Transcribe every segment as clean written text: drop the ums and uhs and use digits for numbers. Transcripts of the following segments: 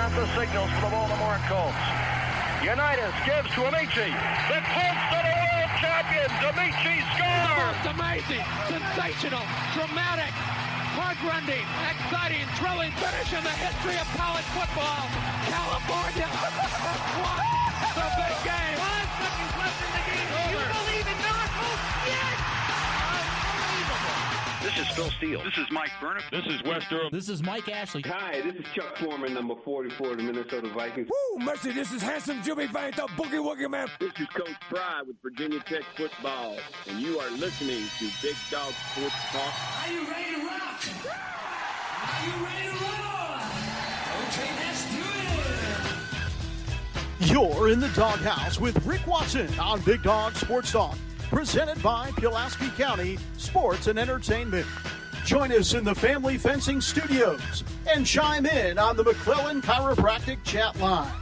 got the signals for the Baltimore Colts. Unitas gives to Amici. The Colts are the world champions. Amici scores. It's amazing, sensational, dramatic, heart-rending, exciting, thrilling finish in the history of college football. California won the big game. 5 seconds left in the game. You believe in miracles? Yes! Unbelievable. This is Phil Steele. This is Mike Burnham. This is Wes Durham. This is Mike Ashley. Hi, this is Chuck Foreman, number 44 of the Minnesota Vikings. Woo, mercy, this is handsome Jimmy Vane, the Boogie Woogie Man. This is Coach Fry with Virginia Tech Football, and you are listening to Big Dog Sports Talk. Are you ready to rock? Are you ready to roll? Okay, let's do it. You're in the doghouse with Rick Watson on Big Dog Sports Talk, presented by Pulaski County Sports and Entertainment. Join us in the Family Fencing Studios and chime in on the McClellan Chiropractic chat line.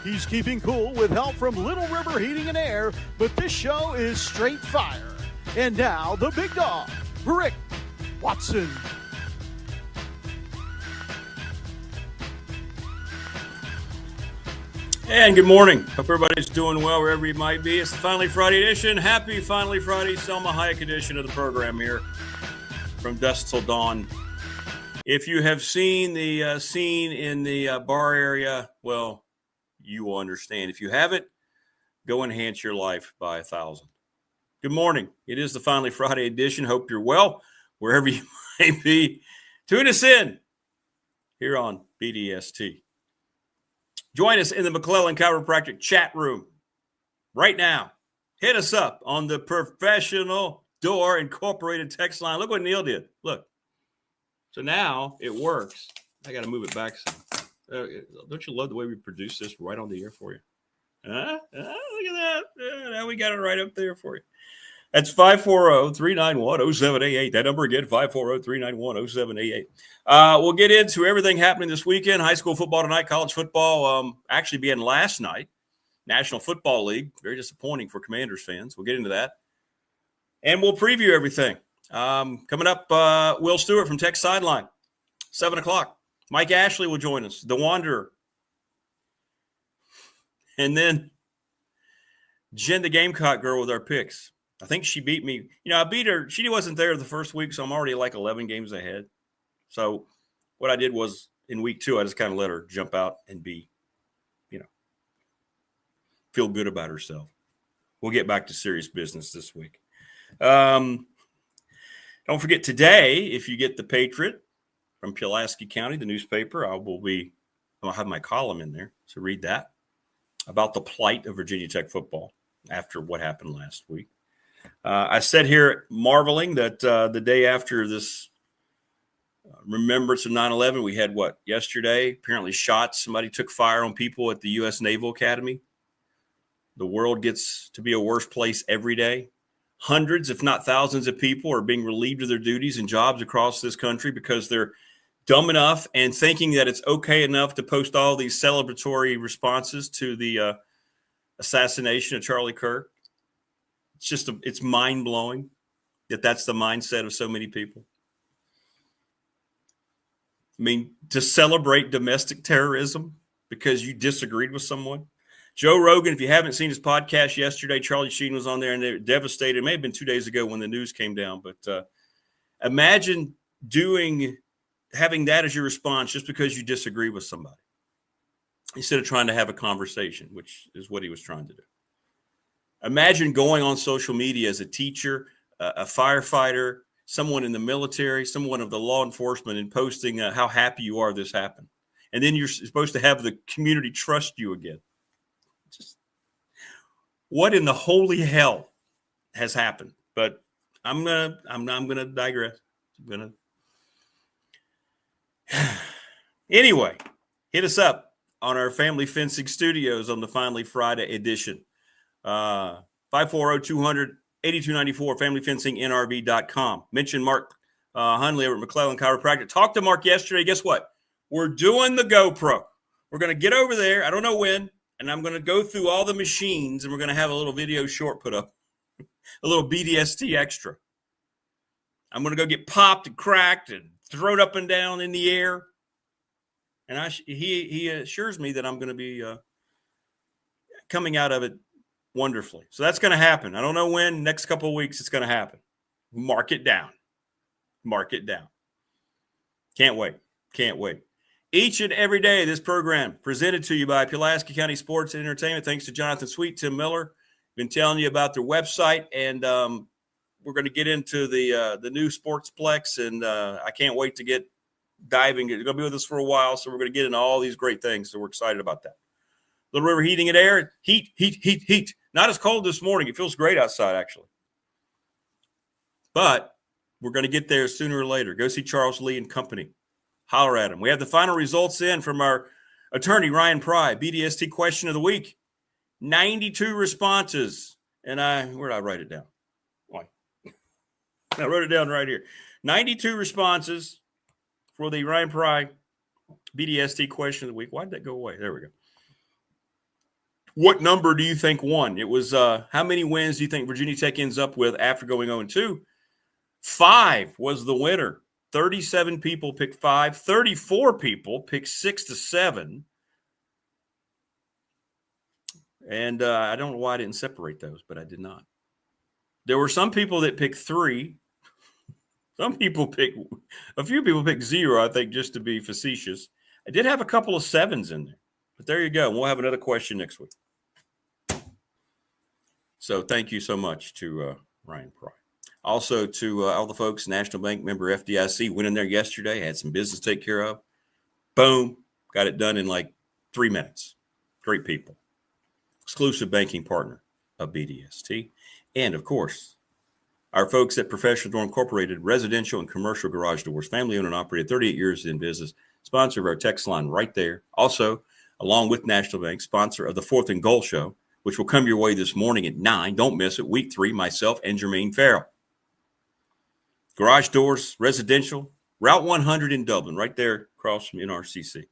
He's keeping cool with help from Little River Heating and Air, but this show is straight fire. And now, the big dog, Rick Watson. And good morning. Hope everybody's doing well wherever you might be. It's the Finally Friday edition. Happy Finally Friday, Selma Hayek edition of the program here from dusk till dawn. If you have seen the scene in the bar area, well, you will understand. If you haven't, go enhance your life by 1,000. Good morning. It is the Finally Friday edition. Hope you're well wherever you may be. Tune us in here on BDST. Join us in the McClellan Chiropractic chat room right now. Hit us up on the Professional Door Incorporated text line. Look what Neil did. Look. So now it works. I got to move it back some. Don't you love the way we produce this right on the air for you? Look at that. Now we got it right up there for you. That's 540-391-0788. That number again, 540-391-0788. We'll get into everything happening this weekend. High school football tonight, college football actually began last night. National Football League. Very disappointing for Commanders fans. We'll get into that. And we'll preview everything. Coming up, Will Stewart from Tech Sideline, 7 o'clock. Mike Ashley will join us, the Wanderer. And then Jen The Gamecock Girl with our picks. I think she beat me. I beat her. She wasn't there the first week, so I'm already like 11 games ahead. So what I did was in week 2, I just kind of let her jump out and feel good about herself. We'll get back to serious business this week. Don't forget today, if you get the Patriot from Pulaski County, the newspaper, I'll have my column in there. So read that about the plight of Virginia Tech football after what happened last week. I said here marveling that the day after this remembrance of 9/11, we had yesterday? Apparently shots. Somebody took fire on people at the U.S. Naval Academy. The world gets to be a worse place every day. Hundreds, if not thousands of people are being relieved of their duties and jobs across this country because they're dumb enough and thinking that it's okay enough to post all these celebratory responses to the assassination of Charlie Kirk. It's mind-blowing that that's the mindset of so many people. I mean, to celebrate domestic terrorism because you disagreed with someone. Joe Rogan, if you haven't seen his podcast yesterday, Charlie Sheen was on there and they were devastated. It may have been 2 days ago when the news came down, but imagine having that as your response just because you disagree with somebody instead of trying to have a conversation, which is what he was trying to do. Imagine going on social media as a teacher, a firefighter, someone in the military, someone of the law enforcement, and posting how happy you are this happened. And then you're supposed to have the community trust you again. Just what in the holy hell has happened? But I'm gonna digress. Anyway, hit us up on our Family Fencing Studios on the Finally Friday edition. 540-200-8294, familyfencingnrv.com. Mention Mark Hunley over at McClellan Chiropractic. Talked to Mark yesterday. Guess what? We're doing the GoPro. We're going to get over there. I don't know when. And I'm going to go through all the machines, and we're going to have a little video short put up, a little BDST extra. I'm going to go get popped and cracked and thrown up and down in the air. And he assures me that I'm going to be coming out of it wonderfully. So that's going to happen. I don't know when. Next couple of weeks, it's going to happen. Mark it down. Mark it down. Can't wait. Can't wait. Each and every day, this program presented to you by Pulaski County Sports and Entertainment. Thanks to Jonathan Sweet, Tim Miller. Been telling you about their website, and we're going to get into the new Sportsplex, and I can't wait to get diving. You're going to be with us for a while, so we're going to get into all these great things. So we're excited about that. Little River Heating and Air, heat. Not as cold this morning. It feels great outside, actually. But we're going to get there sooner or later. Go see Charles Lee and Company. Holler at him. We have the final results in from our attorney, Ryan Pry, BDST question of the week. 92 responses. And where did I write it down? Why? I wrote it down right here. 92 responses for the Ryan Pry BDST question of the week. Why did that go away? There we go. What number do you think won? It was how many wins do you think Virginia Tech ends up with after going 0-2? 5 was the winner. 37 people picked 5. 34 people picked 6-7. And I don't know why I didn't separate those, but I did not. There were some people that picked 3. A few people picked 0, I think, just to be facetious. I did have a couple of 7s in there. But there you go. We'll have another question next week. So thank you so much to Ryan Pry. Also to all the folks, National Bank member FDIC, went in there yesterday, had some business to take care of. Boom. Got it done in like 3 minutes. Great people. Exclusive banking partner of BDST. And, of course, our folks at Professional Door Incorporated, residential and commercial garage doors, family owned and operated, 38 years in business, sponsor of our text line right there. Also, along with National Bank, sponsor of the 4th and Goal Show, which will come your way this morning at 9. Don't miss it. Week 3, myself and Jermaine Farrell. Garage doors, residential, Route 100 in Dublin, right there across from NRCC.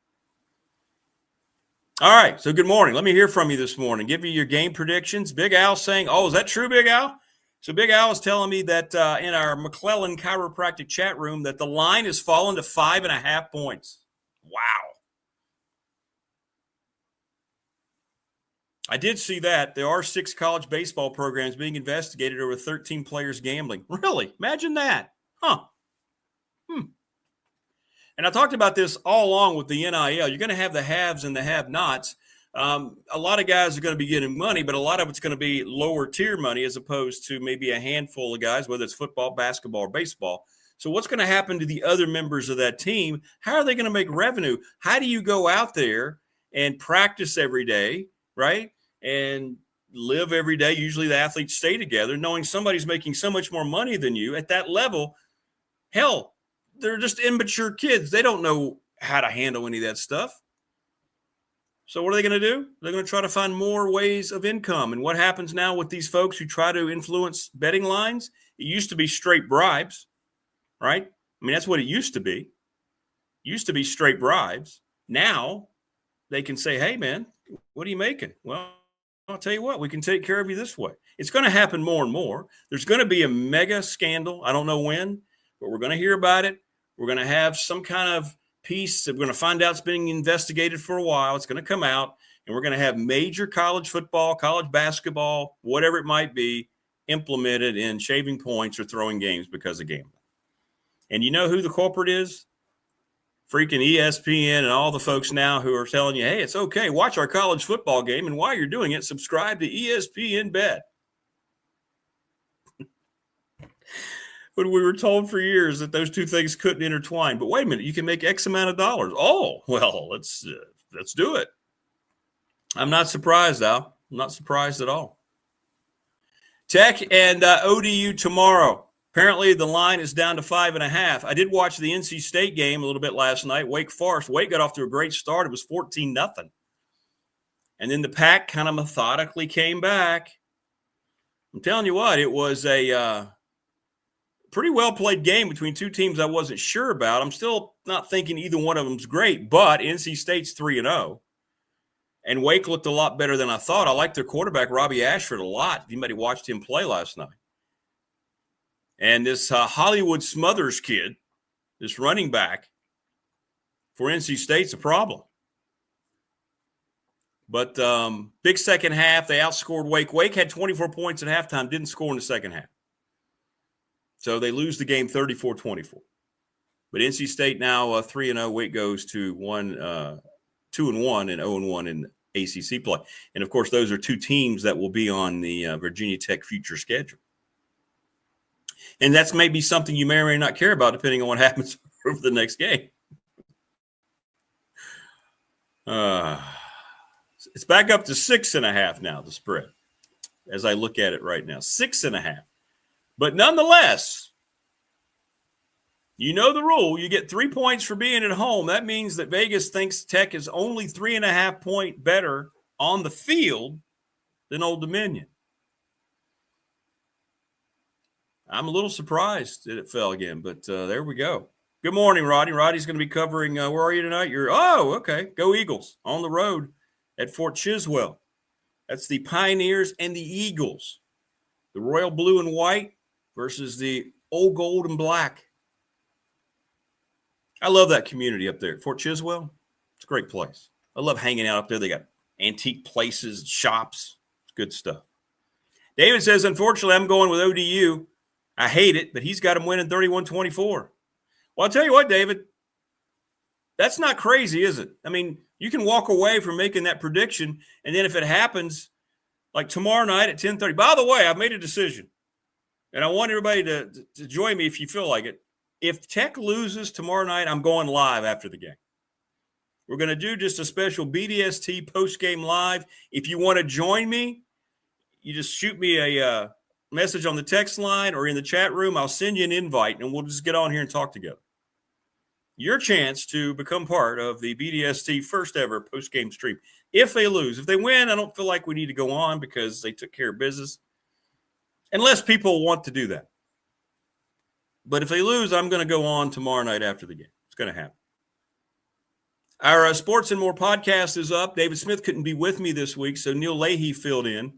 All right, so good morning. Let me hear from you this morning. Give me your game predictions. Big Al saying, oh, is that true, Big Al? So Big Al is telling me that in our McClellan Chiropractic chat room that the line has fallen to 5.5 points. Wow. I did see that. There are 6 college baseball programs being investigated over 13 players gambling. Really? Imagine that. Huh. And I talked about this all along with the NIL. You're going to have the haves and the have-nots. A lot of guys are going to be getting money, but a lot of it's going to be lower tier money as opposed to maybe a handful of guys, whether it's football, basketball, or baseball. So what's going to happen to the other members of that team? How are they going to make revenue? How do you go out there and practice every day, right? And live every day. Usually the athletes stay together, knowing somebody's making so much more money than you at that level. Hell, they're just immature kids. They don't know how to handle any of that stuff. So what are they going to do? They're going to try to find more ways of income. And what happens now with these folks who try to influence betting lines? It used to be straight bribes, right? I mean, that's what it used to be. It used to be straight bribes. Now they can say, hey, man, what are you making? Well, I'll tell you what, we can take care of you this way. It's going to happen more and more. There's going to be a mega scandal. I don't know when, but we're going to hear about it. We're going to have some kind of piece that we're going to find out it's being investigated for a while. It's going to come out, and we're going to have major college football, college basketball, whatever it might be, implemented in shaving points or throwing games because of gambling. And you know who the culprit is? Freaking ESPN and all the folks now who are telling you, hey, it's okay, watch our college football game, and while you're doing it, subscribe to ESPN Bet. But we were told for years that those two things couldn't intertwine. But wait a minute, you can make X amount of dollars. Oh, well, let's do it. I'm not surprised, Al. I'm not surprised at all. Tech and ODU tomorrow. Apparently, the line is down to 5.5. I did watch the NC State game a little bit last night. Wake Forest. Wake got off to a great start. It was 14-0. And then the Pack kind of methodically came back. I'm telling you what, it was a pretty well-played game between two teams I wasn't sure about. I'm still not thinking either one of them's great, but NC State's 3-0. And Wake looked a lot better than I thought. I like their quarterback, Robbie Ashford, a lot. If anybody watched him play last night. And this Hollywood Smothers kid, this running back for NC State's a problem. But big second half, they outscored Wake. Wake had 24 points at halftime, didn't score in the second half. So they lose the game 34-24. But NC State now 3-0. Wake goes to 2-1 and 0-1 in ACC play. And, of course, those are two teams that will be on the Virginia Tech future schedule. And that's maybe something you may or may not care about depending on what happens over the next game. It's back up to 6.5 now, the spread, as I look at it right now. 6.5. But nonetheless, you know the rule. You get 3 points for being at home. That means that Vegas thinks Tech is only 3.5 point better on the field than Old Dominion. I'm a little surprised that it fell again, but there we go. Good morning, Roddy. Roddy's going to be covering, where are you tonight? Okay. Go Eagles on the road at Fort Chiswell. That's the Pioneers and the Eagles. The royal blue and white versus the old gold and black. I love that community up there at Fort Chiswell. It's a great place. I love hanging out up there. They got antique places, shops. It's good stuff. David says, unfortunately, I'm going with ODU. I hate it, but he's got him winning 31-24. Well, I'll tell you what, David, that's not crazy, is it? I mean, you can walk away from making that prediction, and then if it happens, like tomorrow night at 10:30. By the way, I've made a decision, and I want everybody to join me if you feel like it. If Tech loses tomorrow night, I'm going live after the game. We're going to do just a special BDST post-game live. If you want to join me, you just shoot me a message on the text line or in the chat room. I'll send you an invite, and we'll just get on here and talk together. Your chance to become part of the BDST first ever post-game stream. If they lose. If they win, I don't feel like we need to go on because they took care of business. Unless people want to do that. But if they lose, I'm going to go on tomorrow night after the game. It's going to happen. Our Sports and More podcast is up. David Smith couldn't be with me this week, so Neil Leahy filled in.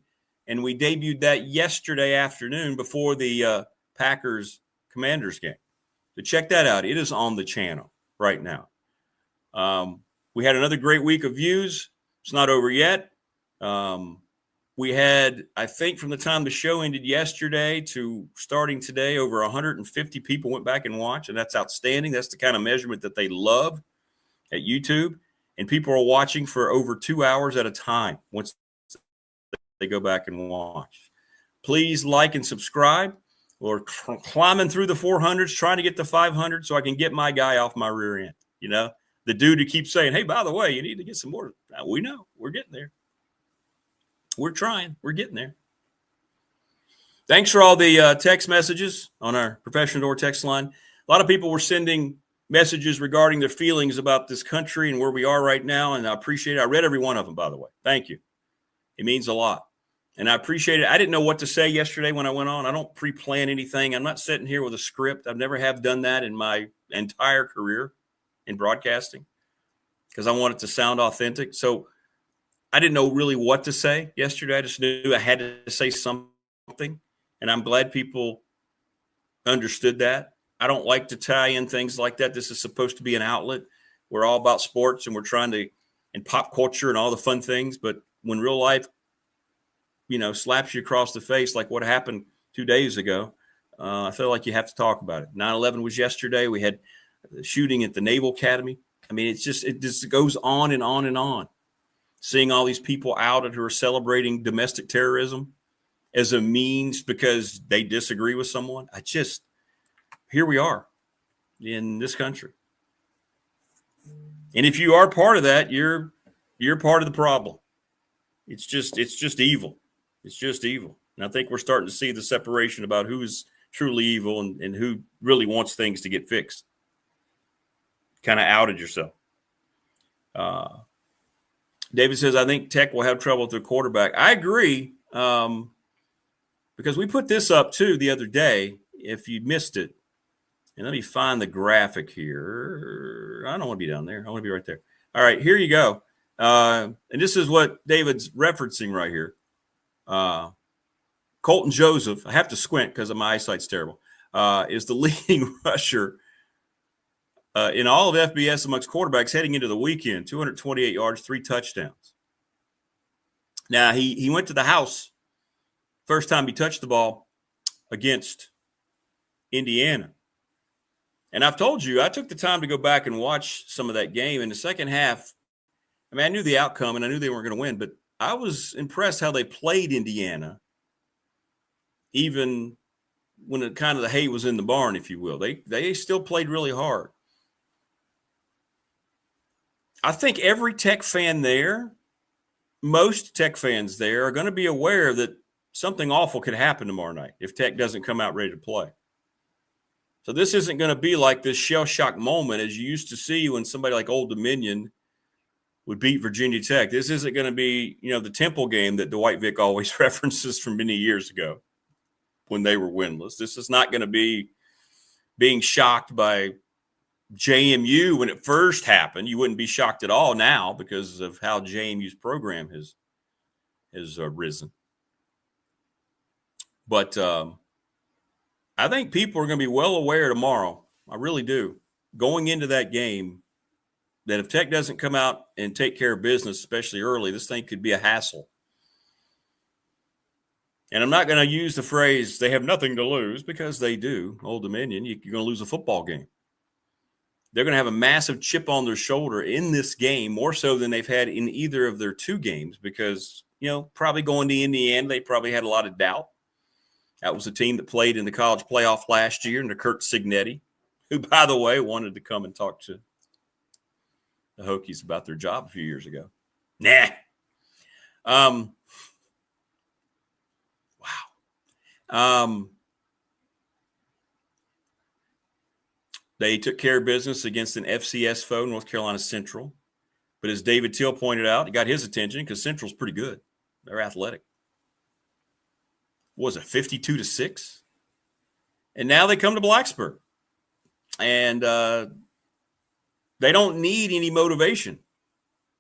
And we debuted that yesterday afternoon before the Packers-Commanders game. So check that out. It is on the channel right now. We had another great week of views. It's not over yet. We had, I think, from the time the show ended yesterday to starting today, over 150 people went back and watched, and that's outstanding. That's the kind of measurement that they love at YouTube. And people are watching for over 2 hours at a time once they go back and watch. Please like and subscribe. Or climbing through the 400s, trying to get to 500 so I can get my guy off my rear end. You know, the dude who keeps saying, hey, by the way, you need to get some more. We know. We're getting there. We're trying. We're getting there. Thanks for all the text messages on our Professional Door text line. A lot of people were sending messages regarding their feelings about this country and where we are right now, and I appreciate it. I read every one of them, by the way. Thank you. It means a lot. And I appreciate it. I didn't know what to say yesterday when I went on. I don't pre-plan anything. I'm not sitting here with a script. I've never have done that in my entire career in broadcasting because I want it to sound authentic. So I didn't know really what to say yesterday. I just knew I had to say something. And I'm glad people understood that. I don't like to tie in things like that. This is supposed to be an outlet. We're all about sports and we're trying to, and pop culture and all the fun things. But when real life, slaps you across the face like what happened 2 days ago, I feel like you have to talk about it. 9/11 was yesterday. We had the shooting at the Naval Academy. I mean, it just goes on and on and on. Seeing all these people out who are celebrating domestic terrorism as a means because they disagree with someone. Here we are in this country. And if you are part of that, you're part of the problem. It's just evil. It's just evil. And I think we're starting to see the separation about who is truly evil and who really wants things to get fixed. Kind of outed yourself. David says, I think Tech will have trouble with their quarterback. I agree, because we put this up, too, the other day, if you missed it. And let me find the graphic here. I don't want to be down there. I want to be right there. All right, here you go. And this is what David's referencing right here. Colton Joseph, I have to squint because my eyesight's terrible, is the leading rusher in all of FBS amongst quarterbacks heading into the weekend, 228 yards, 3 touchdowns. Now, he went to the house first time he touched the ball against Indiana. And I've told you, I took the time to go back and watch some of that game. In the second half, I mean, I knew the outcome and I knew they weren't going to win, but I was impressed how they played Indiana, even when it kind of the hay was in the barn, if you will. They still played really hard. I think every Tech fan there, most Tech fans there, are going to be aware that something awful could happen tomorrow night if Tech doesn't come out ready to play. So this isn't going to be like this shell-shock moment as you used to see when somebody like Old Dominion would beat Virginia Tech. This isn't going to be, the Temple game that Dwight Vick always references from many years ago when they were winless. This is not going to be being shocked by JMU when it first happened. You wouldn't be shocked at all now because of how JMU's program has risen. But I think people are going to be well aware tomorrow. I really do. Going into that game, that if Tech doesn't come out and take care of business, especially early, this thing could be a hassle. And I'm not going to use the phrase, they have nothing to lose, because they do. Old Dominion, you're going to lose a football game. They're going to have a massive chip on their shoulder in this game, more so than they've had in either of their 2 games, because, probably going to Indiana, they probably had a lot of doubt. That was a team that played in the college playoff last year under Kurt Cignetti, who, by the way, wanted to come and talk to the Hokies about their job a few years ago. Nah. Wow. They took care of business against an FCS foe, North Carolina Central. But as David Teal pointed out, it got his attention because Central's pretty good. They're athletic. What was it, 52-6? And now they come to Blacksburg. And they don't need any motivation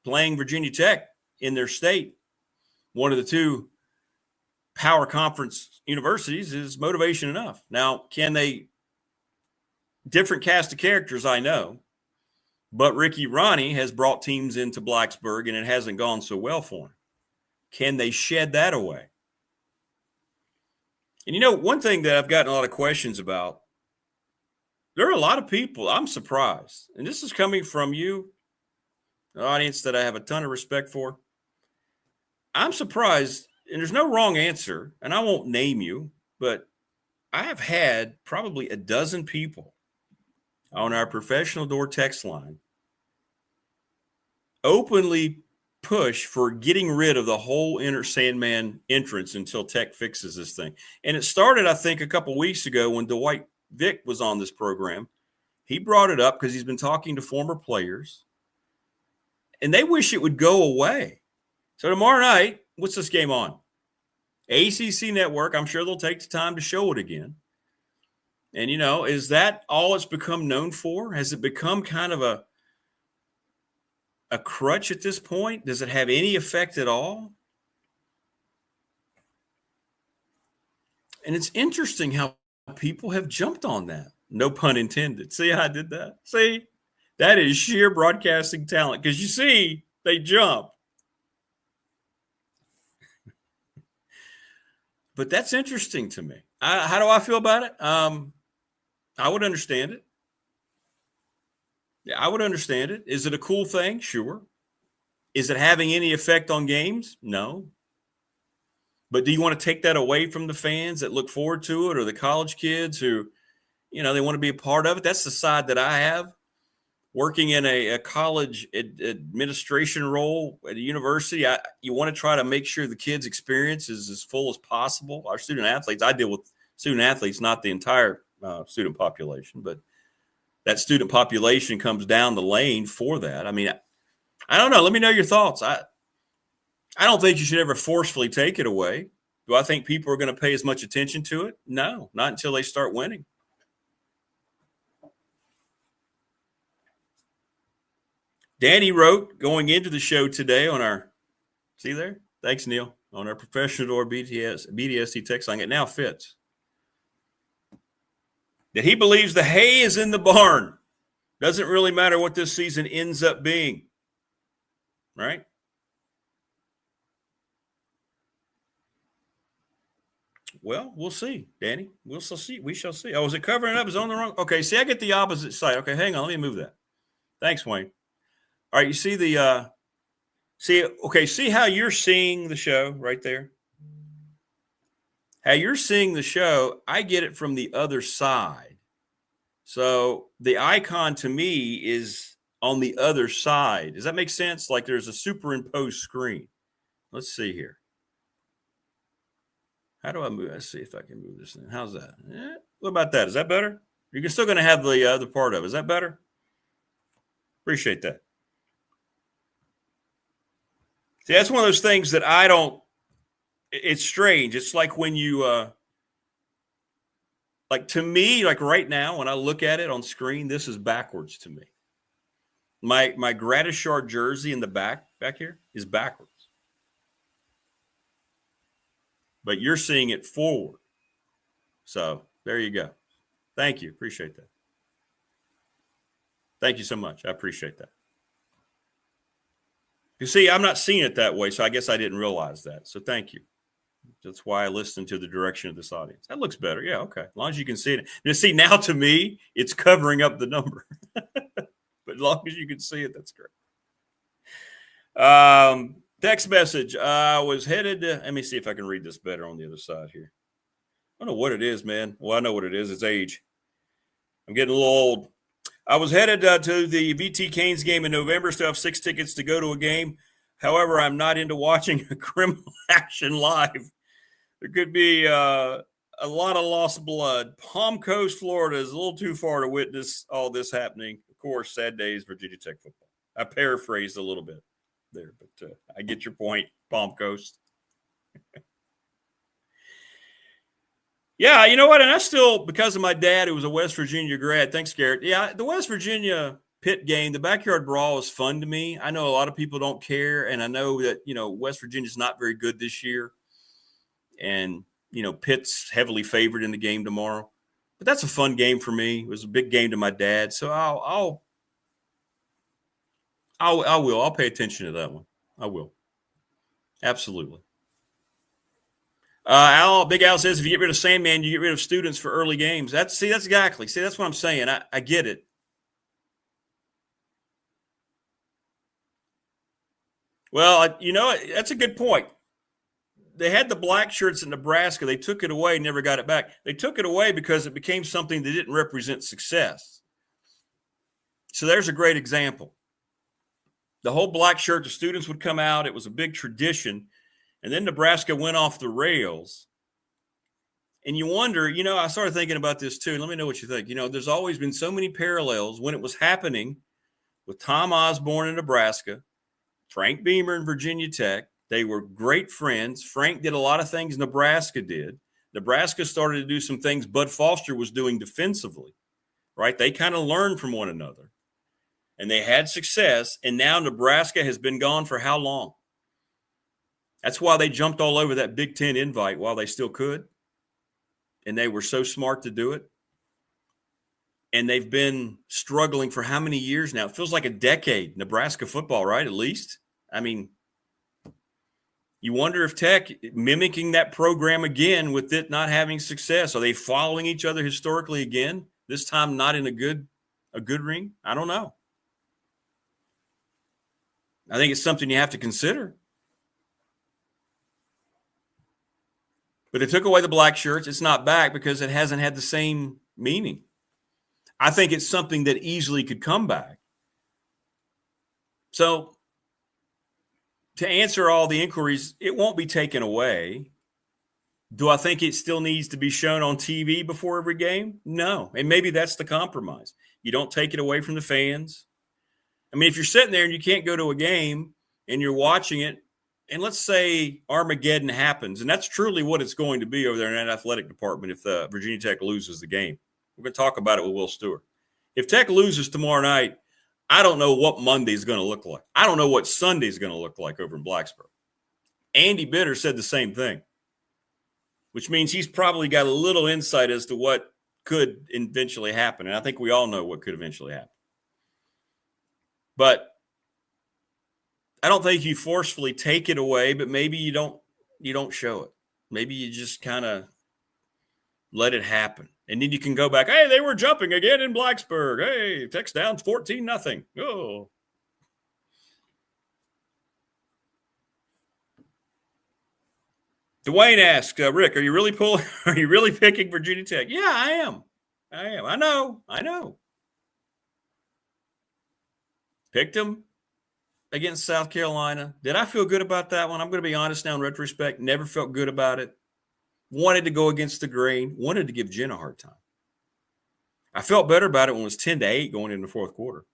playing Virginia Tech in their state. One of the 2 power conference universities is motivation enough. Now, can they – different cast of characters, I know. But Ricky Ronnie has brought teams into Blacksburg, and it hasn't gone so well for him. Can they shed that away? And, one thing that I've gotten a lot of questions about, there are a lot of people, I'm surprised, and this is coming from you, an audience that I have a ton of respect for. I'm surprised, and there's no wrong answer, and I won't name you, but I have had probably a dozen people on our professional door text line openly push for getting rid of the whole Enter Sandman entrance until Tech fixes this thing. And it started, I think, a couple weeks ago when Dwight Vick was on this program. He brought it up because he's been talking to former players, and they wish it would go away. So tomorrow night, what's this game on? ACC Network. I'm sure they'll take the time to show it again. And, is that all it's become known for? Has it become kind of a crutch at this point? Does it have any effect at all? And it's interesting how people have jumped on that. No pun intended. See how I did that? See, that is sheer broadcasting talent, because you see, they jump. But that's interesting to me. How do I feel about it? I would understand it. Yeah, I would understand it. Is it a cool thing? Sure. Is it having any effect on games? No. But do you want to take that away from the fans that look forward to it, or the college kids who, they want to be a part of it? That's the side that I have. Working in a college administration role at a university, you want to try to make sure the kids' experience is as full as possible. Our student athletes, I deal with student athletes, not the entire student population, but that student population comes down the lane for that. I mean, I don't know. Let me know your thoughts. I don't think you should ever forcefully take it away. Do I think people are going to pay as much attention to it? No, not until they start winning. Danny wrote going into the show today on our, see there? Thanks, Neil. On our professional door BDST text line, it now fits. That he believes the hay is in the barn. Doesn't really matter what this season ends up being, right? Well, we'll see, Danny. We'll see. We shall see. Oh, is it covering it up? Is it on the wrong? Okay, see, I get the opposite side. Okay, hang on. Let me move that. Thanks, Wayne. All right, you see the see how you're seeing the show right there? How you're seeing the show, I get it from the other side. So the icon to me is on the other side. Does that make sense? Like there's a superimposed screen. Let's see here. How do I move? Let's see if I can move this thing. How's that? What about that? Is that better? You're still going to have the other part of it. Is that better? Appreciate that. See, that's one of those things that I don't, it's strange. It's like when you, like to me, like right now, when I look at it on screen, this is backwards to me. My Gratishard jersey in the back here is backwards. But you're seeing it forward. So there you go. Thank you. Appreciate that. Thank you so much. I appreciate that. You see, I'm not seeing it that way, so I guess I didn't realize that. So thank you. That's why I listened to the direction of this audience. That looks better. Yeah, okay. As long as you can see it. You see, now to me, it's covering up the number. But as long as you can see it, that's great. Text message. I was headed to, let me see if I can read this better on the other side here. I don't know what it is, man. Well, I know what it is. It's age. I'm getting a little old. I was headed to the VT Canes game in November, still have 6 tickets to go to a game. However, I'm not into watching a criminal action live. There could be a lot of lost blood. Palm Coast, Florida is a little too far to witness all this happening. Of course, sad days, Virginia Tech football. I paraphrased a little bit there, but I get your point, Palm Coast. Yeah, you know what? And I still, because of my dad, who was a West Virginia grad, thanks, Garrett. Yeah, the West Virginia Pitt game, the backyard brawl is fun to me. I know a lot of people don't care, and I know that, you know, West Virginia's not very good this year. And, you know, Pitt's heavily favored in the game tomorrow. But that's a fun game for me. It was a big game to my dad. So I'll pay attention to that one. I will. Absolutely. Big Al says, if you get rid of Sandman, you get rid of students for early games. That's exactly. See, that's what I'm saying. I get it. Well, you know, that's a good point. They had the black shirts in Nebraska. They took it away, never got it back. They took it away because it became something that didn't represent success. So there's a great example. The whole black shirt, the students would come out. It was a big tradition. And then Nebraska went off the rails. And you wonder, you know, I started thinking about this too. Let me know what you think. You know, there's always been so many parallels when it was happening with Tom Osborne in Nebraska, Frank Beamer in Virginia Tech. They were great friends. Frank did a lot of things Nebraska did. Nebraska started to do some things Bud Foster was doing defensively, right? They kind of learned from one another. And they had success. And now Nebraska has been gone for how long? That's why they jumped all over that Big Ten invite while they still could. And they were so smart to do it. And they've been struggling for how many years now? It feels like a decade, Nebraska football, right? At least. I mean, you wonder if Tech mimicking that program again with it not having success. Are they following each other historically again? This time not in a good ring? I don't know. I think it's something you have to consider. But they took away the black shirts. It's not back because it hasn't had the same meaning. I think it's something that easily could come back. So to answer all the inquiries, it won't be taken away. Do I think it still needs to be shown on TV before every game? No. And maybe that's the compromise. You don't take it away from the fans. I mean, if you're sitting there and you can't go to a game and you're watching it, and let's say Armageddon happens, and that's truly what it's going to be over there in that athletic department if Virginia Tech loses the game. We're going to talk about it with Will Stewart. If Tech loses tomorrow night, I don't know what Monday is going to look like. I don't know what Sunday is going to look like over in Blacksburg. Andy Bitter said the same thing, which means he's probably got a little insight as to what could eventually happen. And I think we all know what could eventually happen. But I don't think you forcefully take it away, but maybe you don't show it. Maybe you just kind of let it happen. And then you can go back, hey, they were jumping again in Blacksburg. Hey, Tech's down 14-0. Oh. Dwayne asks, Rick, are you really picking Virginia Tech? Yeah, I am. I know. Picked them against South Carolina. Did I feel good about that one? I'm going to be honest now in retrospect. Never felt good about it. Wanted to go against the grain. Wanted to give Jen a hard time. I felt better about it when it was 10-8 going into the fourth quarter.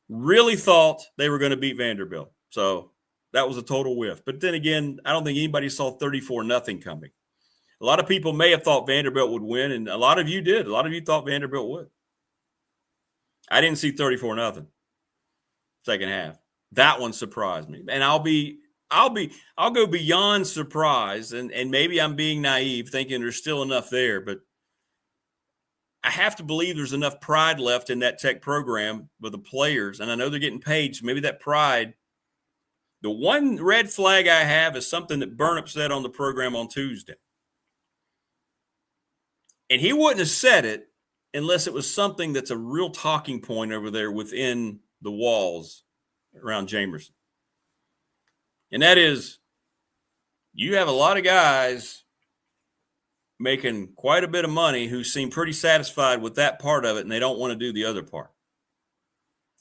Really thought they were going to beat Vanderbilt. So that was a total whiff. But then again, I don't think anybody saw 34-0 coming. A lot of people may have thought Vanderbilt would win, and a lot of you did. A lot of you thought Vanderbilt would. I didn't see 34-0 second half. That one surprised me. And I'll go beyond surprise, and maybe I'm being naive thinking there's still enough there, but I have to believe there's enough pride left in that Tech program with the players, and I know they're getting paid, so maybe that pride. The one red flag I have is something that Burnup said on the program on Tuesday. And he wouldn't have said it unless it was something that's a real talking point over there within the walls around Jamerson. And that is, you have a lot of guys making quite a bit of money who seem pretty satisfied with that part of it, and they don't want to do the other part.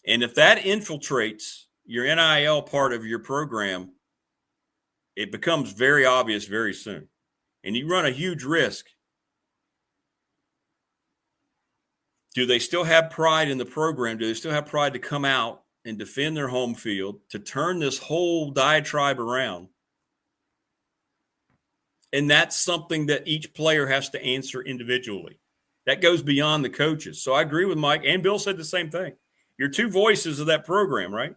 And if that infiltrates your NIL part of your program, it becomes very obvious very soon. And you run a huge risk. Do they still have pride in the program? Do they still have pride to come out and defend their home field, to turn this whole diatribe around? And that's something that each player has to answer individually. That goes beyond the coaches. So I agree with Mike, and Bill said the same thing. You're two voices of that program, right?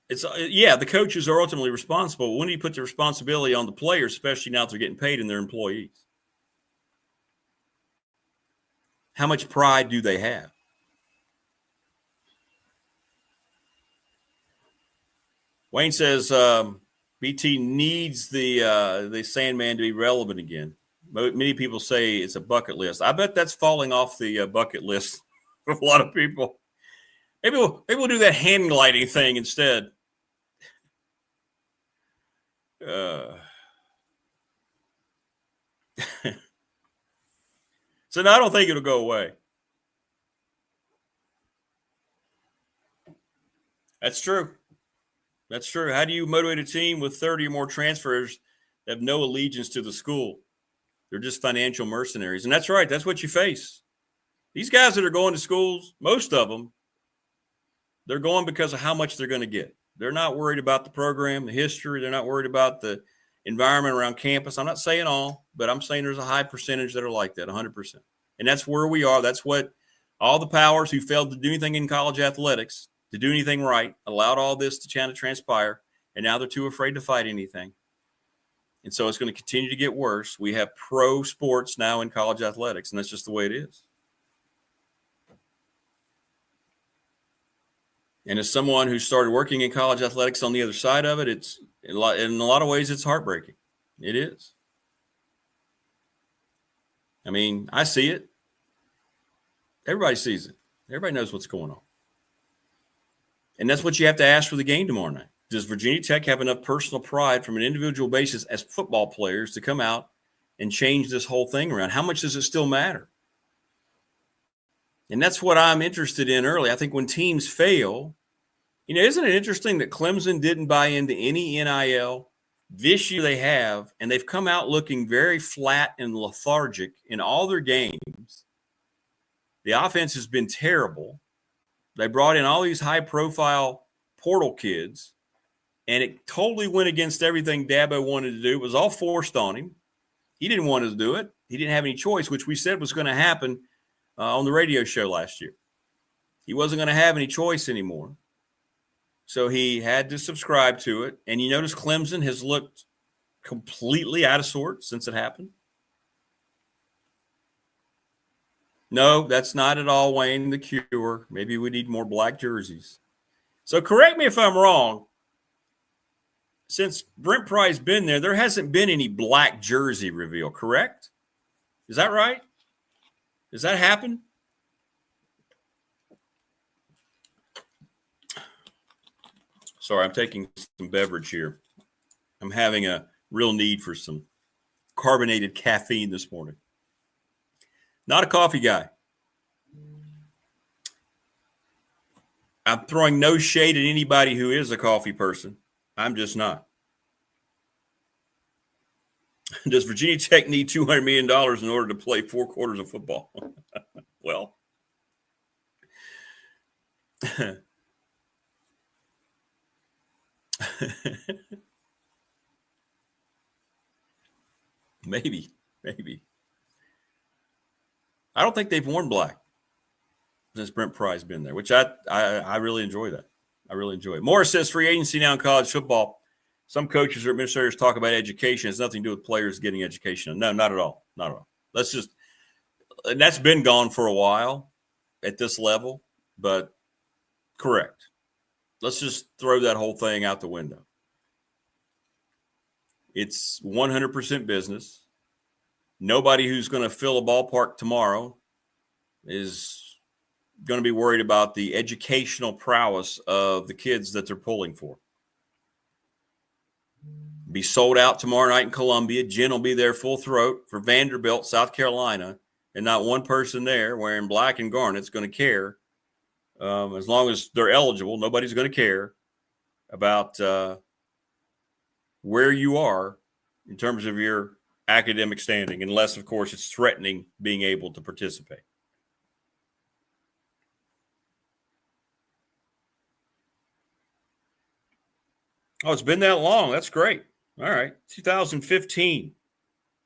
The coaches are ultimately responsible. When do you put the responsibility on the players, especially now that they're getting paid and they're employees? How much pride do they have? Wayne says BT needs the Sandman to be relevant again. Many people say it's a bucket list. I bet that's falling off the bucket list for a lot of people. Maybe we'll do that hand gliding thing instead. So no, I don't think it'll go away. That's true. That's true. How do you motivate a team with 30 or more transfers that have no allegiance to the school? They're just financial mercenaries. And that's right. That's what you face. These guys that are going to schools, most of them, they're going because of how much they're going to get. They're not worried about the program, the history. They're not worried about the environment around campus. I'm not saying all, but I'm saying there's a high percentage that are like that, 100%. And that's where we are. That's what all the powers who failed to do anything in college athletics, to do anything right, allowed all this to kind of transpire, and now they're too afraid to fight anything. And so it's going to continue to get worse. We have pro sports now in college athletics, and that's just the way it is. And as someone who started working in college athletics on the other side of it, it's in a lot of ways, it's heartbreaking. It is. I mean, I see it. Everybody sees it. Everybody knows what's going on. And that's what you have to ask for the game tomorrow night. Does Virginia Tech have enough personal pride from an individual basis as football players to come out and change this whole thing around? How much does it still matter? And that's what I'm interested in early. I think when teams fail, isn't it interesting that Clemson didn't buy into any NIL? This year they have, and they've come out looking very flat and lethargic in all their games. The offense has been terrible. They brought in all these high-profile portal kids, and it totally went against everything Dabo wanted to do. It was all forced on him. He didn't want to do it. He didn't have any choice, which we said was going to happen on the radio show last year. He wasn't going to have any choice anymore. So he had to subscribe to it. And you notice Clemson has looked completely out of sorts since it happened. No, that's not at all, Wayne, the cure. Maybe we need more black jerseys. So correct me if I'm wrong. Since Brent Pry's been there hasn't been any black jersey reveal, correct? Is that right? Does that happen? Sorry, I'm taking some beverage here. I'm having a real need for some carbonated caffeine this morning. Not a coffee guy. I'm throwing no shade at anybody who is a coffee person. I'm just not. Does Virginia Tech need $200 million in order to play 4 quarters of football? Well, maybe. I don't think they've worn black since Brent Pry's been there, which I really enjoy that. I really enjoy it. Morris says free agency now in college football. Some coaches or administrators talk about education. It has nothing to do with players getting education. No, not at all. Not at all. And that's been gone for a while at this level, but correct. Let's just throw that whole thing out the window. It's 100% business. Nobody who's going to fill a ballpark tomorrow is going to be worried about the educational prowess of the kids that they're pulling for. Be sold out tomorrow night in Columbia. Jen will be there full throat for Vanderbilt, South Carolina, and not one person there wearing black and garnet's going to care. As long as they're eligible, nobody's going to care about where you are in terms of your academic standing, unless, of course, it's threatening being able to participate. Oh, it's been that long. That's great. All right. 2015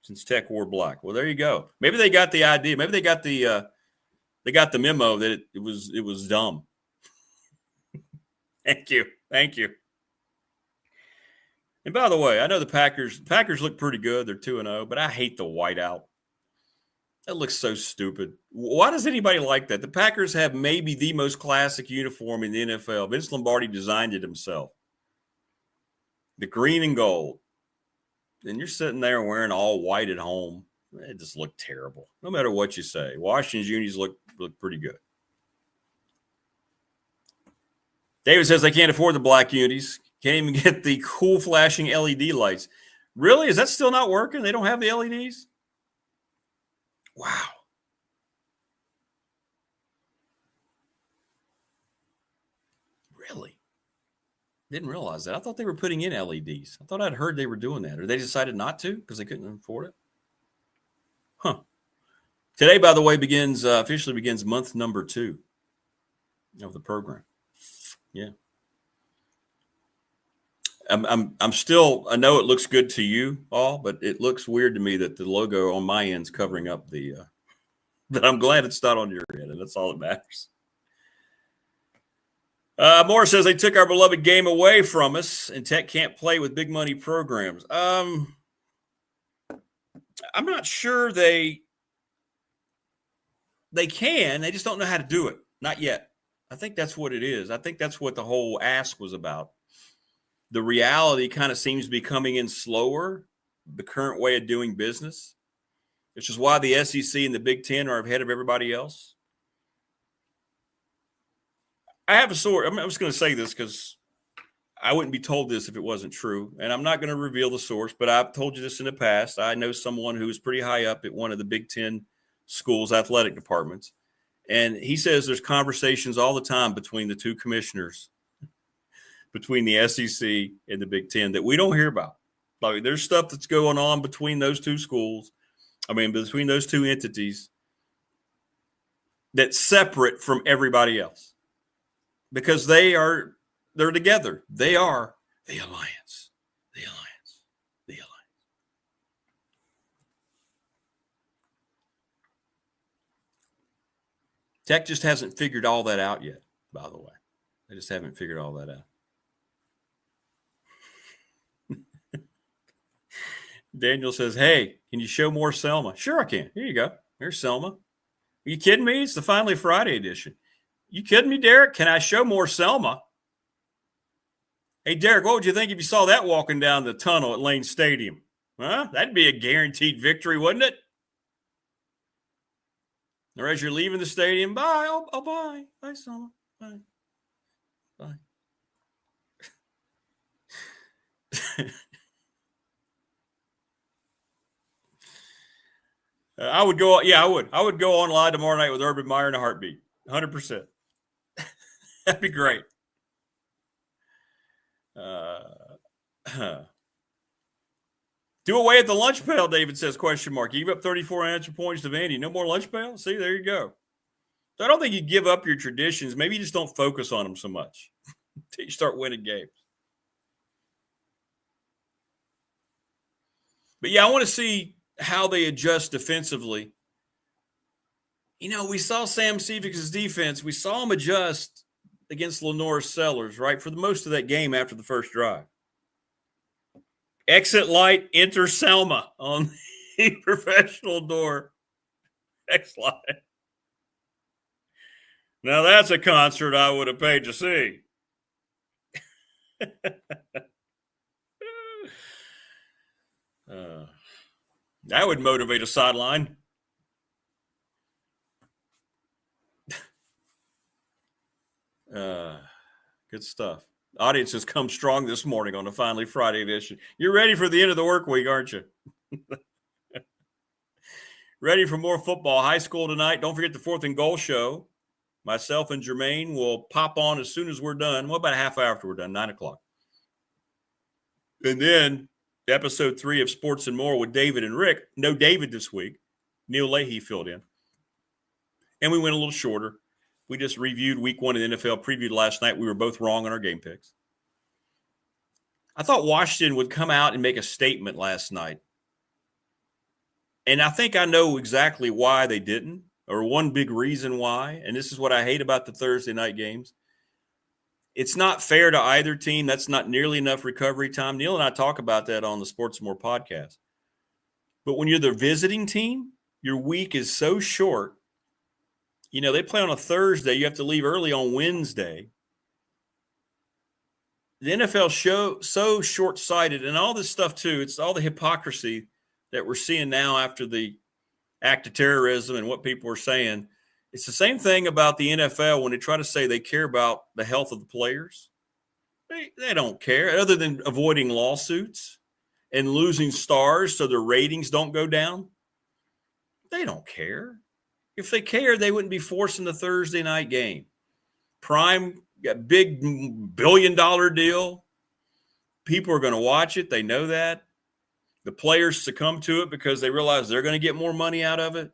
since Tech wore black. Well, there you go. Maybe they got the idea. Maybe they got the memo that it was dumb. Thank you. And by the way, I know the Packers look pretty good. They're 2-0, but I hate the whiteout. That looks so stupid. Why does anybody like that? The Packers have maybe the most classic uniform in the NFL. Vince Lombardi designed it himself. The green and gold. And you're sitting there wearing all white at home. It just looked terrible. No matter what you say. Washington's unis look pretty good. David says they can't afford the black unis. Can't even get the cool flashing LED lights. Really? Is that still not working? They don't have the LEDs? Wow. Really? Didn't realize that. I thought they were putting in LEDs. I thought I'd heard they were doing that. Or they decided not to because they couldn't afford it? Huh. Today, by the way, officially begins month number 2 of the program. Yeah. I'm still, I know it looks good to you all, but it looks weird to me that the logo on my end's covering up but I'm glad it's not on your end, and that's all that matters. Morris says they took our beloved game away from us, and Tech can't play with big money programs. I'm not sure they can. They just don't know how to do it. Not yet. I think that's what it is. I think that's what the whole ask was about. The reality kind of seems to be coming in slower, the current way of doing business, which is why the SEC and the Big Ten are ahead of everybody else. I have a source. I'm just going to say this because I wouldn't be told this if it wasn't true. And I'm not going to reveal the source, but I've told you this in the past. I know someone who is pretty high up at one of the Big Ten schools' athletic departments. And he says there's conversations all the time between the two commissioners, between the SEC and the Big Ten, that we don't hear about. Like, there's stuff that's going on between those two schools. Between those two entities that's separate from everybody else. Because they're together. They are the alliance. The alliance. The alliance. Tech just hasn't figured all that out yet, by the way. They just haven't figured all that out. Daniel says, hey, can you show more Selma? Sure I can. Here you go. There's Selma. Are you kidding me? It's the Finally Friday edition. You kidding me, Derek? Can I show more Selma? Hey, Derek, what would you think if you saw that walking down the tunnel at Lane Stadium? Huh? That'd be a guaranteed victory, wouldn't it? Or as you're leaving the stadium, bye. Oh, bye. Bye, Selma. Bye. Bye. I would go. Yeah, I would. I would go online tomorrow night with Urban Meyer in a heartbeat. 100%. That'd be great. Do away at the lunch pail, David says, question mark. You give up 34 unanswered points to Vandy. No more lunch pail? See, there you go. So I don't think you give up your traditions. Maybe you just don't focus on them so much until you start winning games. But, yeah, I want to see how they adjust defensively. You know, we saw Sam Sevick's defense. We saw him adjust against Lenore Sellers, right, for the most of that game after the first drive. Exit light, enter Selma on the professional door. Exit light. Now that's a concert I would have paid to see. That would motivate a sideline. Good stuff. Audience has come strong this morning on the Finally Friday edition. You're ready for the end of the work week, aren't you? Ready for more football. High school tonight. Don't forget the 4th and Goal show. Myself and Jermaine will pop on as soon as we're done. Well, about a half hour after we're done, 9 o'clock. And then episode 3 of Sports and More with David and Rick. No David this week. Neil Leahy filled in. And we went a little shorter. We just reviewed week 1 of the NFL, previewed last night. We were both wrong on our game picks. I thought Washington would come out and make a statement last night. And I think I know exactly why they didn't, or one big reason why. And this is what I hate about the Thursday night games. It's not fair to either team. That's not nearly enough recovery time. Neil and I talk about that on the Sports More podcast. But when you're the visiting team, your week is so short. You know, they play on a Thursday. You have to leave early on Wednesday. The NFL so short-sighted, and all this stuff too. It's all the hypocrisy that we're seeing now after the act of terrorism and what people are saying. It's the same thing about the NFL when they try to say they care about the health of the players. They don't care, other than avoiding lawsuits and losing stars so their ratings don't go down. They don't care. If they cared, they wouldn't be forcing the Thursday night game. Prime, got big $1 billion deal. People are going to watch it. They know that. The players succumb to it because they realize they're going to get more money out of it.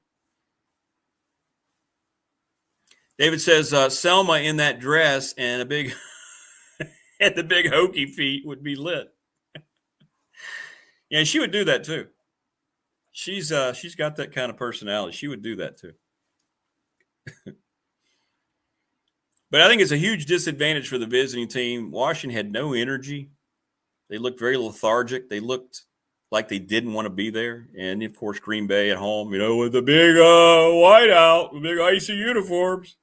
David says Selma in that dress and a big and the big hokey feet would be lit. Yeah, she would do that too. She's got that kind of personality. She would do that too. But I think it's a huge disadvantage for the visiting team. Washington had no energy. They looked very lethargic. They looked like they didn't want to be there. And, of course, Green Bay at home, you know, with the big whiteout, the big icy uniforms.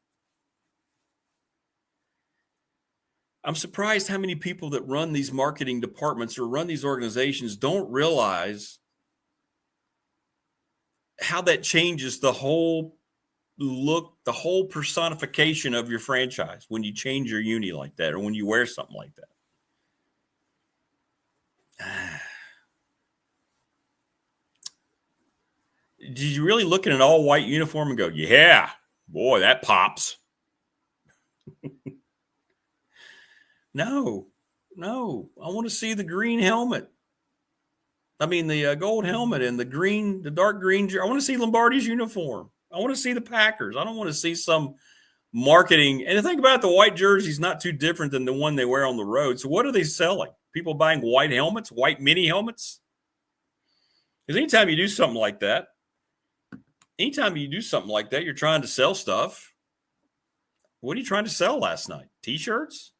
I'm surprised how many people that run these marketing departments or run these organizations don't realize how that changes the whole look, the whole personification of your franchise when you change your uni like that or when you wear something like that. Did you really look at an all-white uniform and go, yeah, boy, that pops? No. I want to see the green helmet. I mean, the gold helmet and the dark green. I want to see Lombardi's uniform. I want to see the Packers. I don't want to see some marketing. And the thing about it, the white jersey is not too different than the one they wear on the road. So what are they selling? People buying white helmets, white mini helmets? Because anytime you do something like that, you're trying to sell stuff. What are you trying to sell last night? T-shirts?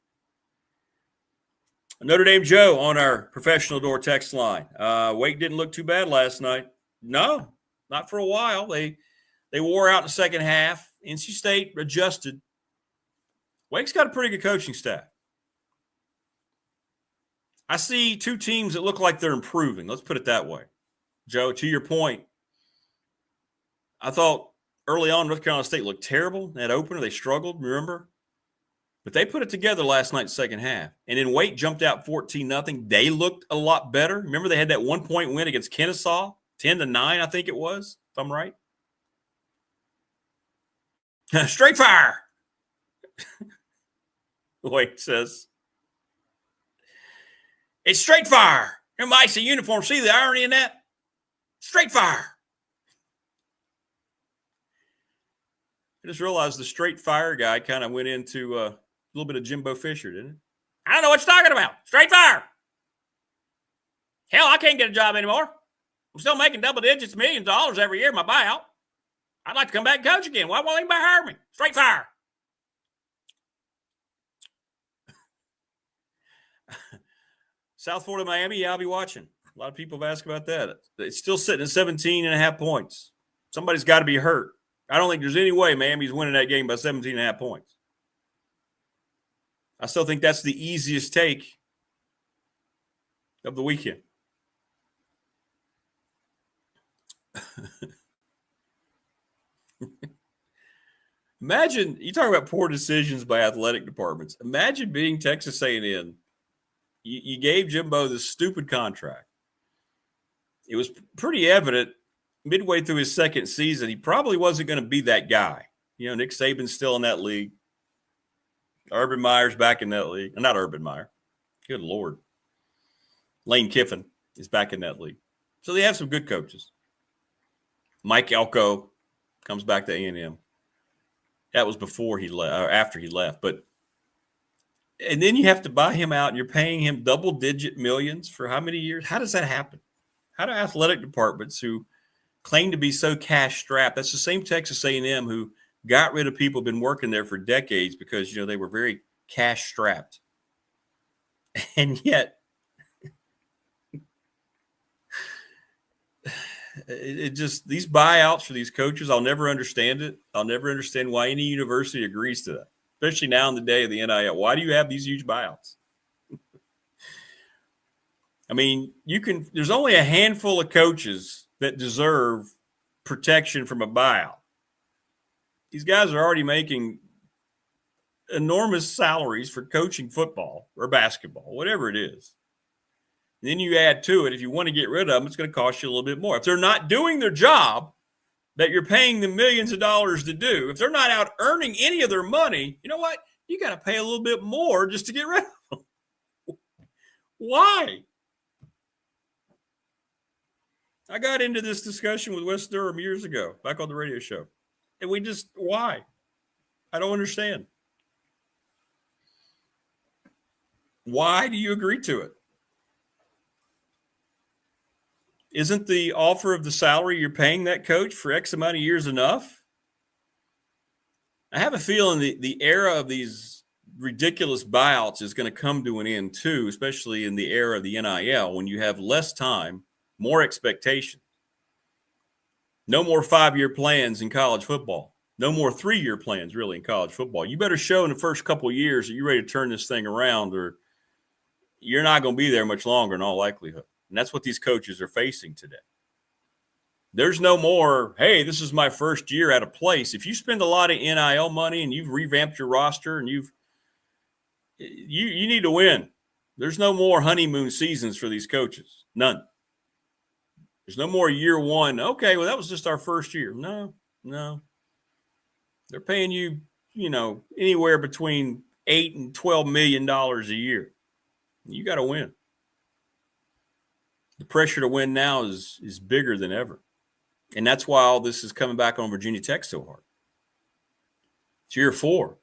Notre Dame Joe on our professional door text line. Wake didn't look too bad last night. No, not for a while. They They wore out in the second half. NC State adjusted. Wake's got a pretty good coaching staff. I see two teams that look like they're improving. Let's put it that way. Joe, to your point, I thought early on North Carolina State looked terrible. That opener, they struggled, remember? But they put it together last night, second half. And then Wake jumped out 14-0. They looked a lot better. Remember they had that 1-point win against Kennesaw, 10-9, I think it was, if I'm right. Straight fire. Wake says. It's straight fire. Everybody see uniform. See the irony in that? Straight fire. I just realized the straight fire guy kind of went into a little bit of Jimbo Fisher, didn't it? I don't know what you're talking about. Straight fire. Hell, I can't get a job anymore. I'm still making double digits, millions of dollars every year in my buyout. I'd like to come back and coach again. Why won't anybody hire me? Straight fire. South Florida, Miami, yeah, I'll be watching. A lot of people have asked about that. It's still sitting at 17.5 points. Somebody's got to be hurt. I don't think there's any way Miami's winning that game by 17.5 points. I still think that's the easiest take of the weekend. Imagine, you talk about poor decisions by athletic departments. Imagine being Texas A&M. You gave Jimbo this stupid contract. It was pretty evident midway through his second season, he probably wasn't going to be that guy. You know, Nick Saban's still in that league. Urban Meyer's back in that league. Not Urban Meyer. Good Lord. Lane Kiffin is back in that league. So they have some good coaches. Mike Elko comes back to A&M. That was before he left, or after he left. And then you have to buy him out, and you're paying him double-digit millions for how many years? How does that happen? How do athletic departments who claim to be so cash-strapped, that's the same Texas A&M who got rid of people who've been working there for decades because, they were very cash-strapped. And yet, it just, these buyouts for these coaches, I'll never understand it. I'll never understand why any university agrees to that. Especially now in the day of the NIL. Why do you have these huge buyouts? I mean, there's only a handful of coaches that deserve protection from a buyout. These guys are already making enormous salaries for coaching football or basketball, whatever it is. And then you add to it, if you want to get rid of them, it's going to cost you a little bit more. If they're not doing their job that you're paying them millions of dollars to do, if they're not out earning any of their money, you know what? You got to pay a little bit more just to get rid of them. Why? I got into this discussion with Wes Durham years ago, back on the radio show. And why? I don't understand. Why do you agree to it? Isn't the offer of the salary you're paying that coach for X amount of years enough? I have a feeling the era of these ridiculous buyouts is going to come to an end too, especially in the era of the NIL when you have less time, more expectation. No more 5-year plans in college football. No more 3-year plans really in college football. You better show in the first couple of years that you're ready to turn this thing around or you're not going to be there much longer in all likelihood. And that's what these coaches are facing today. There's no more, hey, this is my first year at a place. If you spend a lot of NIL money and you've revamped your roster and you need to win. There's no more honeymoon seasons for these coaches. None. There's no more year one. Okay, well, that was just our first year. No. They're paying you, anywhere between $8 and $12 million a year. You got to win. The pressure to win now is bigger than ever. And that's why all this is coming back on Virginia Tech so hard. It's year 4.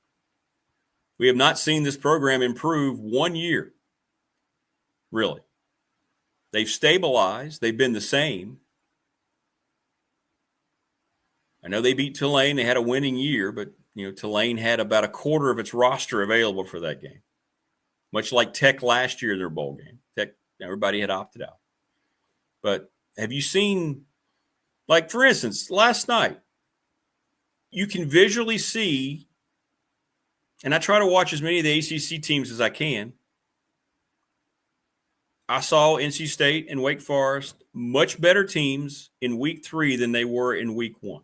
We have not seen this program improve 1 year, really. They've stabilized. They've been the same. I know they beat Tulane. They had a winning year, but, Tulane had about a quarter of its roster available for that game, much like Tech last year in their bowl game. Tech, everybody had opted out. But have you seen, like, for instance, last night, you can visually see, and I try to watch as many of the ACC teams as I can. I saw NC State and Wake Forest much better teams in week 3 than they were in week 1.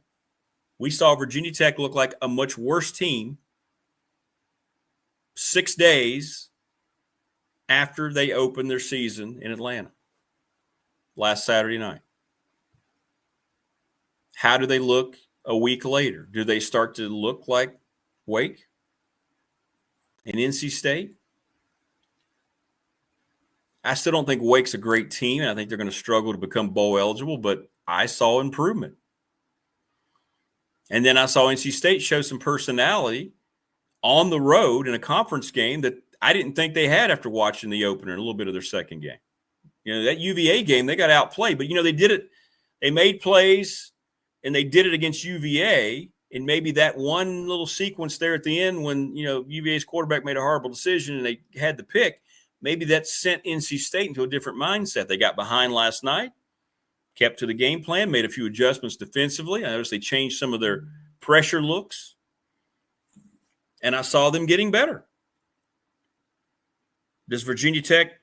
We saw Virginia Tech look like a much worse team 6 days after they opened their season in Atlanta last Saturday night. How do they look a week later? Do they start to look like Wake and NC State? I still don't think Wake's a great team, and I think they're going to struggle to become bowl eligible, but I saw improvement. And then I saw NC State show some personality on the road in a conference game that I didn't think they had after watching the opener and a little bit of their second game. That UVA game, they got outplayed, but, they did it. They made plays, and they did it against UVA, and maybe that one little sequence there at the end when, UVA's quarterback made a horrible decision and they had the pick, maybe that sent NC State into a different mindset. They got behind last night, kept to the game plan, made a few adjustments defensively. I noticed they changed some of their pressure looks, and I saw them getting better. Does Virginia Tech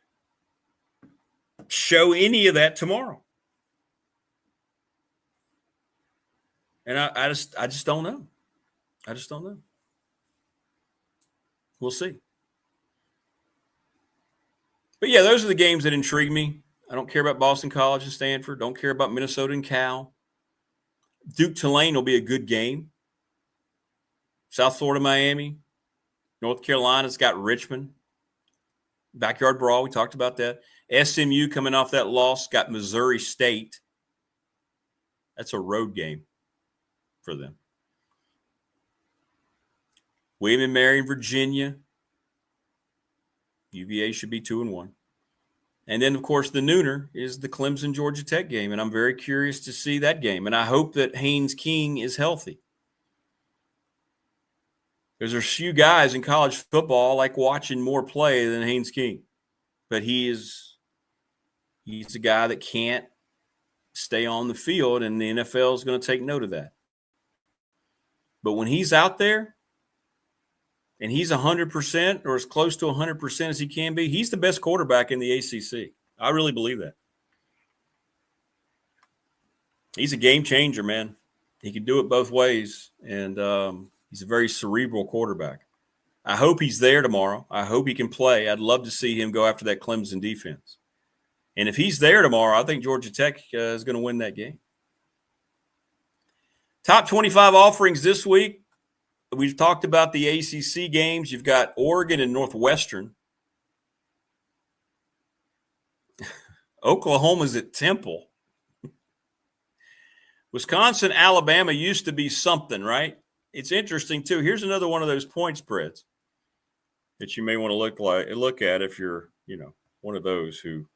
show any of that tomorrow? And I just don't know. I just don't know. We'll see. But, yeah, those are the games that intrigue me. I don't care about Boston College and Stanford. Don't care about Minnesota and Cal. Duke-Tulane will be a good game. South Florida, Miami. North Carolina's got Richmond. Backyard brawl, we talked about that. SMU coming off that loss, got Missouri State. That's a road game for them. William and Mary in Virginia. UVA should be 2-1. And then, of course, the nooner is the Clemson-Georgia Tech game, and I'm very curious to see that game. And I hope that Haynes King is healthy. Because there's a few guys in college football like watching more play than Haynes King. But he's a guy that can't stay on the field, and the NFL is going to take note of that. But when he's out there and he's 100% or as close to 100% as he can be, he's the best quarterback in the ACC. I really believe that. He's a game changer, man. He can do it both ways, and he's a very cerebral quarterback. I hope he's there tomorrow. I hope he can play. I'd love to see him go after that Clemson defense. And if he's there tomorrow, I think Georgia Tech is going to win that game. Top 25 offerings this week. We've talked about the ACC games. You've got Oregon and Northwestern. Oklahoma's at Temple. Wisconsin, Alabama used to be something, right? It's interesting, too. Here's another one of those point spreads that you may want to look at if you're, one of those who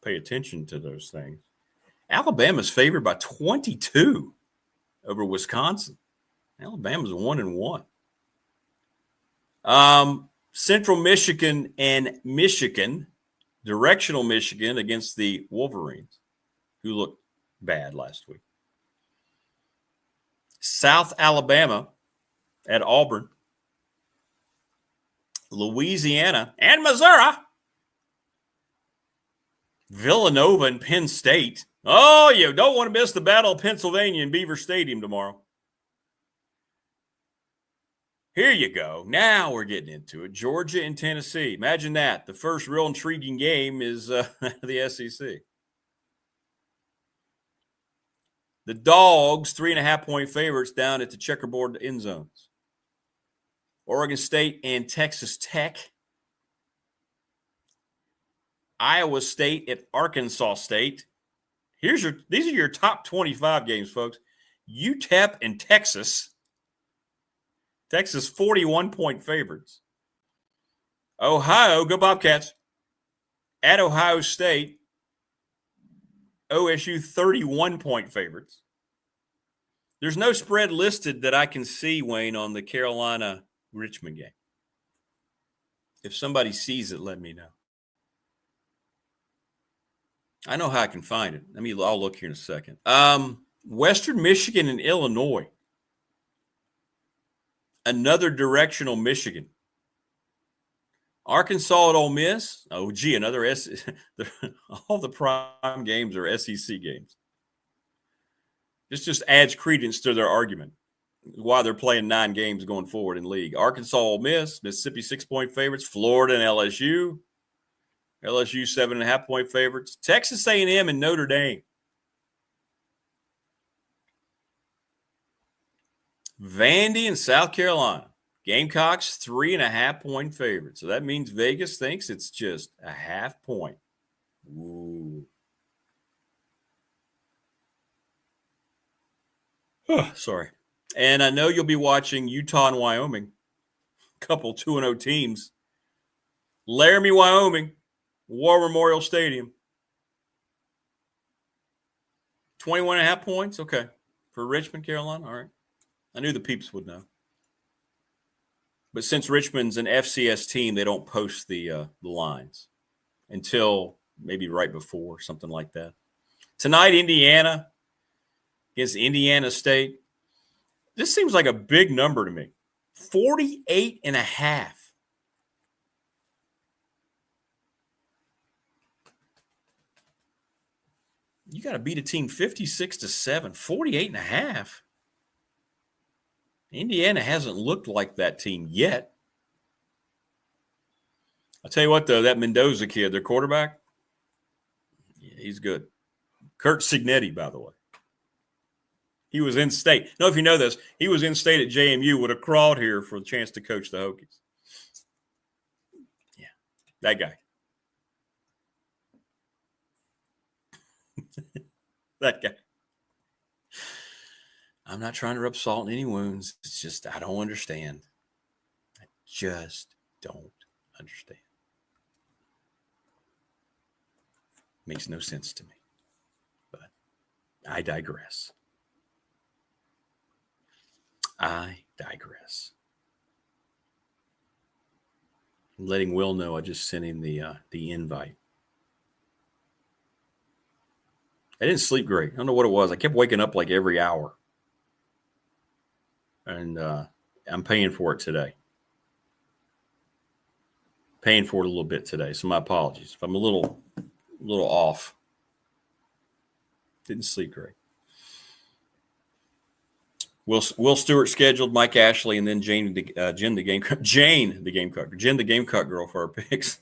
pay attention to those things. Alabama's favored by 22 over Wisconsin. Alabama's 1-1. Central Michigan and Michigan, directional Michigan against the Wolverines, who looked bad last week. South Alabama at Auburn. Louisiana and Missouri. Villanova and Penn State. Oh, you don't want to miss the Battle of Pennsylvania in Beaver Stadium tomorrow. Here you go. Now we're getting into it. Georgia and Tennessee. Imagine that. The first real intriguing game is the SEC. The Dogs, 3.5-point favorites down at the checkerboard end zones. Oregon State and Texas Tech. Iowa State at Arkansas State. These are your top 25 games, folks. UTEP and Texas. Texas 41-point favorites. Ohio, go Bobcats. At Ohio State. OSU 31-point favorites. There's no spread listed that I can see, Wayne, on the Carolina-Richmond game. If somebody sees it, let me know. I know how I can find it. I'll look here in a second. Western Michigan and Illinois. another directional Michigan. Arkansas at Ole Miss. Oh, gee, another all the prime games are SEC games. This just adds credence to their argument why they're playing 9 games going forward in league. Arkansas, Ole Miss, Mississippi 6-point favorites, Florida and LSU. LSU 7.5-point favorites. Texas A&M and Notre Dame. Vandy and South Carolina. Gamecocks 3.5-point favorites. So that means Vegas thinks it's just a half point. Ooh. Oh, sorry. And I know you'll be watching Utah and Wyoming. Couple 2-0 teams. Laramie, Wyoming. War Memorial Stadium. 21.5 points? Okay. For Richmond, Carolina? All right. I knew the peeps would know. But since Richmond's an FCS team, they don't post the lines until maybe right before, something like that. Tonight, Indiana against Indiana State. This seems like a big number to me. 48.5. You got to beat a team 56-7, 48.5. Indiana hasn't looked like that team yet. I'll tell you what, though, that Mendoza kid, their quarterback, yeah, he's good. Kurt Signetti, by the way. He was in state. I don't know if you know this. He was in state at JMU, would have crawled here for the chance to coach the Hokies. Yeah, that guy. That guy. I'm not trying to rub salt in any wounds. It's just I don't understand. I just don't understand. Makes no sense to me. But I digress. I digress. I'm letting Will know I just sent him the invite. I didn't sleep great. I don't know what it was. I kept waking up like every hour. And I'm paying for it today. Paying for it a little bit today. So my apologies if I'm a little off. Didn't sleep great. Will Stewart scheduled, Mike Ashley, and then Jen the Gamecock Girl for our picks.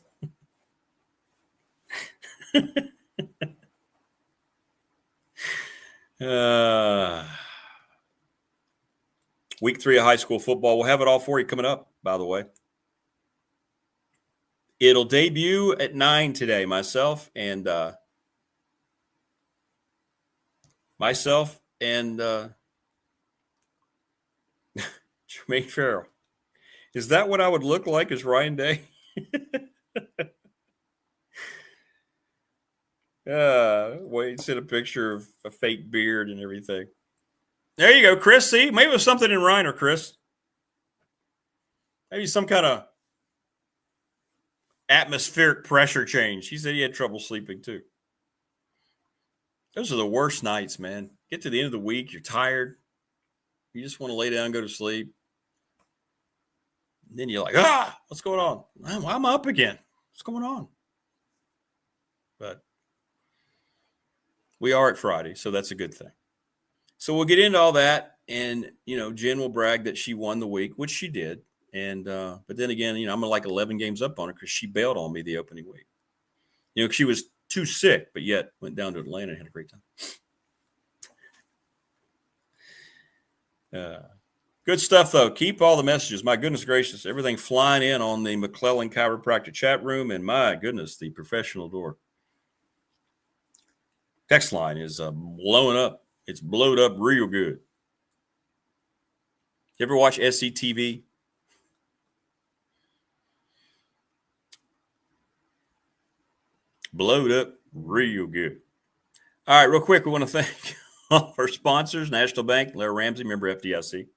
Week 3 of high school football. We'll have it all for you coming up, by the way. It'll debut at 9 today. Myself and Jermaine Farrell. Is that what I would look like as Ryan Day? Wait, send a picture of a fake beard and everything. There you go, Chris. See, maybe it was something in Reiner, Chris. Maybe some kind of atmospheric pressure change. He said he had trouble sleeping too. Those are the worst nights, man. Get to the end of the week, you're tired. You just want to lay down and go to sleep. And then you're like, what's going on? Why am I up again? What's going on? But we are at Friday, so that's a good thing. So we'll get into all that, and Jen will brag that she won the week, which she did. And but then again, I'm like 11 games up on her because she bailed on me the opening week. She was too sick, but yet went down to Atlanta and had a great time. Good stuff, though. Keep all the messages. My goodness gracious, everything flying in on the McClellan Chiropractic chat room, and my goodness, the professional door. Text line is blowing up. It's blowed up real good. You ever watch SCTV? Blowed up real good. All right, real quick, we want to thank all of our sponsors, National Bank, Larry Ramsey, member FDIC.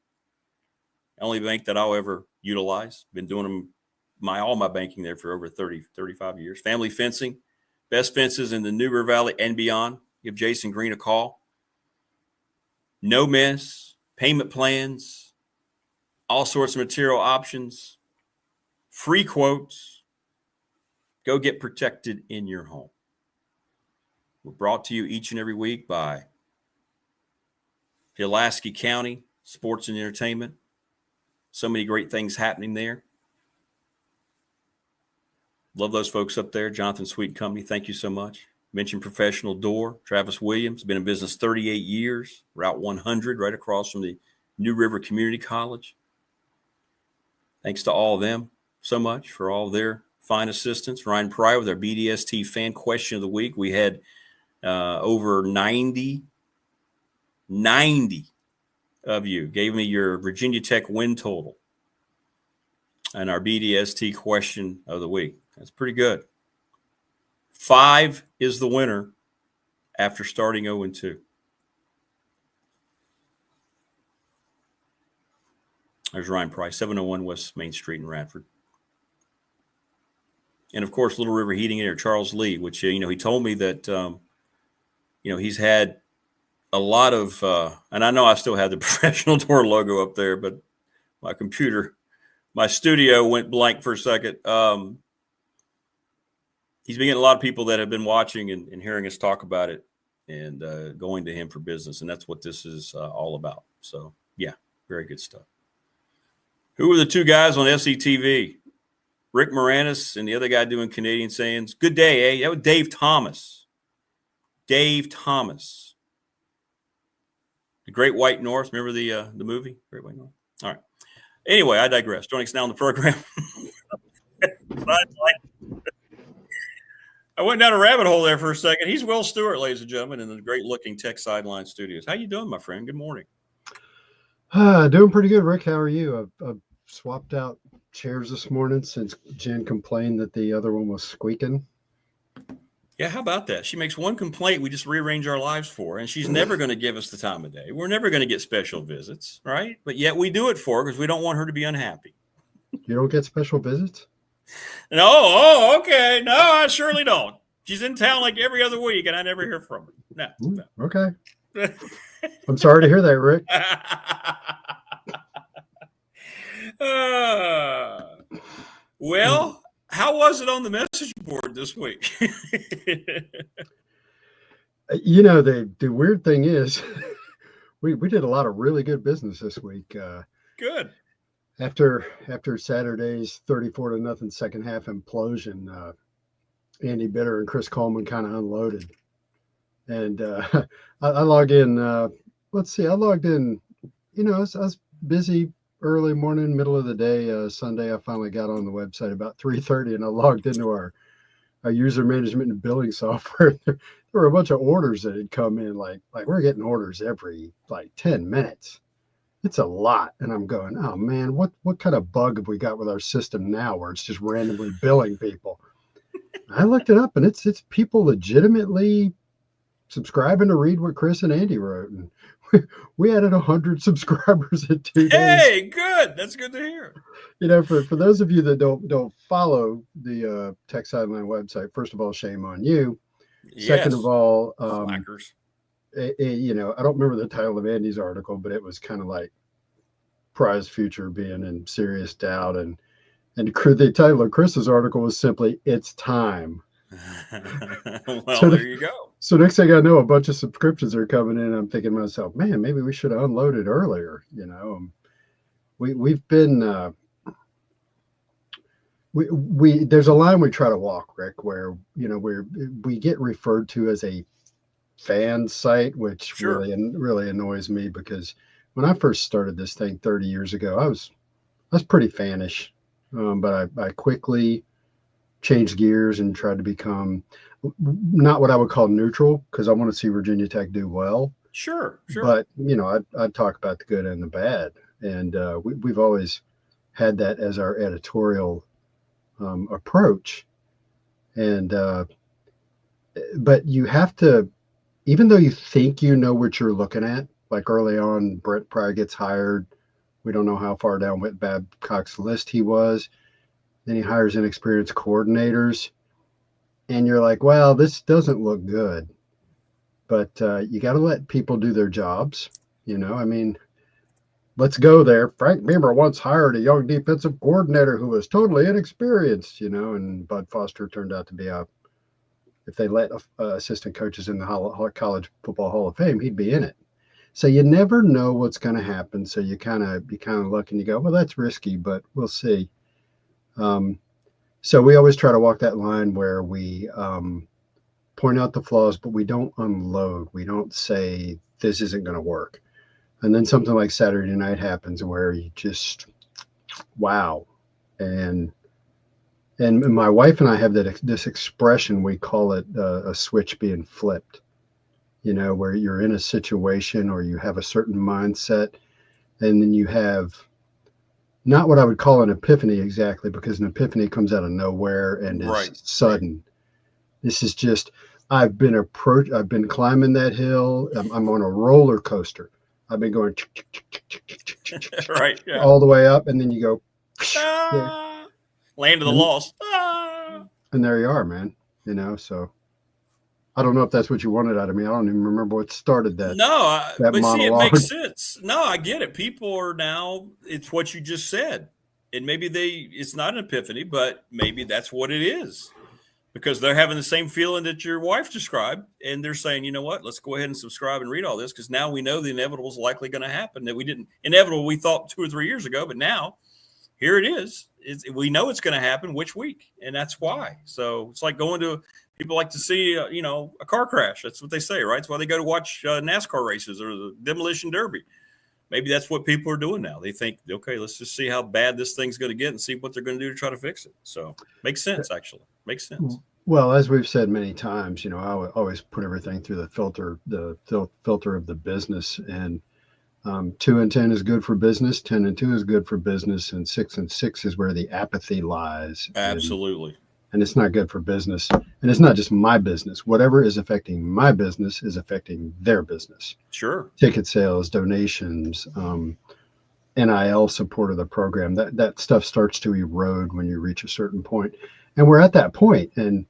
Only bank that I'll ever utilize. Been doing them all my banking there for over 30, 35 years. Family Fencing, best fences in the New River Valley and beyond. Give Jason Green a call. No miss, payment plans, all sorts of material options, free quotes. Go get protected in your home. We're brought to you each and every week by Pulaski County Sports and Entertainment. So many great things happening there. Love those folks up there. Jonathan Sweet Company, thank you so much. Mentioned Professional Door. Travis Williams, been in business 38 years. Route 100, right across from the New River Community College. Thanks to all of them so much for all their fine assistance. Ryan Pryor with our BDST fan question of the week. We had over 90 of you gave me your Virginia Tech win total and our BDST question of the week. That's pretty good. 5 is the winner after starting 0-2. There's Ryan Price, 701 West Main Street in Radford. And, of course, Little River Heating and Air, Charles Lee, which, he told me that, he's had a lot of and I know I still have the Professional Door logo up there, but my studio went blank for a second. He's been getting a lot of people that have been watching and hearing us talk about it and going to him for business. And that's what this is all about. So, yeah, very good stuff. Who were the two guys on SCTV? Rick Moranis and the other guy doing Canadian sayings. Good day, eh? That was Dave Thomas. Dave Thomas. The Great White North. Remember the movie? Great White North. All right. Anyway, I digress. Joining us now on the program. I went down a rabbit hole there for a second. He's Will Stewart, ladies and gentlemen, in the great-looking Tech Sideline studios. How you doing, my friend? Good morning. Doing pretty good, Rick. How are you? I've swapped out chairs this morning since Jen complained that the other one was squeaking. Yeah, how about that? She makes one complaint we just rearrange our lives for, and she's never going to give us the time of day. We're never going to get special visits, right? But yet we do it for her because we don't want her to be unhappy. You don't get special visits? No, oh, okay. No, I surely don't. She's in town like every other week, and I never hear from her. No. Okay. I'm sorry to hear that, Rick. Well, how was it on the message board this week? The weird thing is we did a lot of really good business this week. Good. After Saturday's 34-0 second half implosion, Andy Bitter and Chris Coleman kind of unloaded. And I logged in. I logged in. I was busy early morning, middle of the day. Sunday, I finally got on the website about 3:30, and I logged into our user management and billing software. There were a bunch of orders that had come in. Like we're getting orders every 10 minutes. It's a lot. And I'm going, oh man, what kind of bug have we got with our system now where it's just randomly billing people? I looked it up, and it's people legitimately subscribing to read what Chris and Andy wrote. And we added 100 subscribers in 2 days. Hey, good. That's good to hear. For those of you that don't follow the Tech Sideline website, first of all, shame on you. Yes. Second of all, Slackers. I don't remember the title of Andy's article, but it was kind of like prize future being in serious doubt. And the title of Chris's article was simply, "It's Time." Well, there you go. So next thing I know, a bunch of subscriptions are coming in. I'm thinking to myself, man, maybe we should have unloaded earlier. We've been we there's a line we try to walk, Rick, where we get referred to as a fan site, which Sure. really annoys me, because when I first started this thing 30 years ago, I was pretty fanish, but I quickly changed gears and tried to become not what I would call neutral, because I want to see Virginia Tech do well. Sure. But I'd talk about the good and the bad, and we've always had that as our editorial approach. And but you have to, even though you think you know what you're looking at, like early on, Brett Pryor gets hired. We don't know how far down Whit Babcock's list he was. Then he hires inexperienced coordinators. And you're like, well, this doesn't look good. But you got to let people do their jobs. let's go there. Frank Beamer once hired a young defensive coordinator who was totally inexperienced, and Bud Foster turned out to be if they let assistant coaches in the College Football Hall of Fame, he'd be in it. So you never know what's going to happen. So you kind of look and you go, well, that's risky, but we'll see. So we always try to walk that line where we point out the flaws, but we don't unload. We don't say this isn't going to work. And then something like Saturday night happens where you just, wow. And my wife and I have this expression, we call it a switch being flipped, where you're in a situation or you have a certain mindset, and then you have not what I would call an epiphany exactly, because an epiphany comes out of nowhere and is sudden. Right. This is just, I've been climbing that hill. I'm on a roller coaster. I've been going right, yeah. all the way up, and then you go land of the lost, and there you are, man. So I don't know if that's what you wanted out of me. I don't even remember what started that. No, that but monologue. See, it makes sense. No, I get it. People are now. It's what you just said, and maybe it's not an epiphany, but maybe that's what it is. Because they're having the same feeling that your wife described, and they're saying, you know what, let's go ahead and subscribe and read all this, because now we know the inevitable is likely going to happen. That we didn't inevitable we thought 2 or 3 years ago, but now here it is. We know it's going to happen which week, and that's why. So it's like going to people like to see a car crash. That's what they say, right? That's why they go to watch NASCAR races or the demolition derby. Maybe that's what people are doing now. They think, okay, let's just see how bad this thing's going to get and see what they're going to do to try to fix it. So makes sense, actually. Makes sense. Well, as we've said many times, I always put everything through the filter of the business. And 2 and 10 is good for business. 10 and 2 is good for business. And 6 and 6 is where the apathy lies. Absolutely. And it's not good for business. And it's not just my business. Whatever is affecting my business is affecting their business. Sure. Ticket sales, donations, NIL support of the program. That stuff starts to erode when you reach a certain point. And we're at that point. And,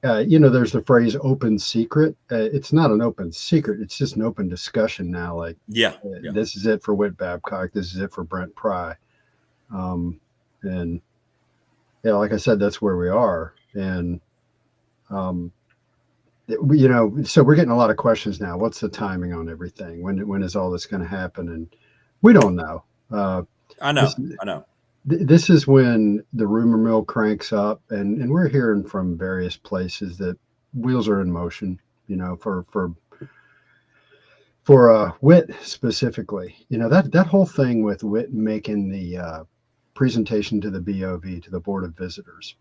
there's the phrase open secret. It's not an open secret. It's just an open discussion now. Like, this is it for Whit Babcock. This is it for Brent Pry. And like I said, that's where we are. And, so we're getting a lot of questions now. What's the timing on everything? When is all this going to happen? And we don't know. I know. This is when the rumor mill cranks up, and we're hearing from various places that wheels are in motion, for Whit specifically. That whole thing with Whit making the presentation to the BOV, to the Board of Visitors.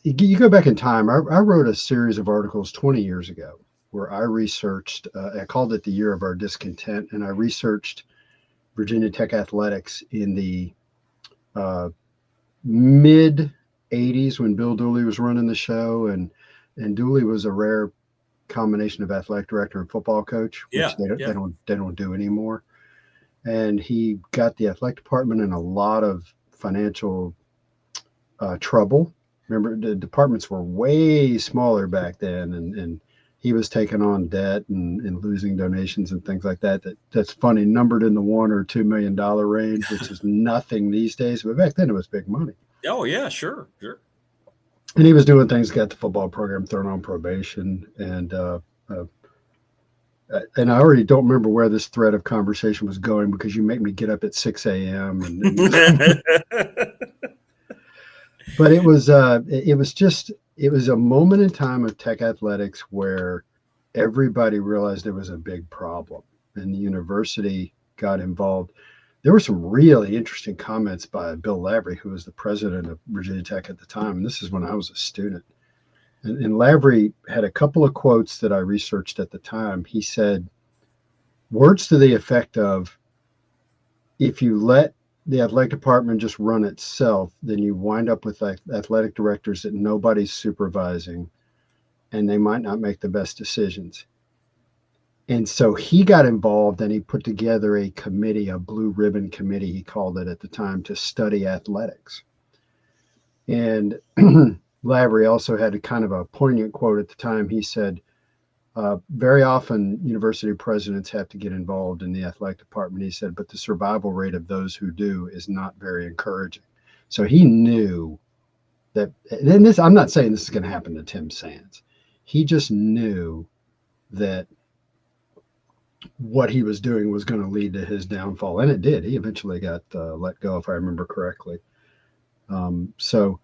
You go back in time, I wrote a series of articles 20 years ago where I researched, I called it the Year of Our Discontent, and I researched Virginia Tech athletics in the mid 80s when Bill Dooley was running the show, and Dooley was a rare combination of athletic director and football coach, which they don't do anymore. And he got the athletic department in a lot of financial trouble. Remember, the departments were way smaller back then, and he was taking on debt and losing donations and things like that. That's funny, numbered in the $1 or $2 million range, which is nothing these days. But back then it was big money. Oh yeah, sure. And he was doing things, got the football program thrown on probation. And I already don't remember where this thread of conversation was going, because you make me get up at 6 a.m. But it was a moment in time of Tech athletics where everybody realized there was a big problem, and the university got involved. There were some really interesting comments by Bill Lavery, who was the president of Virginia Tech at the time. And this is when I was a student. And Lavery had a couple of quotes that I researched at the time. He said words to the effect of, if you let the athletic department just run itself, then you wind up with athletic directors that nobody's supervising, and they might not make the best decisions. And so he got involved, and he put together a committee, a blue ribbon committee, he called it at the time, to study athletics. And Lavery also had a kind of a poignant quote at the time. He said, Very often, university presidents have to get involved in the athletic department, he said, but the survival rate of those who do is not very encouraging. So he knew that, and this, I'm not saying this is going to happen to Tim Sands. He just knew that what he was doing was going to lead to his downfall, and it did. He eventually got let go, if I remember correctly. So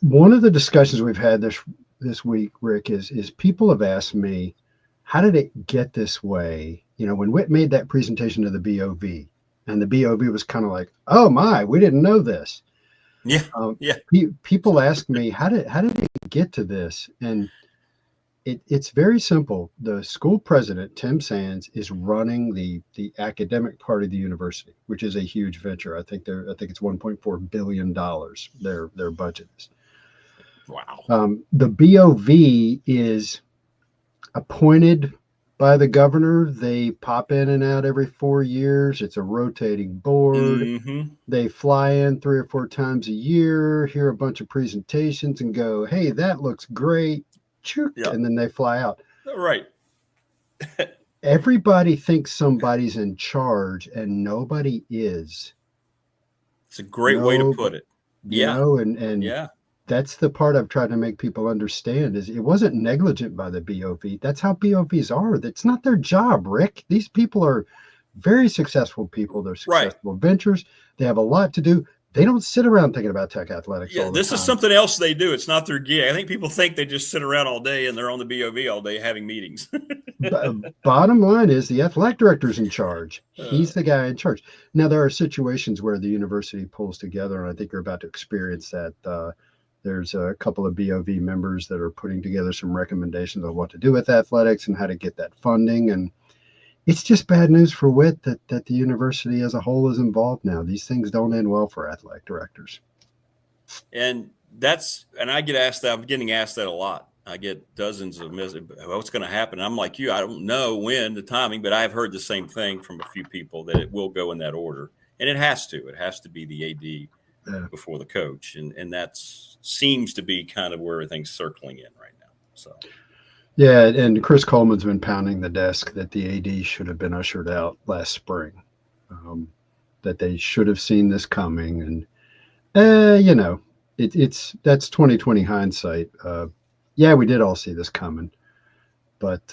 one of the discussions we've had this week, Rick, is people have asked me, how did it get this way? You know, when Whit made that presentation to the BOV, and the BOV was kind of like, oh my, we didn't know this. Yeah. People ask me, how did it get to this? And it's very simple. The school president, Tim Sands, is running the academic part of the university, which is a huge venture. I think it's $1.4 billion. Their budget is. Wow. The BOV is appointed by the governor. They pop in and out every 4 years. It's a rotating board. Mm-hmm. They fly in 3 or 4 times a year, hear a bunch of presentations, and go, hey, that looks great. Yeah. And then they fly out. Right. Everybody thinks somebody's in charge, and nobody is. It's a great way to put it. Yeah. And yeah, that's the part I've tried to make people understand is it wasn't negligent by the BOV. That's how BOVs are. That's not their job, Rick. These people are very successful people. They're successful ventures. They have a lot to do. They don't sit around thinking about tech athletics. Yeah, this is something else they do. It's not their gig. I think people think they just sit around all day and they're on the BOV all day having meetings. Bottom line is the athletic director's in charge. He's the guy in charge. Now, there are situations where the university pulls together, and I think you're about to experience that. There's a couple of BOV members that are putting together some recommendations on what to do with athletics and how to get that funding. And it's just bad news for WIT that the university as a whole is involved now. These things don't end well for athletic directors. And I get asked that. I'm getting asked that a lot. I get dozens of messages. What's going to happen? I'm like you. I don't know when, the timing, but I've heard the same thing from a few people that it will go in that order. And it has to. It has to be the AD before the coach. And that seems to be kind of where everything's circling in right now. So. Yeah, and Chris Coleman's been pounding the desk that the AD should have been ushered out last spring, that they should have seen this coming. And, that's 2020 hindsight. Yeah, we did all see this coming. But,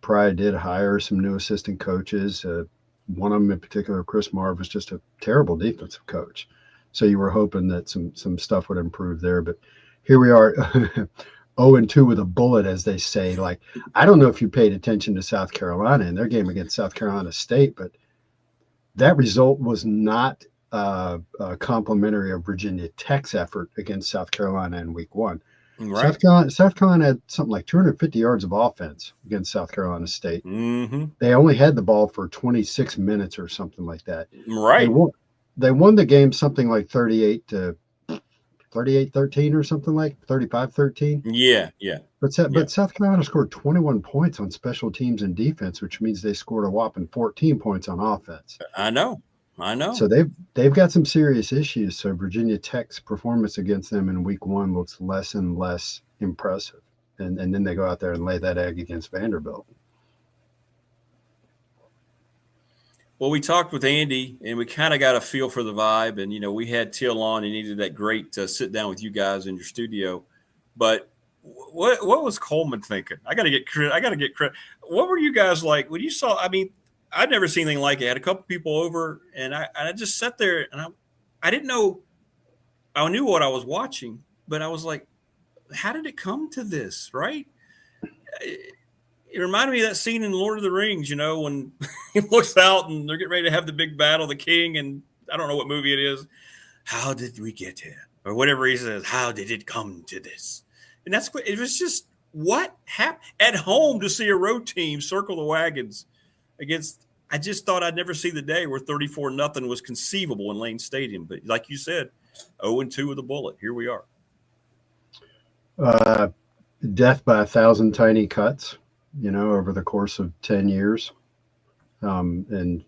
Pride did hire some new assistant coaches. One of them in particular, Chris Marv, was just a terrible defensive coach. So you were hoping that some stuff would improve there. But here we are. 0-2 with a bullet, as they say. Like, I don't know if you paid attention to South Carolina in their game against South Carolina State, but that result was not complimentary of Virginia Tech's effort against South Carolina in week 1. Right. South Carolina had something like 250 yards of offense against South Carolina State. Mm-hmm. They only had the ball for 26 minutes or something like that. Right. They won the game something like 38-13 or something, like 35-13. Yeah. But South Carolina scored 21 points on special teams and defense, which means they scored a whopping 14 points on offense. I know. So they've got some serious issues. So Virginia Tech's performance against them in week 1 looks less and less impressive. And then they go out there and lay that egg against Vanderbilt. Well, we talked with Andy, and we kind of got a feel for the vibe. And, we had Till on. He needed that great sit down with you guys in your studio. But what was Coleman thinking? I got to get credit. What were you guys like when you saw? I mean, I'd never seen anything like it. I had a couple people over, and I just sat there, and I didn't know. I knew what I was watching, but I was like, how did it come to this, right? It reminded me of that scene in Lord of the Rings, when he looks out and they're getting ready to have the big battle, the king, and I don't know what movie it is. How did we get here? Or whatever he says, how did it come to this? And it was just what happened at home to see a road team circle the wagons against. I just thought I'd never see the day where 34-0 was conceivable in Lane Stadium. But like you said, 0-2 with a bullet. Here we are. Death by 1,000 tiny cuts. Over the course of 10 years. And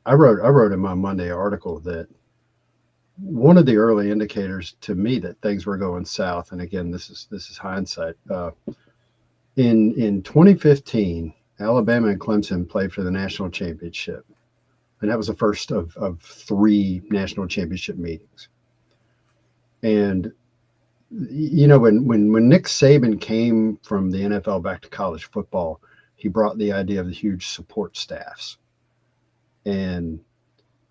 I wrote in my Monday article that one of the early indicators to me that things were going south, and again, this is hindsight, In 2015, Alabama and Clemson played for the national championship. And that was the first of 3 national championship meetings. And, you know, when Nick Saban came from the NFL back to college football, he brought the idea of the huge support staffs. And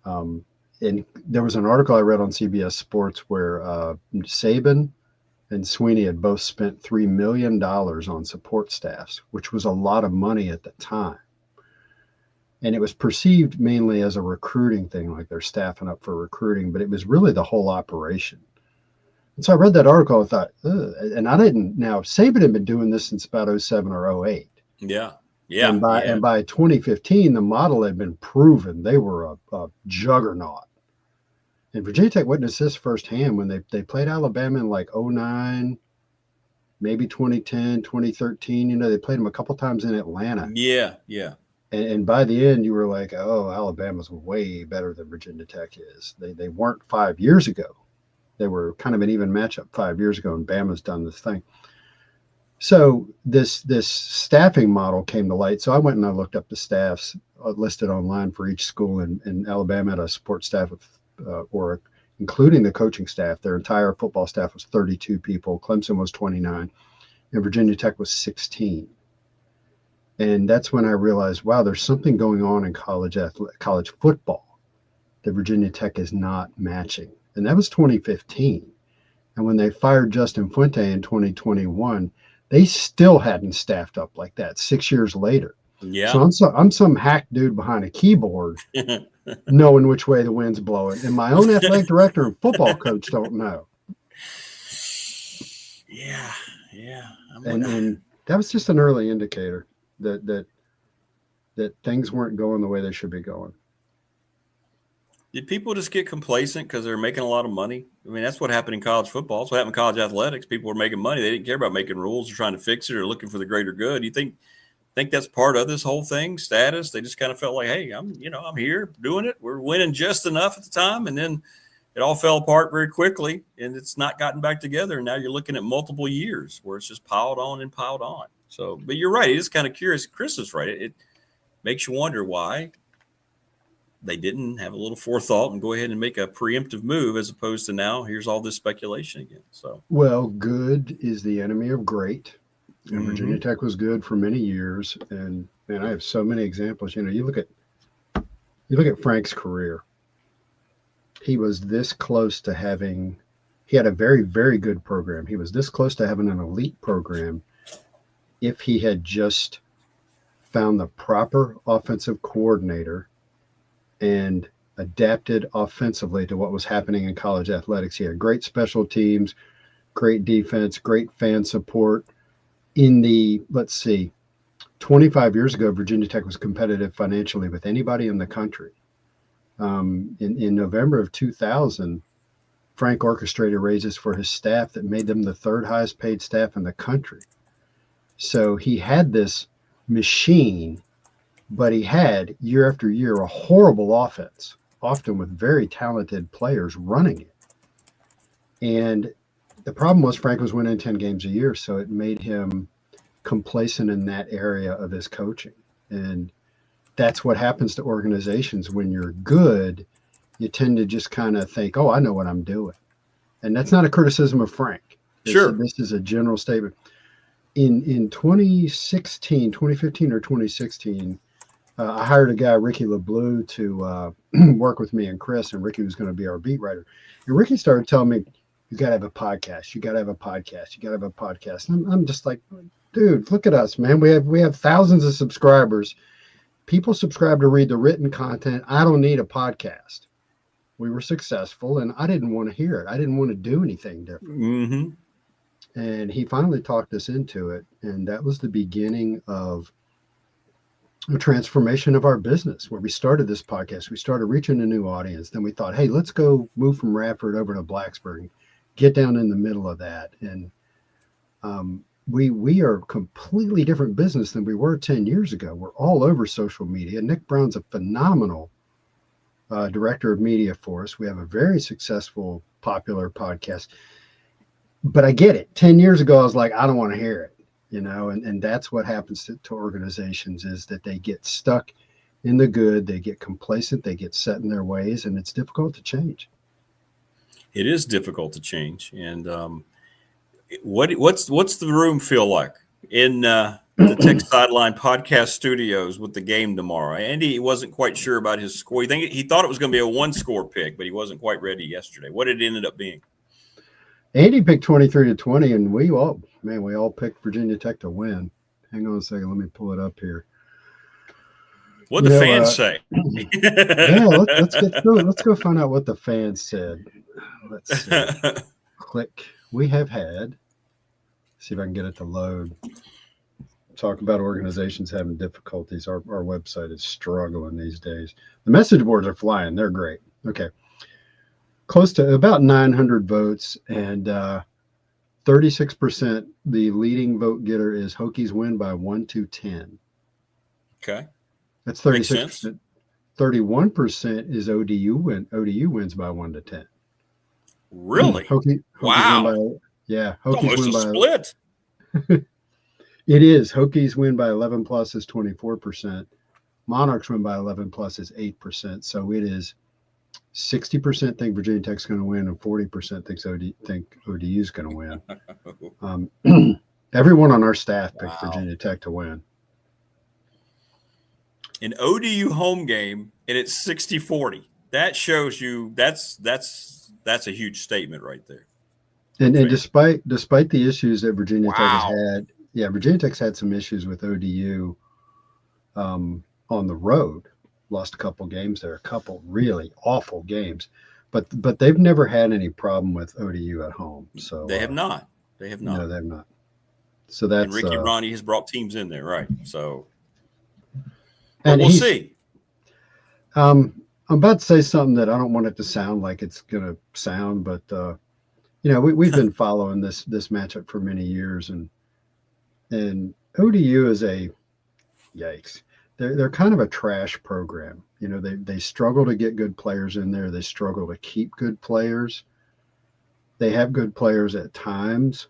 there was an article I read on CBS Sports where Saban and Sweeney had both spent $3 million on support staffs, which was a lot of money at the time. And it was perceived mainly as a recruiting thing, like they're staffing up for recruiting, but it was really the whole operation. And so I read that article and thought, ugh. And I didn't. Now, Saban had been doing this since about 07 or 08. Yeah. Yeah. And by 2015, the model had been proven. They were a juggernaut. And Virginia Tech witnessed this firsthand when they played Alabama in like 09, maybe 2010, 2013. You know, they played them a couple times in Atlanta. Yeah. Yeah. And by the end, you were like, oh, Alabama's way better than Virginia Tech is. They weren't 5 years ago. They were kind of an even matchup 5 years ago, and Bama's done this thing. So this staffing model came to light. So I went and I looked up the staffs listed online for each school, and Alabama had a support staff of, or including the coaching staff. Their entire football staff was 32 people. Clemson was 29, and Virginia Tech was 16. And that's when I realized, wow, there's something going on in college football that Virginia Tech is not matching. And that was 2015. And when they fired Justin Fuente in 2021, they still hadn't staffed up like that 6 years later. Yeah. So I'm some hack dude behind a keyboard knowing which way the wind's blowing. And my own athletic director and football coach don't know. Yeah. Yeah. And that was just an early indicator that things weren't going the way they should be going. Did people just get complacent because they're making a lot of money? I mean, that's what happened in college football. That's what happened in college athletics. People were making money. They didn't care about making rules or trying to fix it or looking for the greater good. You think that's part of this whole thing, status? They just kind of felt like, hey, I'm here doing it. We're winning just enough at the time. And then it all fell apart very quickly, and it's not gotten back together. And now you're looking at multiple years where it's just piled on and piled on. So, but you're right. It is kind of curious. Chris is right. It makes you wonder why they didn't have a little forethought and go ahead and make a preemptive move, as opposed to now here's all this speculation again. So, well, good is the enemy of great, and Virginia Tech was good for many years. And man, I have so many examples. You know, you look at Frank's career. He was this close to having. He had a very, very good program. He was this close to having an elite program if he had just found the proper offensive coordinator and adapted offensively to what was happening in college athletics. He had great special teams, great defense, great fan support. In the, 25 years ago, Virginia Tech was competitive financially with anybody in the country. In November of 2000, Frank orchestrated raises for his staff that made them the 3rd highest paid staff in the country. So he had this machine, but he had year after year a horrible offense, often with very talented players running it. And the problem was Frank was winning 10 games a year, so it made him complacent in that area of his coaching. And that's what happens to organizations when you're good. You tend to just kind of think, oh, I know what I'm doing. And that's not a criticism of Frank. This is a general statement. In 2015 or 2016, I hired a guy, Ricky LeBlue, to work with me and Chris, and Ricky was going to be our beat writer. And Ricky started telling me, you got to have a podcast. You got to have a podcast. You got to have a podcast. And I'm just like, dude, look at us, man. We have thousands of subscribers. People subscribe to read the written content. I don't need a podcast. We were successful, and I didn't want to hear it. I didn't want to do anything different. Mm-hmm. And he finally talked us into it. And that was the beginning of a transformation of our business, where we started this podcast. We started reaching a new audience. Then we thought, hey, let's go move from Radford over to Blacksburg, get down in the middle of that. And we are a completely different business than we were 10 years ago. We're all over social media. Nick Brown's a phenomenal director of media for us. We have a very successful, popular podcast. But I get it. 10 years ago, I was like, I don't want to hear it. and that's what happens to organizations, is that they get stuck in the good, they get complacent, they get set in their ways, and it's difficult to change. It is difficult to change. And what's the room feel like in the Tech Sideline podcast studios with the game tomorrow? Andy wasn't quite sure about his score. He thought it was going to be a 1-score pick, but he wasn't quite ready yesterday. What did it ended up being? Andy picked 23-20, and we all picked Virginia Tech to win. Hang on a second, let me pull it up here. What the fans say? Yeah, let's go find out what the fans said. Let's see. Click. We have had. See if I can get it to load. Talk about organizations having difficulties. Our website is struggling these days. The message boards are flying. They're great. Okay. Close to about 900 votes, and 36%. The leading vote getter is Hokies win by 1-10. Okay. That's 36%. 31% is ODU win. ODU wins by 1-10. Really? Hokies wow. Hokies almost win a by split. It is. Hokies win by 11 plus is 24%. Monarchs win by 11 plus is 8%. So it is 60% think Virginia Tech's going to win, and 40% think ODU is going to win. Everyone on our staff picked Virginia Tech to win. An ODU home game, and it's 60-40. That shows you that's a huge statement right there. And despite the issues that Virginia Tech has had, Virginia Tech's had some issues with ODU on the road. Lost a couple games there, a couple really awful games, but they've never had any problem with ODU at home. So they have not. They have not. No, they have not. So that's and Ricky Ronnie has brought teams in there, right? So. And we'll see. I'm about to say something that I don't want it to sound like it's going to sound, but we've been following this matchup for many years, and ODU is yikes. They're kind of a trash program. They struggle to get good players in there. They struggle to keep good players. They have good players at times.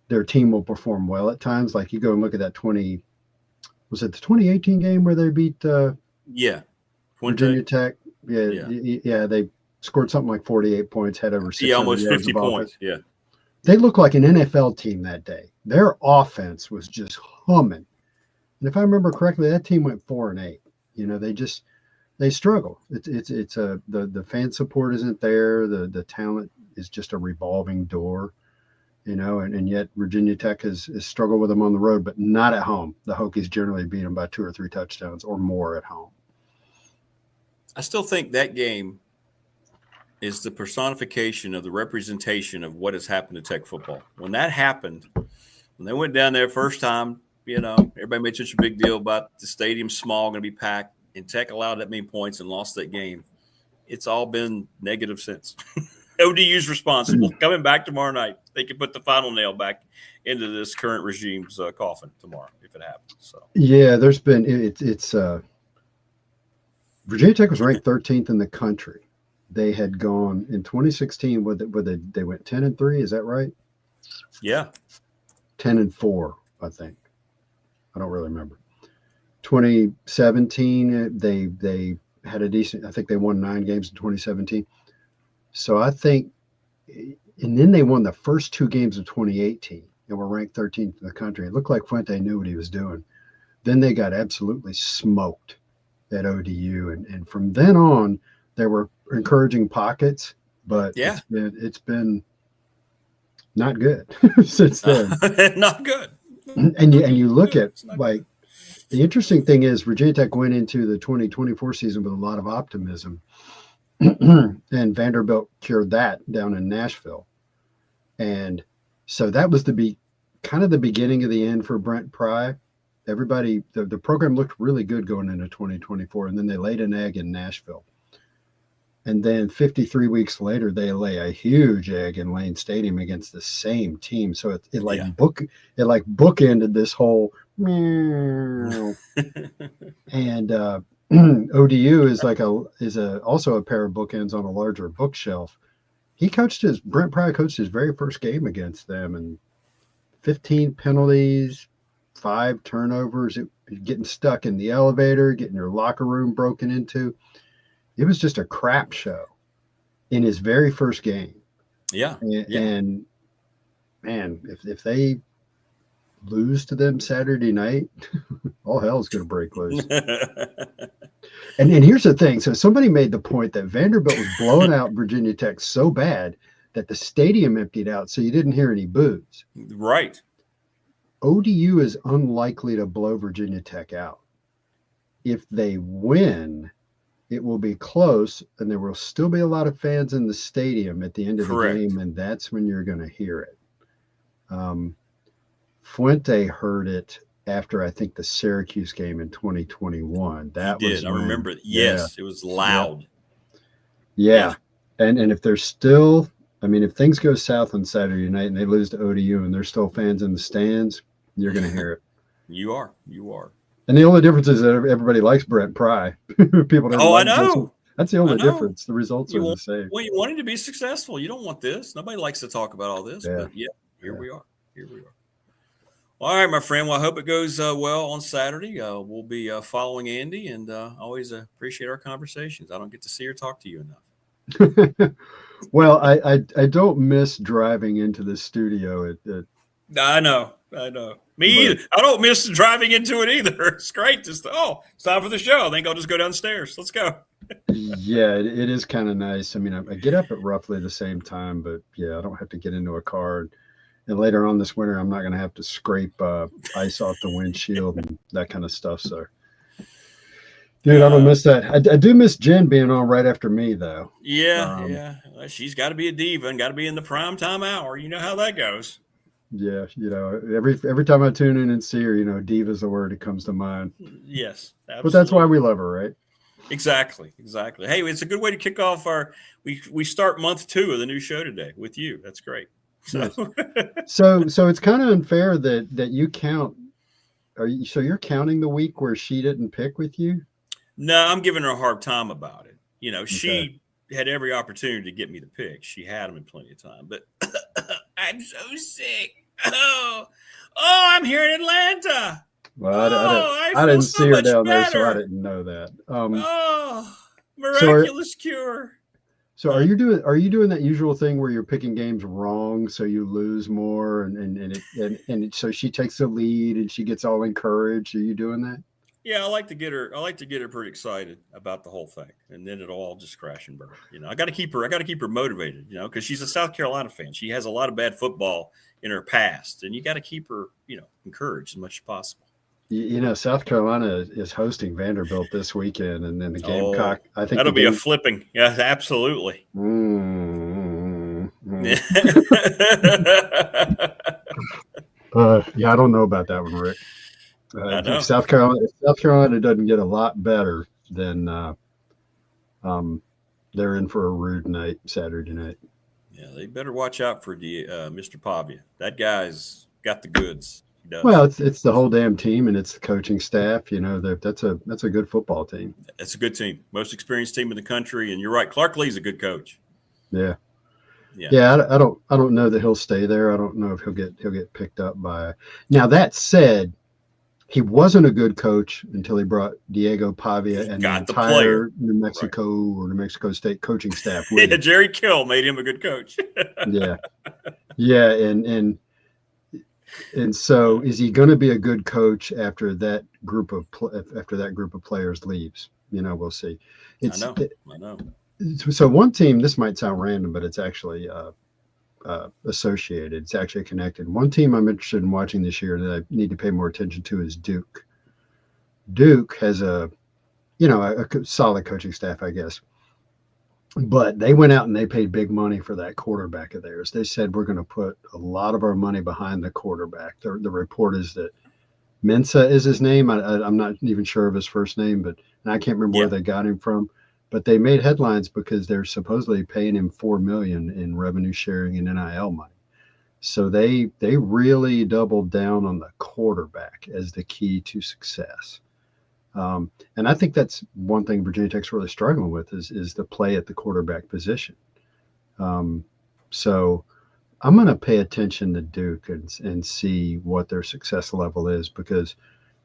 Their team will perform well at times. Like you go and look at that was it the 2018 game where they beat Virginia Tech? Yeah, they scored something like 48 points, had over 600 almost yards 50 points. Yeah. They looked like an NFL team that day. Their offense was just humming. And if I remember correctly, that team went 4-8. They struggle. The fan support isn't there. The talent is just a revolving door. And yet Virginia Tech has struggled with them on the road, but not at home. The Hokies generally beat them by 2 or 3 touchdowns or more at home. I still think that game is the personification of the representation of what has happened to Tech football. When that happened, when they went down there first time, everybody made such a big deal about the stadium small, going to be packed, and Tech allowed that many points and lost that game. It's all been negative since. ODU's responsible. Coming back tomorrow night, they can put the final nail back into this current regime's coffin tomorrow if it happens. So there's been Virginia Tech was ranked 13th in the country. They had gone in 2016. They went 10-3. Is that right? Yeah, 10-4. I think. I don't really remember. 2017, they had a decent. I think they won 9 games in 2017. So I think, and then they won the first 2 games of 2018 and were ranked 13th in the country. It looked like Fuente knew what he was doing. Then they got absolutely smoked at ODU. And from then on, there were encouraging pockets, but it's been not good since then. Not good. And you look at, like, the interesting thing is Virginia Tech went into the 2024 season with a lot of optimism. And Vanderbilt cured that down in Nashville. And so that was kind of the beginning of the end for Brent Pry. Everybody, the program looked really good going into 2024, and then they laid an egg in Nashville. And then 53 weeks later, they lay a huge egg in Lane Stadium against the same team. So it bookended this whole meow. And ODU is also a pair of bookends on a larger bookshelf. Brent Pry coached his very first game against them, and 15 penalties, 5 turnovers, getting stuck in the elevator, getting your locker room broken into. It was just a crap show in his very first game. Yeah. And man, if they lose to them Saturday night, all hell's going to break loose. And here's the thing. So somebody made the point that Vanderbilt was blowing out Virginia Tech so bad that the stadium emptied out, so you didn't hear any boos. Right. ODU is unlikely to blow Virginia Tech out. If they win, it will be close, and there will still be a lot of fans in the stadium at the end of the game, and that's when you're going to hear it. Fuente heard it after, I think, the Syracuse game in 2021. That he did. I remember it. Yes, it was loud. Yeah. And if there's still, I mean, if things go south on Saturday night and they lose to ODU and there's still fans in the stands, you're going to hear it. You are. And the only difference is that everybody likes Brent Pry. People don't. I know. That's the only difference. The results are the same. Well, you wanted to be successful. You don't want this. Nobody likes to talk about all this. But here we are. All right, my friend. Well, I hope it goes well on Saturday. We'll be following Andy, and always appreciate our conversations. I don't get to see or talk to you enough. Well, I don't miss driving into the studio. I know. Me either. I don't miss driving into it either. It's great. It's time for the show. I think I'll just go downstairs. Let's go. Yeah, it is kind of nice. I mean, I get up at roughly the same time, but I don't have to get into a car. And later on this winter, I'm not going to have to scrape ice off the windshield and that kind of stuff. So, dude, I don't miss that. I do miss Jen being on right after me, though. Yeah. Well, she's got to be a diva and got to be in the prime time hour. You know how that goes. Yeah, every time I tune in and see her, diva's the word that comes to mind. Yes, absolutely. But that's why we love her, right? Exactly. Hey, it's a good way to kick off we start month 2 of the new show today with you. That's great. So so it's kind of unfair that you count. So you're counting the week where she didn't pick with you? No, I'm giving her a hard time about it. She had every opportunity to get me to pick. She had them in plenty of time, but I'm so sick. Oh, I'm here in Atlanta. Well, I didn't see her down there, so I didn't know that. Miraculous cure. So are you doing that usual thing where you're picking games wrong so you lose more and so she takes the lead and she gets all encouraged? Are you doing that? Yeah, I like to get her pretty excited about the whole thing, and then it'll all just crash and burn. I got to keep her motivated, because she's a South Carolina fan. She has a lot of bad football in her past, and you got to keep her, encouraged as much as possible. South Carolina is hosting Vanderbilt this weekend, and then the Gamecock. I think that'll be a flipping. Yeah, absolutely. I don't know about that one, Rick. If South Carolina doesn't get a lot better, then they're in for a rude night Saturday night. Yeah, they better watch out for Mr. Pavia. That guy's got the goods. He does. Well, it's the whole damn team, and it's the coaching staff. That's a good football team. It's a good team, most experienced team in the country. And you're right, Clark Lee's a good coach. Yeah. I don't know that he'll stay there. I don't know if he'll get picked up by. Now that said, he wasn't a good coach until he brought Diego Pavia and the entire New Mexico or New Mexico State coaching staff with him. Jerry Kill made him a good coach. And so is he going to be a good coach after that group of players leaves? We'll see. I know. So one team, this might sound random, but it's actually associated. It's actually connected. One team I'm interested in watching this year that I need to pay more attention to is Duke. Duke has a solid coaching staff, I guess. But they went out and they paid big money for that quarterback of theirs. They said, we're going to put a lot of our money behind the quarterback. The report is that Mensa is his name. I'm not even sure of his first name, but I can't remember where they got him from. But they made headlines because they're supposedly paying him $4 million in revenue sharing and NIL money. So they really doubled down on the quarterback as the key to success. And I think that's one thing Virginia Tech's really struggling with is the play at the quarterback position. So I'm going to pay attention to Duke and see what their success level is, because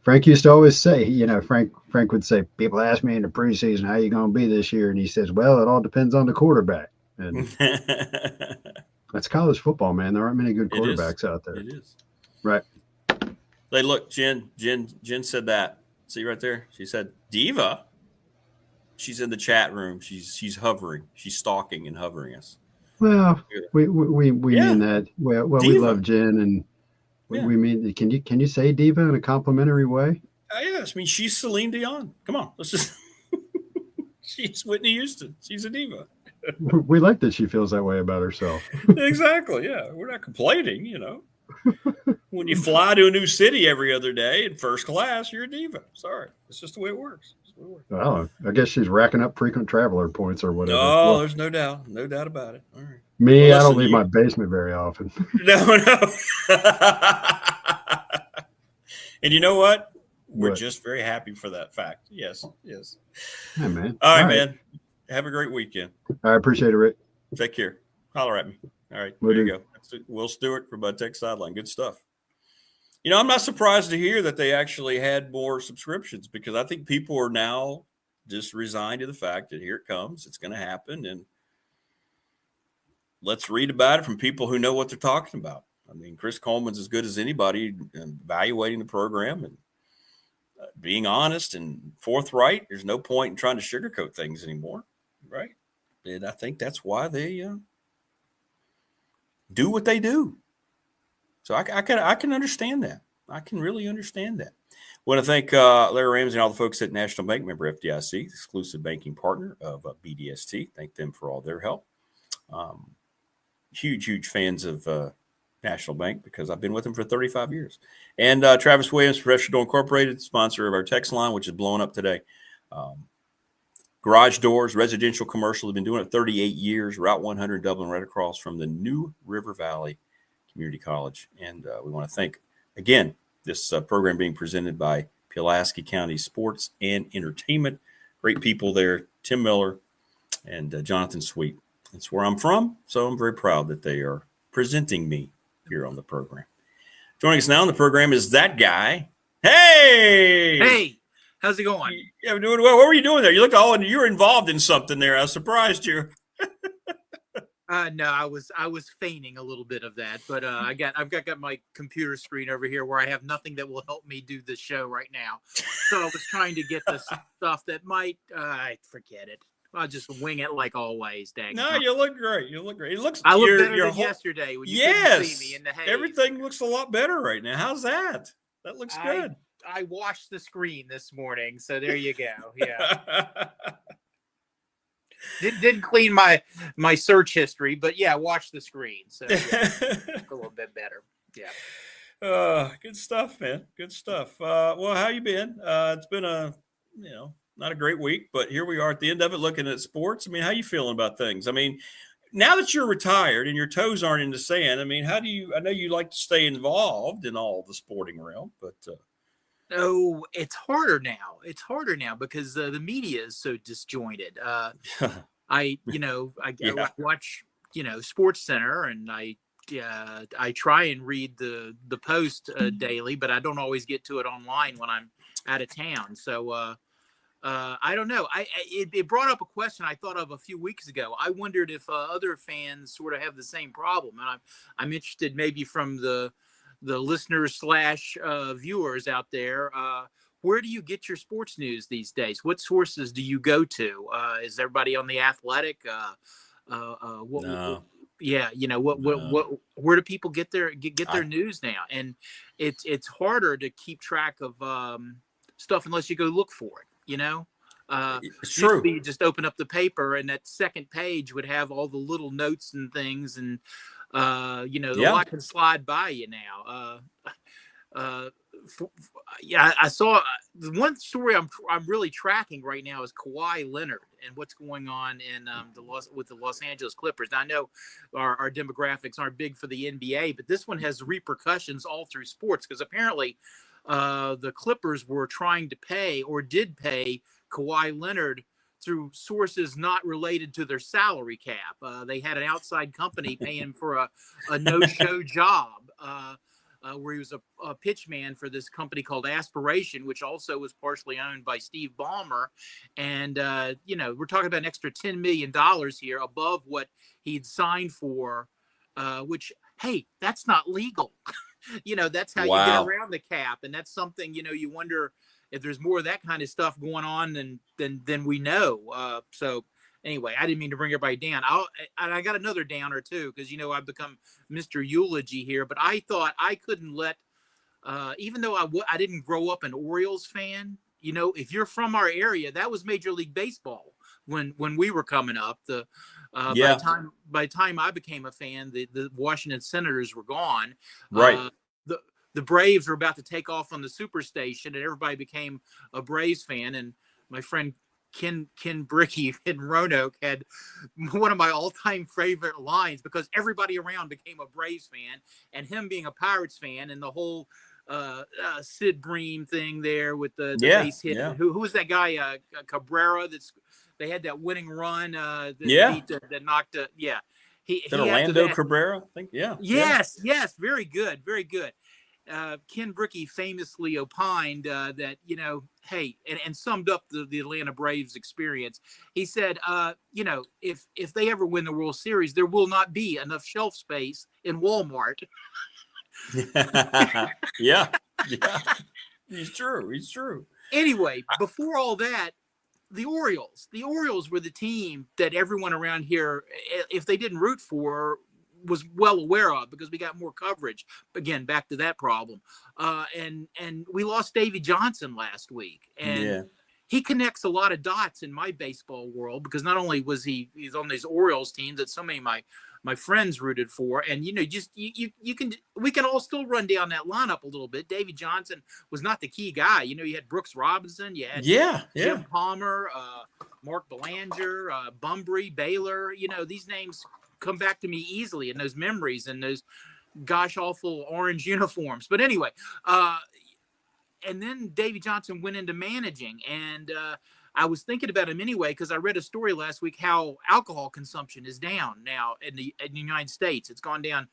Frank used to always say, Frank would say, people ask me in the preseason, how you going to be this year? And he says, well, it all depends on the quarterback. And that's college football, man. There aren't many good quarterbacks out there. It is. Right. Hey, look, Jen said that. See right there? She said, Diva. She's in the chat room. She's hovering. She's stalking and hovering us. Well, we mean that. Well, we love Jen, and we mean. Can you say diva in a complimentary way? Yes, I mean she's Celine Dion. Come on, let's just. She's Whitney Houston. She's a diva. We like that she feels that way about herself. Exactly. Yeah, we're not complaining. When you fly to a new city every other day in first class, you're a diva. Sorry, it's just the way it works. Oh, I guess she's racking up frequent traveler points or whatever. Oh, there's no doubt about it. All right. Me, I don't leave my basement very often. No. And you know what? We're just very happy for that fact. Yes. Hey, man. All right, man. Have a great weekend. I appreciate it, Rick. Take care. Holler at me. All right. There you go. That's Will Stewart from Tech Sideline. Good stuff. I'm not surprised to hear that they actually had more subscriptions, because I think people are now just resigned to the fact that here it comes. It's going to happen. And let's read about it from people who know what they're talking about. I mean, Chris Coleman's as good as anybody in evaluating the program and being honest and forthright. There's no point in trying to sugarcoat things anymore, right? And I think that's why they do what they do. So I can understand that. I can really understand that. I want to thank Larry Ramsey and all the folks at National Bank, member FDIC, exclusive banking partner of BDST. Thank them for all their help. Huge fans of National Bank, because I've been with them for 35 years. And Travis Williams, Professional Door Incorporated, sponsor of our text line, which is blowing up today. Garage doors, residential, commercial, have been doing it 38 years. Route 100, Dublin, right across from the New River Valley Community College. And we want to thank, again, this program being presented by Pulaski County Sports and Entertainment. Great people there, Tim Miller and Jonathan Sweet. That's where I'm from, so I'm very proud that they are presenting me here on the program. Joining us now on the program is that guy. Hey, how's it going? Yeah, I'm doing well. What were you doing there? You looked you were involved in something there. I was surprised you. No, I was feigning a little bit of that, but I've got my computer screen over here where I have nothing that will help me do the show right now. So I was trying to get the stuff that might forget it. I'll just wing it like always, dang. No, you look great. It looks. I look better than yesterday when you couldn't see me in the haze. Everything looks a lot better right now. How's that? That looks good. I washed the screen this morning, so there you go. Yeah. Didn't clean my search history, but yeah, watch the screen. So yeah, a little bit better. Yeah. Good stuff, man. Good stuff. Well, how you been? It's been not a great week, but here we are at the end of it, looking at sports. I mean, how you feeling about things? I mean, now that you're retired and your toes aren't in the sand, I mean, I know you like to stay involved in all the sporting realm, but no, it's harder now. It's harder now because the media is so disjointed. I watch, Sports Center, and I try and read the Post daily, but I don't always get to it online when I'm out of town. So I don't know. It brought up a question I thought of a few weeks ago. I wondered if other fans sort of have the same problem, and I'm interested maybe from the listeners / viewers out there. Where do you get your sports news these days? What sources do you go to? Is everybody on The Athletic? No. Yeah, where do people get their news now? And it's harder to keep track of stuff unless you go look for it. It's true. You just open up the paper, and that second page would have all the little notes and things, and a lot can slide by you now. I saw the one story I'm really tracking right now is Kawhi Leonard and what's going on in with the Los Angeles Clippers. Now, I know our demographics aren't big for the NBA, but this one has repercussions all through sports, because apparently the Clippers were trying to pay, or did pay, Kawhi Leonard through sources not related to their salary cap. They had an outside company paying him for a no-show job where he was a pitch man for this company called Aspiration, which also was partially owned by Steve Ballmer. And, we're talking about an extra $10 million here above what he'd signed for, which, hey, that's not legal. That's how you get around the cap. And that's something, you wonder if there's more of that kind of stuff going on than we know. So anyway, I didn't mean to bring everybody down. I got another downer too, because, I've become Mr. Eulogy here, but I thought I couldn't let, even though I didn't grow up an Orioles fan, if you're from our area, that was Major League Baseball when we were coming up. By the time I became a fan, the Washington Senators were gone. Right. The Braves were about to take off on the Superstation, and everybody became a Braves fan. And my friend Ken Brickey in Roanoke had one of my all-time favorite lines, because everybody around became a Braves fan, and him being a Pirates fan, and the whole Sid Bream thing there with the base hit. Yeah. Who was that guy? Cabrera. They had that winning run. That knocked. He Orlando Cabrera. I think. Yeah. Yes. Very good. Very good. Ken Brickey famously opined that, hey, and summed up the Atlanta Braves experience. He said, if they ever win the World Series, there will not be enough shelf space in Walmart. Yeah. He's true. Anyway, before all that, the Orioles were the team that everyone around here, if they didn't root for, was well aware of, because we got more coverage. Again, back to that problem. And we lost Davey Johnson last week, and he connects a lot of dots in my baseball world, because not only was he's on these Orioles teams that so many of my friends rooted for, and we can all still run down that lineup a little bit. Davey Johnson was not the key guy. You had Brooks Robinson, you had Jim Palmer, Mark Belanger, Bumbry, Baylor. These names come back to me easily in those memories and those gosh awful orange uniforms. But anyway, and then Davey Johnson went into managing, and I was thinking about him anyway, because I read a story last week how alcohol consumption is down now in the United States. It's gone down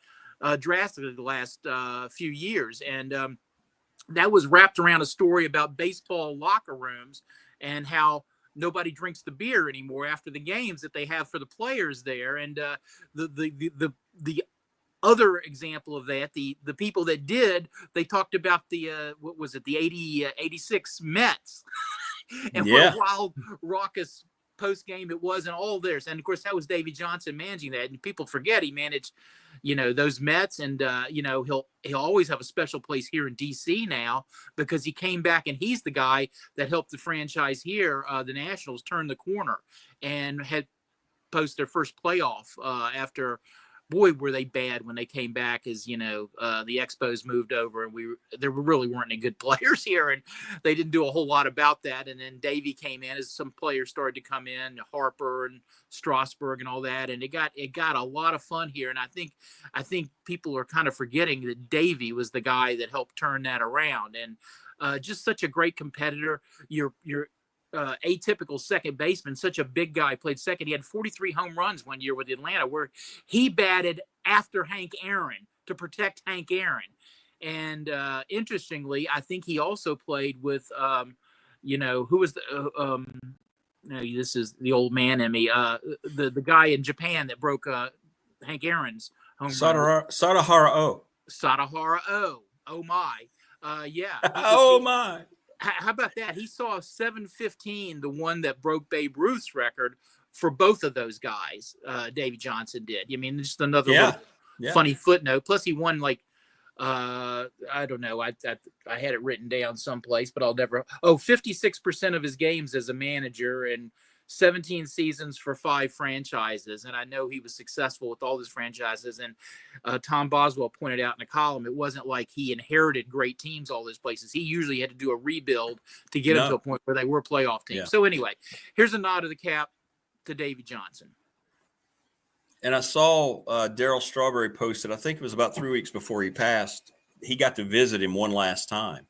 drastically the last few years, and that was wrapped around a story about baseball locker rooms and how nobody drinks the beer anymore after the games that they have for the players there. And the other example of that, the people that did, they talked about the 86 Mets and what a wild, raucous post game it was, and all theirs. And of course, that was Davey Johnson managing that. And people forget he managed, those Mets, and he'll always have a special place here in DC now, because he came back and he's the guy that helped the franchise here, the Nationals, turn the corner and had post their first playoff after. Boy, were they bad when they came back, as the Expos moved over, and there really weren't any good players here, and they didn't do a whole lot about that. And then Davey came in as some players started to come in, Harper and Strasburg and all that, and it got a lot of fun here. And I think people are kind of forgetting that Davey was the guy that helped turn that around, and just such a great competitor. Your atypical second baseman, such a big guy, played second. He had 43 home runs one year with Atlanta, where he batted after Hank Aaron to protect Hank Aaron. And interestingly, I think he also played with, who was this is the old man in me, the guy in Japan that broke Hank Aaron's home run. Sadahara O. Oh my. Oh my. How about that? He saw 715, the one that broke Babe Ruth's record, for both of those guys. Davey Johnson did. I mean, just another funny footnote. Plus, he won I don't know. I had it written down someplace, but I'll never. 56% of his games as a manager, and 17 seasons for 5 franchises. And I know he was successful with all his franchises. And Tom Boswell pointed out in a column, it wasn't like he inherited great teams all those places. He usually had to do a rebuild to get them to a point where they were playoff teams. Yeah. So anyway, here's a nod of the cap to Davey Johnson. And I saw Darryl Strawberry posted, I think it was about 3 weeks before he passed, he got to visit him one last time.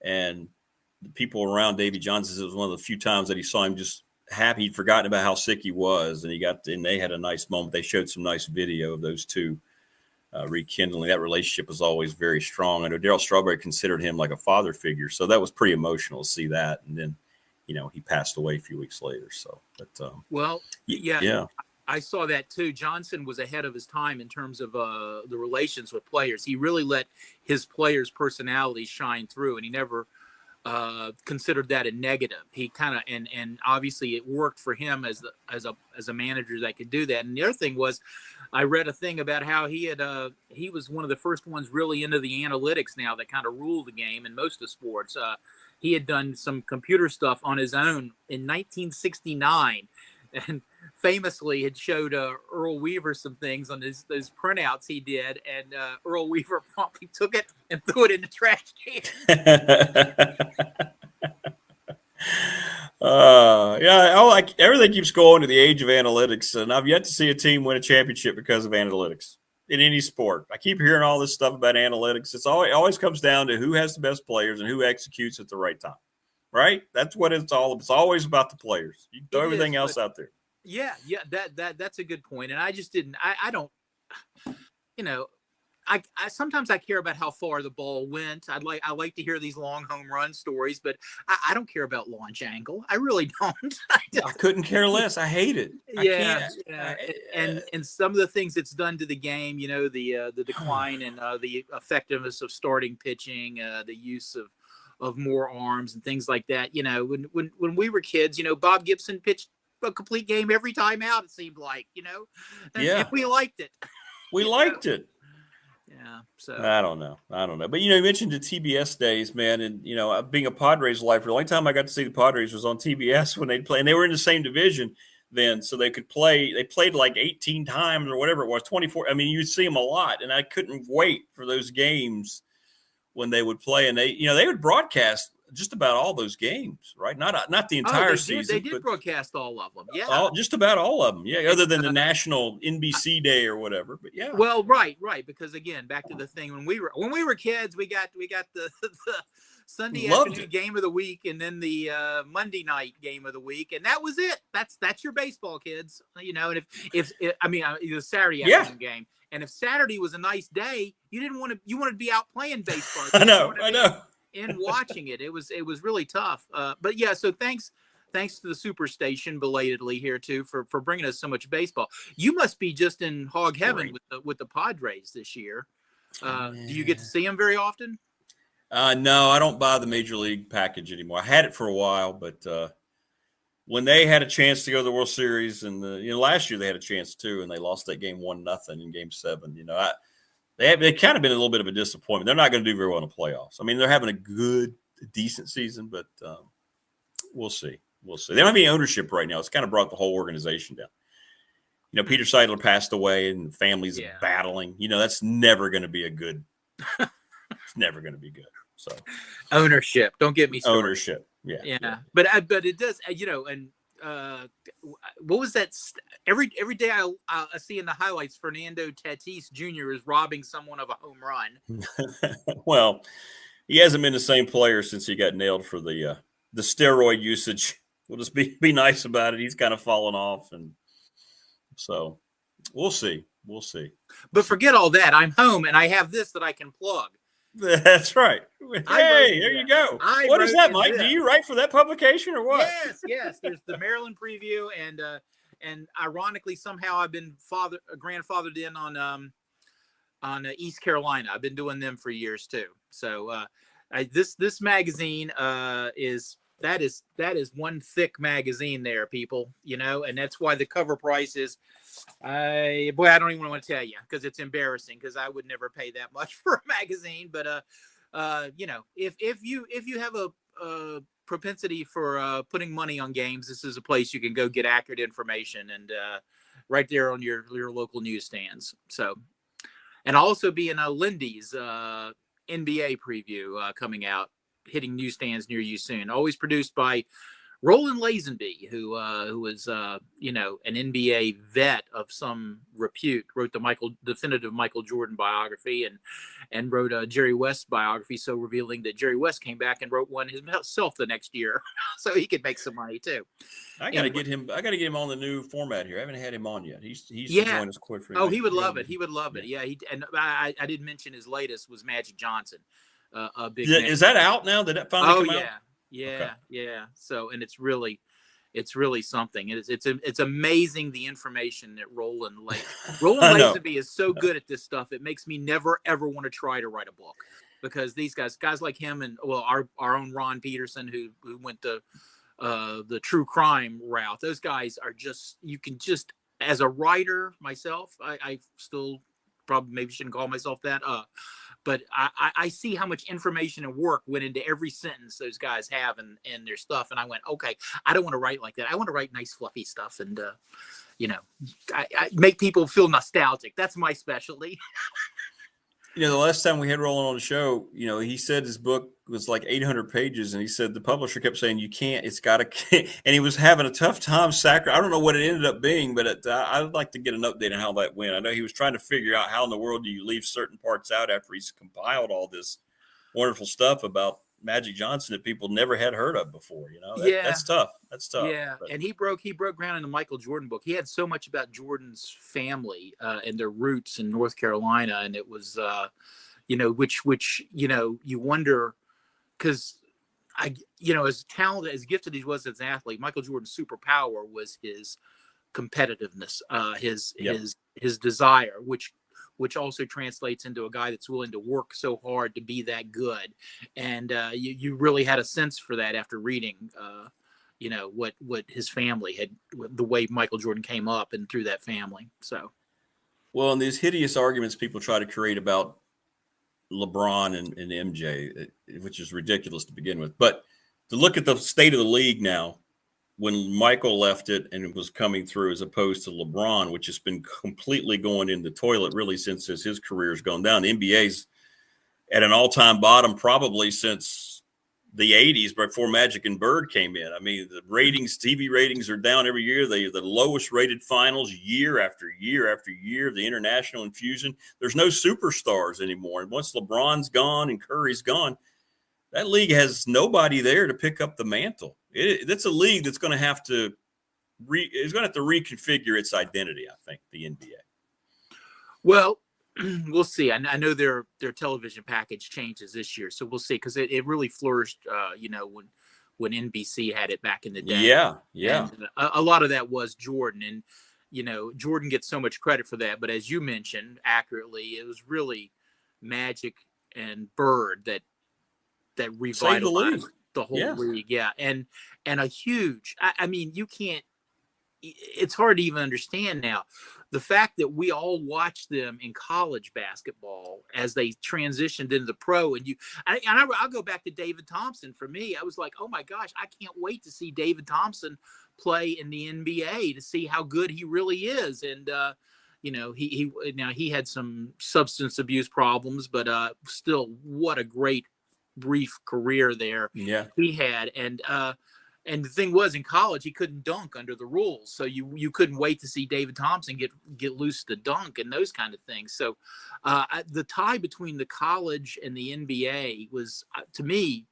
And the people around Davey Johnson, it was one of the few times that he saw him just happy he'd forgotten about how sick he was, and they had a nice moment. They showed some nice video of those two rekindling. That relationship was always very strong. I know Darryl Strawberry considered him like a father figure, so that was pretty emotional to see that. And then, he passed away a few weeks later. So, but yeah. I saw that too. Johnson was ahead of his time in terms of the relations with players. He really let his players' personalities shine through, and he never considered that a negative. He kind of and obviously it worked for him as a manager that could do that. And the other thing was, I read a thing about how he was one of the first ones really into the analytics now that kind of rule the game in most of sports. He had done some computer stuff on his own in 1969, and famously had showed Earl Weaver some things on those printouts he did, and Earl Weaver promptly took it and threw it in the trash can. Everything keeps going to the age of analytics, and I've yet to see a team win a championship because of analytics in any sport. I keep hearing all this stuff about analytics. It always comes down to who has the best players and who executes at the right time, right? That's what it's all. It's always about the players. You throw everything else out there. Yeah, that's a good point. And I just didn't. I don't. I sometimes I care about how far the ball went. I like to hear these long home run stories, but I don't care about launch angle. I really don't. I couldn't care less. I hate it. And some of the things it's done to the game, the decline and the effectiveness of starting pitching, the use of more arms and things like that. When we were kids, Bob Gibson pitched a complete game every time out. It seemed like, and we liked it. We liked it. Yeah. So I don't know. But you mentioned the TBS days, man, and being a Padres lifer, the only time I got to see the Padres was on TBS when they'd play, and they were in the same division then, so they could play. They played like 18 times or whatever it was, 24. I mean, you'd see them a lot, and I couldn't wait for those games when they would play, and they would broadcast just about all those games, right? Not the entire season. They did broadcast all of them. Yeah, just about all of them. Yeah, other than the national NBC day or whatever. But yeah. Well, right. Because again, back to the thing when we were kids, we got the Sunday afternoon game of the week, and then the Monday night game of the week, and that was it. That's your baseball, kids. And if the Saturday afternoon game. And if Saturday was a nice day, you wanted to be out playing baseball. I know. In watching it, it was really tough. But yeah, so thanks to the Superstation belatedly here too for bringing us so much baseball. You must be just in hog heaven with the Padres this year. Do you get to see them very often? No, I don't buy the Major League package anymore. I had it for a while, but when they had a chance to go to the World Series, and last year they had a chance too, and they lost that game 1-0 in Game 7. They kind of been a little bit of a disappointment. They're not going to do very well in the playoffs. I mean, they're having a decent season, but we'll see. They don't have any ownership right now. It's kind of brought the whole organization down. Peter Seidler passed away, and the family's battling. That's never going to be a good. It's never going to be good. So ownership. Don't get me started. Ownership. Yeah. But it does. And what was that? Every day I see in the highlights, Fernando Tatis Jr. is robbing someone of a home run. Well, he hasn't been the same player since he got nailed for the steroid usage. We'll just be nice about it. He's kind of fallen off, and so we'll see. But forget all that. I'm home, and I have this that I can plug. That's right. Hey, there you go. What is that, Mike? Do you write for that publication or what? Yes. There's the Maryland preview, and ironically, somehow I've been grandfathered in on East Carolina. I've been doing them for years too. So this magazine is one thick magazine there, people. And that's why the cover price is. I don't even want to tell you because it's embarrassing because I would never pay that much for a magazine. But if you have a propensity for putting money on games, this is a place you can go get accurate information and right there on your local newsstands. So, and I'll also be in Lindy's NBA preview coming out, hitting newsstands near you soon. Always produced by Roland Lazenby, who was you know, an NBA vet of some repute, wrote the definitive Michael Jordan biography, and wrote a Jerry West biography, so revealing that Jerry West came back and wrote one himself the next year, so he could make some money too. I got to get him on the new format here. I haven't had him on yet. He's yeah. to join us quick for. Oh, he would love it. He would love it. Yeah. I did mention his latest was Magic Johnson. A big. Is that out now? Did that finally come out? Yeah, okay. yeah. So, and it's really something. It's amazing the information that Roland Lazenby is so good at this stuff. It makes me never ever want to try to write a book, because these guys like him, and our own Ron Peterson, who went the true crime route. Those guys are just, you can just, as a writer myself, I still probably maybe shouldn't call myself that. But I see how much information and work went into every sentence those guys have and their stuff. And I went, okay, I don't want to write like that. I want to write nice, fluffy stuff. And, you know, I make people feel nostalgic. That's my specialty. You know, the last time we had Roland on the show, you know, he said his book was like 800 pages, and he said the publisher kept saying, you can't, it's got to, and he was having a tough time I don't know what it ended up being, but I'd like to get an update on how that went. I know he was trying to figure out how in the world do you leave certain parts out after he's compiled all this wonderful stuff about Magic Johnson that people never had heard of before. You know, that's tough. That's tough. Yeah, but. And he broke ground in the Michael Jordan book. He had so much about Jordan's family and their roots in North Carolina, and it was, you know, which you know, you wonder, because you know, as talented, as gifted he was as an athlete, Michael Jordan's superpower was his competitiveness, his desire, which also translates into a guy that's willing to work so hard to be that good. And you really had a sense for that after reading, you know, what his family had, the way Michael Jordan came up and through that family. So, well, and these hideous arguments people try to create about LeBron and MJ, which is ridiculous to begin with. But to look at the state of the league now, when Michael left it and it was coming through, as opposed to LeBron, which has been completely going in the toilet really since his career's gone down. The NBA's at an all-time bottom probably since the 80s, before Magic and Bird came in. I mean, the ratings, TV ratings are down every year. They're the lowest rated finals year after year after year. The international infusion, there's no superstars anymore. And once LeBron's gone and Curry's gone, that league has nobody there to pick up the mantle. That's a league that's going to have to reconfigure its identity, I think, the NBA. Well, we'll see. I know their television package changes this year, so we'll see, because it really flourished, you know, when NBC had it back in the day. Yeah. And a lot of that was Jordan, and you know, Jordan gets so much credit for that. But as you mentioned accurately, it was really Magic and Bird that revitalized the whole league. Yeah. And a huge, I mean, you can't, it's hard to even understand now the fact that we all watched them in college basketball as they transitioned into the pro. And I'll go back to David Thompson. For me, I was like, oh my gosh, I can't wait to see David Thompson play in the NBA, to see how good he really is. And, you know, he had some substance abuse problems, but still, what a great brief career there he had. And the thing was, in college he couldn't dunk under the rules, so you couldn't wait to see David Thompson get loose to dunk and those kind of things. So the tie between the college and the NBA was, to me,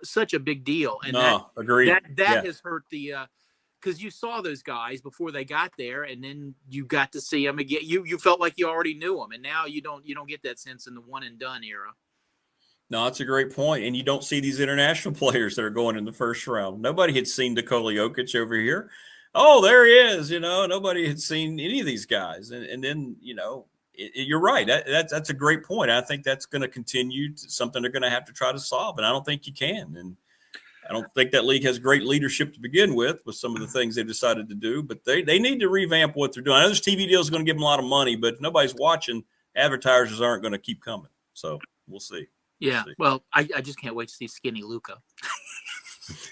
such a big deal. And that has hurt the because you saw those guys before they got there, and then you got to see them again. You felt like you already knew them, and now you don't get that sense in the one and done era. No, that's a great point. And you don't see these international players that are going in the first round. Nobody had seen Nikola Jokic over here. Oh, there he is. You know, nobody had seen any of these guys. And then, you know, you're right. That's a great point. I think that's going to continue to something they're going to have to try to solve. And I don't think you can. And I don't think that league has great leadership to begin with some of the things they've decided to do. But they need to revamp what they're doing. I know this TV deal is going to give them a lot of money, but if nobody's watching, advertisers aren't going to keep coming. So we'll see. Yeah, well, I just can't wait to see skinny Luka.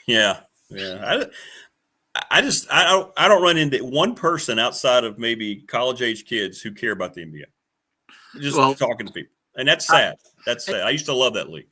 Yeah. I don't run into one person outside of maybe college age kids who care about the NBA. Just talking to people, and that's sad. That's sad. I used to love that league.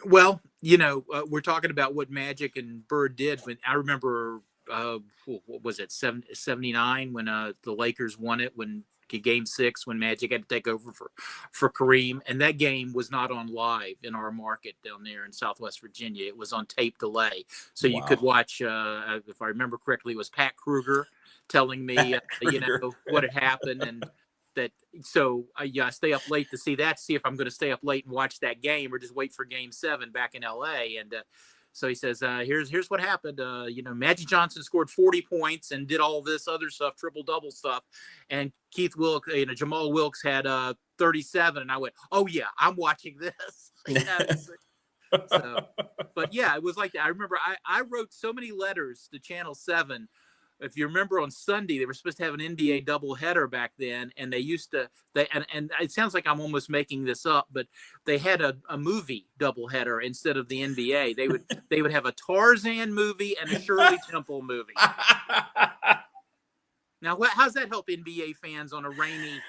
Well, we're talking about what Magic and Bird did. When I remember, what was it, 79 when the Lakers won it, when Game 6, when Magic had to take over for Kareem, and that game was not on live in our market down there in Southwest Virginia. It was on tape delay, so you could watch. If I remember correctly, it was Pat Kruger telling me, what had happened, and that. So I stay up late to see that. See if I'm going to stay up late and watch that game, or just wait for Game 7 back in LA. And so he says, here's what happened. Magic Johnson scored 40 points and did all this other stuff, triple-double stuff. And Keith Wilkes, Jamal Wilkes had 37. And I went, oh, yeah, I'm watching this. But, yeah, it was like that. I remember I wrote so many letters to Channel 7. If you remember, on Sunday, they were supposed to have an NBA doubleheader back then, and they used to and it sounds like I'm almost making this up, but they had a movie doubleheader instead of the NBA. They would have a Tarzan movie and a Shirley Temple movie. Now, how's that help NBA fans on a rainy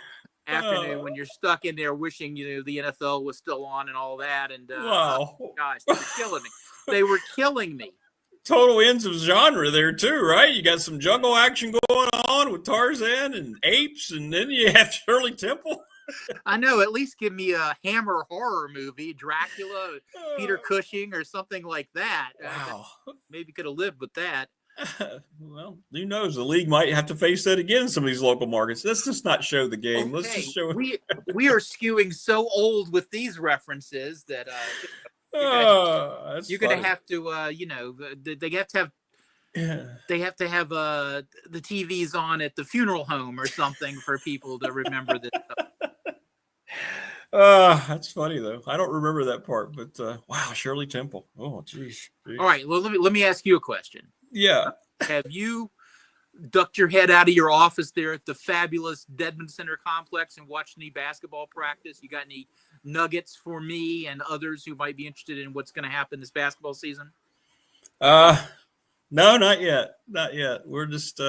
afternoon when you're stuck in there wishing the NFL was still on and all that? And wow, gosh, they were killing me. They were killing me. Total ends of genre there too, right? You got some jungle action going on with Tarzan and apes, and then you have Shirley Temple. I know. At least give me a Hammer horror movie, Dracula, Peter Cushing, or something like that. Wow. Maybe could have lived with that. Well, who knows? The league might have to face that again in some of these local markets. Let's just not show the game. Okay. Let's just show. We are skewing so old with these references that. You're gonna have to, they have to have. Yeah. They have to have the TVs on at the funeral home or something for people to remember this stuff. That's funny though. I don't remember that part, but wow, Shirley Temple. Oh, geez. All right, well, let me ask you a question. Yeah. Have you ducked your head out of your office there at the fabulous Dedmon Center complex and watched any basketball practice? You got any nuggets for me and others who might be interested in what's going to happen this basketball season? No, not yet. Not yet. We're just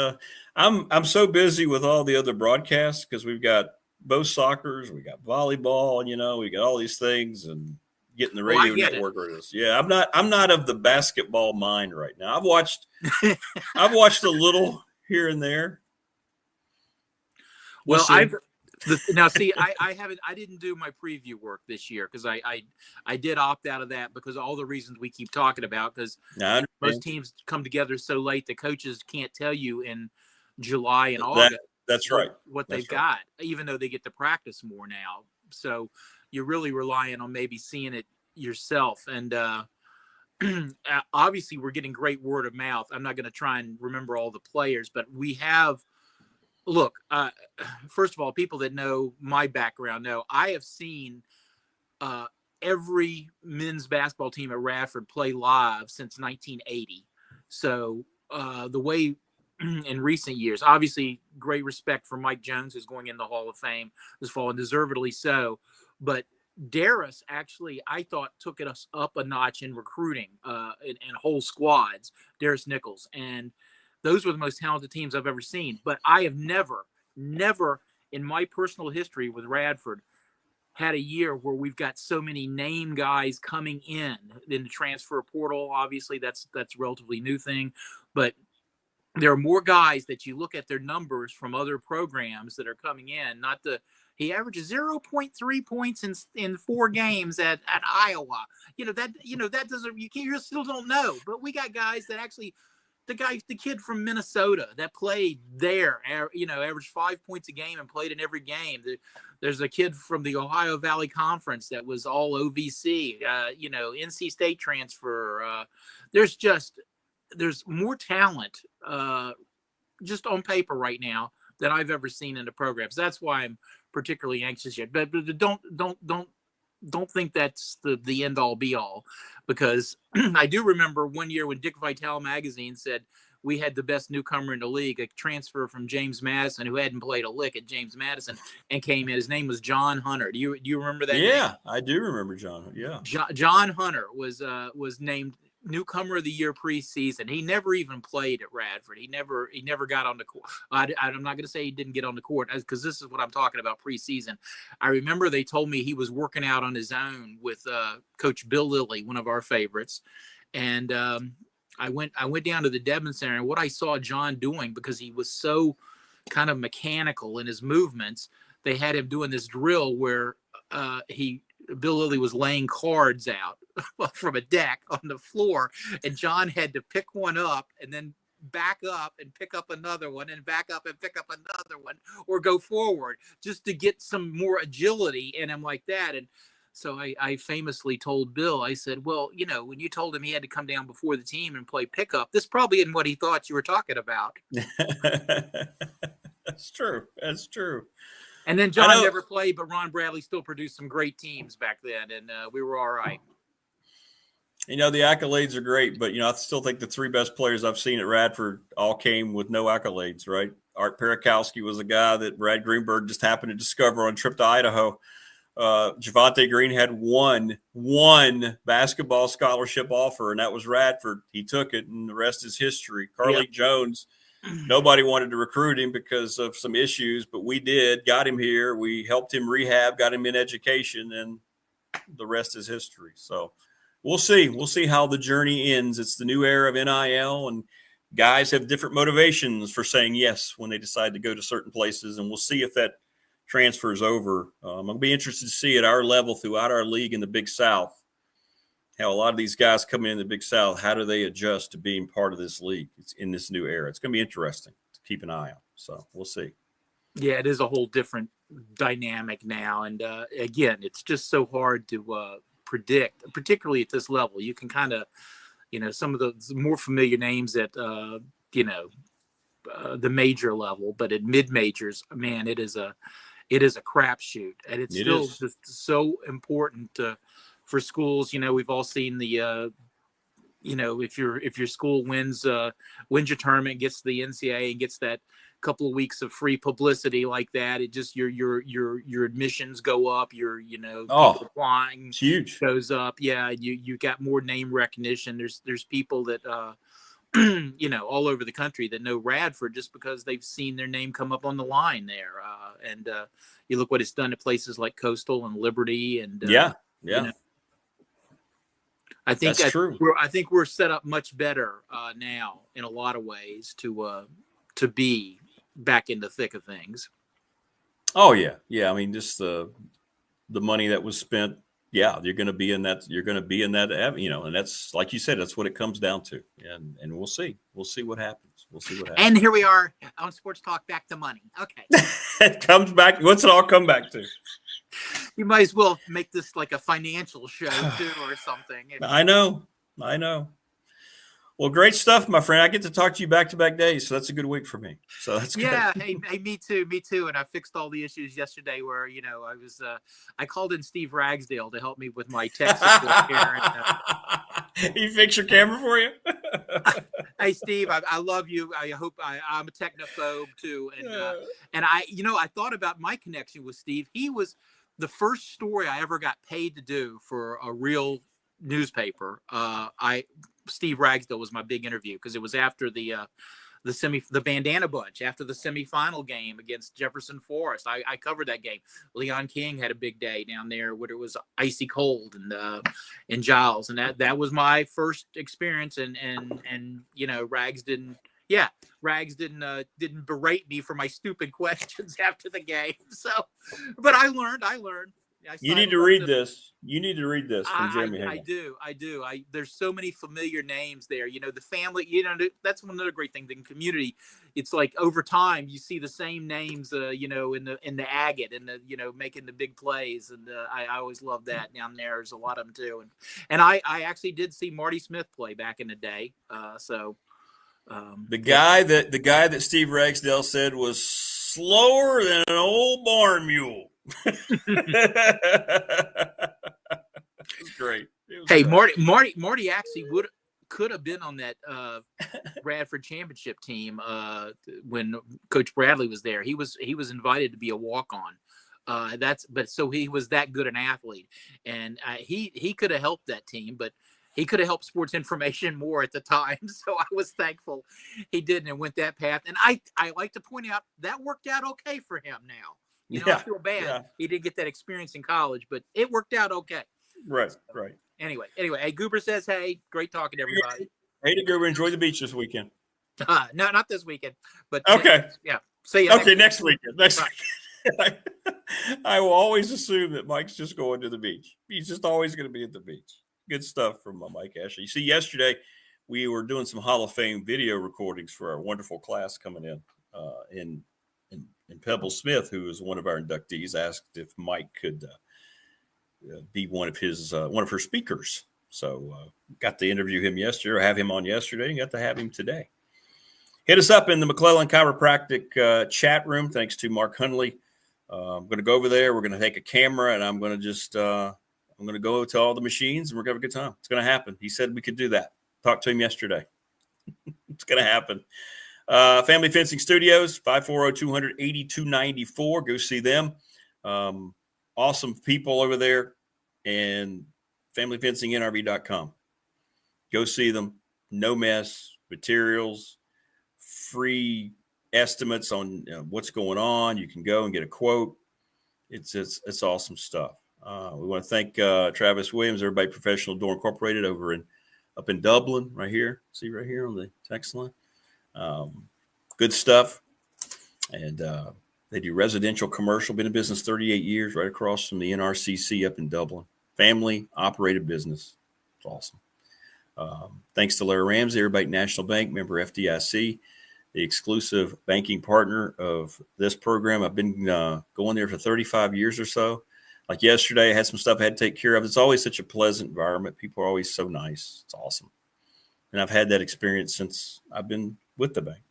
I'm so busy with all the other broadcasts because we've got both soccers, we got volleyball, we got all these things, and getting the radio network ready. Yeah, I'm not of the basketball mind right now. I've watched a little here and there. Well, I didn't do my preview work this year because I did opt out of that because of all the reasons we keep talking about, because most teams come together so late the coaches can't tell you in July and August. That's right. What they've got, even though they get to practice more now. So you're really relying on maybe seeing it yourself. And obviously we're getting great word of mouth. I'm not going to try and remember all the players, but we have, first of all, people that know my background know I have seen every men's basketball team at Radford play live since 1980. So the way in recent years, obviously great respect for Mike Jones, who's going in the Hall of Fame this fall, and deservedly so. But Darris actually, I thought, took us up a notch in recruiting and whole squads, Darris Nichols. And those were the most talented teams I've ever seen. But I have never in my personal history with Radford had a year where we've got so many name guys coming in the transfer portal. Obviously, that's a relatively new thing. But there are more guys that you look at their numbers from other programs that are coming in. He averages 0.3 points in 4 games at Iowa. That doesn't, you still don't know. But we got guys that actually, the kid from Minnesota that played there, averaged 5 points a game and played in every game. There's a kid from the Ohio Valley Conference that was all OVC, NC State transfer. There's more talent just on paper right now than I've ever seen in the programs. That's why I'm particularly anxious yet. But don't think that's the end all be all, because I do remember one year when Dick Vitale magazine said we had the best newcomer in the league, a transfer from James Madison who hadn't played a lick at James Madison and came in. His name was John Hunter. Do you remember that? Yeah, name? I do remember John. Yeah, John Hunter was named newcomer of the year preseason. He never even played at Radford. He never got on the court. I'm not going to say he didn't get on the court, because this is what I'm talking about preseason. I remember they told me he was working out on his own with Coach Bill Lilly, one of our favorites. And I went down to the Debon Center, and what I saw John doing, because he was so kind of mechanical in his movements, they had him doing this drill where Bill Lilly was laying cards out from a deck on the floor, and John had to pick one up and then back up and pick up another one and back up and pick up another one, or go forward, just to get some more agility in him like that. And so I famously told Bill, I said, well, when you told him he had to come down before the team and play pickup, this probably isn't what he thought you were talking about. That's true. And then John never played, but Ron Bradley still produced some great teams back then, and we were all right. The accolades are great, but, I still think the three best players I've seen at Radford all came with no accolades, right? Art Perakowski was a guy that Brad Greenberg just happened to discover on a trip to Idaho. Javante Green had one basketball scholarship offer, and that was Radford. He took it, and the rest is history. Carly Jones, nobody wanted to recruit him because of some issues, but we did, got him here. We helped him rehab, got him in education, and the rest is history. So we'll see. We'll see how the journey ends. It's the new era of NIL, and guys have different motivations for saying yes when they decide to go to certain places, and we'll see if that transfers over. I'm going to be interested to see at our level throughout our league in the Big South how a lot of these guys coming in the Big South, how do they adjust to being part of this league? It's in this new era. It's going to be interesting to keep an eye on. So we'll see. Yeah, it is a whole different dynamic now. And again, it's just so hard to predict, particularly at this level. You can kind of, some of the more familiar names at, the major level, but at mid-majors, man, it is a crapshoot. And it's still just so important for schools. We've all seen the, if your school wins your tournament, gets the NCAA, and gets that couple of weeks of free publicity like that, it just your admissions go up. People applying, it's huge, goes up. Yeah, you got more name recognition. There's people that all over the country that know Radford just because they've seen their name come up on the line there. And you look what it's done to places like Coastal and Liberty, and I think that's true. I think we're set up much better now in a lot of ways to be back in the thick of things. Oh yeah. I mean, just the money that was spent. Yeah, you're going to be in that. You're going to be in that. And that's, like you said, that's what it comes down to. And we'll see. We'll see what happens. And here we are on Sports Talk, back to money. Okay. It comes back. What's it all come back to? You might as well make this like a financial show too, or something. I know. Well, great stuff, my friend. I get to talk to you back-to-back days, so that's a good week for me. So that's good. Yeah. Hey, me too. And I fixed all the issues yesterday where, I called in Steve Ragsdale to help me with my tech support here. He fixed your camera for you? Hey, Steve, I love you. I hope I'm a technophobe too. And I thought about my connection with Steve. He was the first story I ever got paid to do for a real newspaper. Steve Ragsdale was my big interview because it was after the Bandana Bunch, after the semifinal game against Jefferson Forest. I covered that game. Leon King had a big day down there where it was icy cold and in Giles, and that was my first experience. And Rags didn't berate me for my stupid questions after the game. So, but I learned. You need to read this. You need to read this from Jeremy Hagel. I do. There's so many familiar names there. The family. That's another great thing. The community. It's like over time you see the same names. In the agate and making the big plays. And I always love that down there. There's a lot of them too. And I actually did see Marty Smith play back in the day. The guy that Steve Ragsdale said was slower than an old barn mule. It was great. Hey, great. Marty actually could have been on that Radford championship team when Coach Bradley was there. He was invited to be a walk-on. So he was that good an athlete, and he could have helped that team. But he could have helped sports information more at the time. So I was thankful he didn't and went that path. And I like to point out that worked out okay for him now. You know, I feel bad he didn't get that experience in college, but it worked out okay. Right, so, right. Anyway, hey, Goober says, hey, great talking to everybody. Hey, to Goober, enjoy the beach this weekend. No, not this weekend, but okay. See you. Okay, next weekend. Next weekend. I will always assume that Mike's just going to the beach. He's just always going to be at the beach. Good stuff from Mike Ashley. You see, yesterday we were doing some Hall of Fame video recordings for our wonderful class coming in Pebble Smith, who is one of our inductees, asked if Mike could be one of her speakers. So got to interview him yesterday, or have him on yesterday, and got to have him today. Hit us up in the McClellan Chiropractic chat room. Thanks to Mark Hunley. I'm going to go over there. We're going to take a camera, and I'm going to just I'm going to go to all the machines, and we're going to have a good time. It's going to happen. He said we could do that. Talked to him yesterday. It's going to happen. Family Fencing Studios, 540-200-8294. Go see them. Awesome people over there. And familyfencingnrv.com. Go see them. No mess. Materials. Free estimates on what's going on. You can go and get a quote. It's awesome stuff. We want to thank Travis Williams, everybody Professional Door Incorporated up in Dublin, right here. See right here on the text line. Good stuff. And they do residential, commercial, been in business 38 years, right across from the NRCC up in Dublin. Family operated business. It's awesome. Thanks to Larry Ramsey, everybody at National Bank, member FDIC, the exclusive banking partner of this program. I've been going there for 35 years or so. Like yesterday, I had some stuff I had to take care of. It's always such a pleasant environment. People are always so nice. It's awesome. And I've had that experience since I've been with the bank.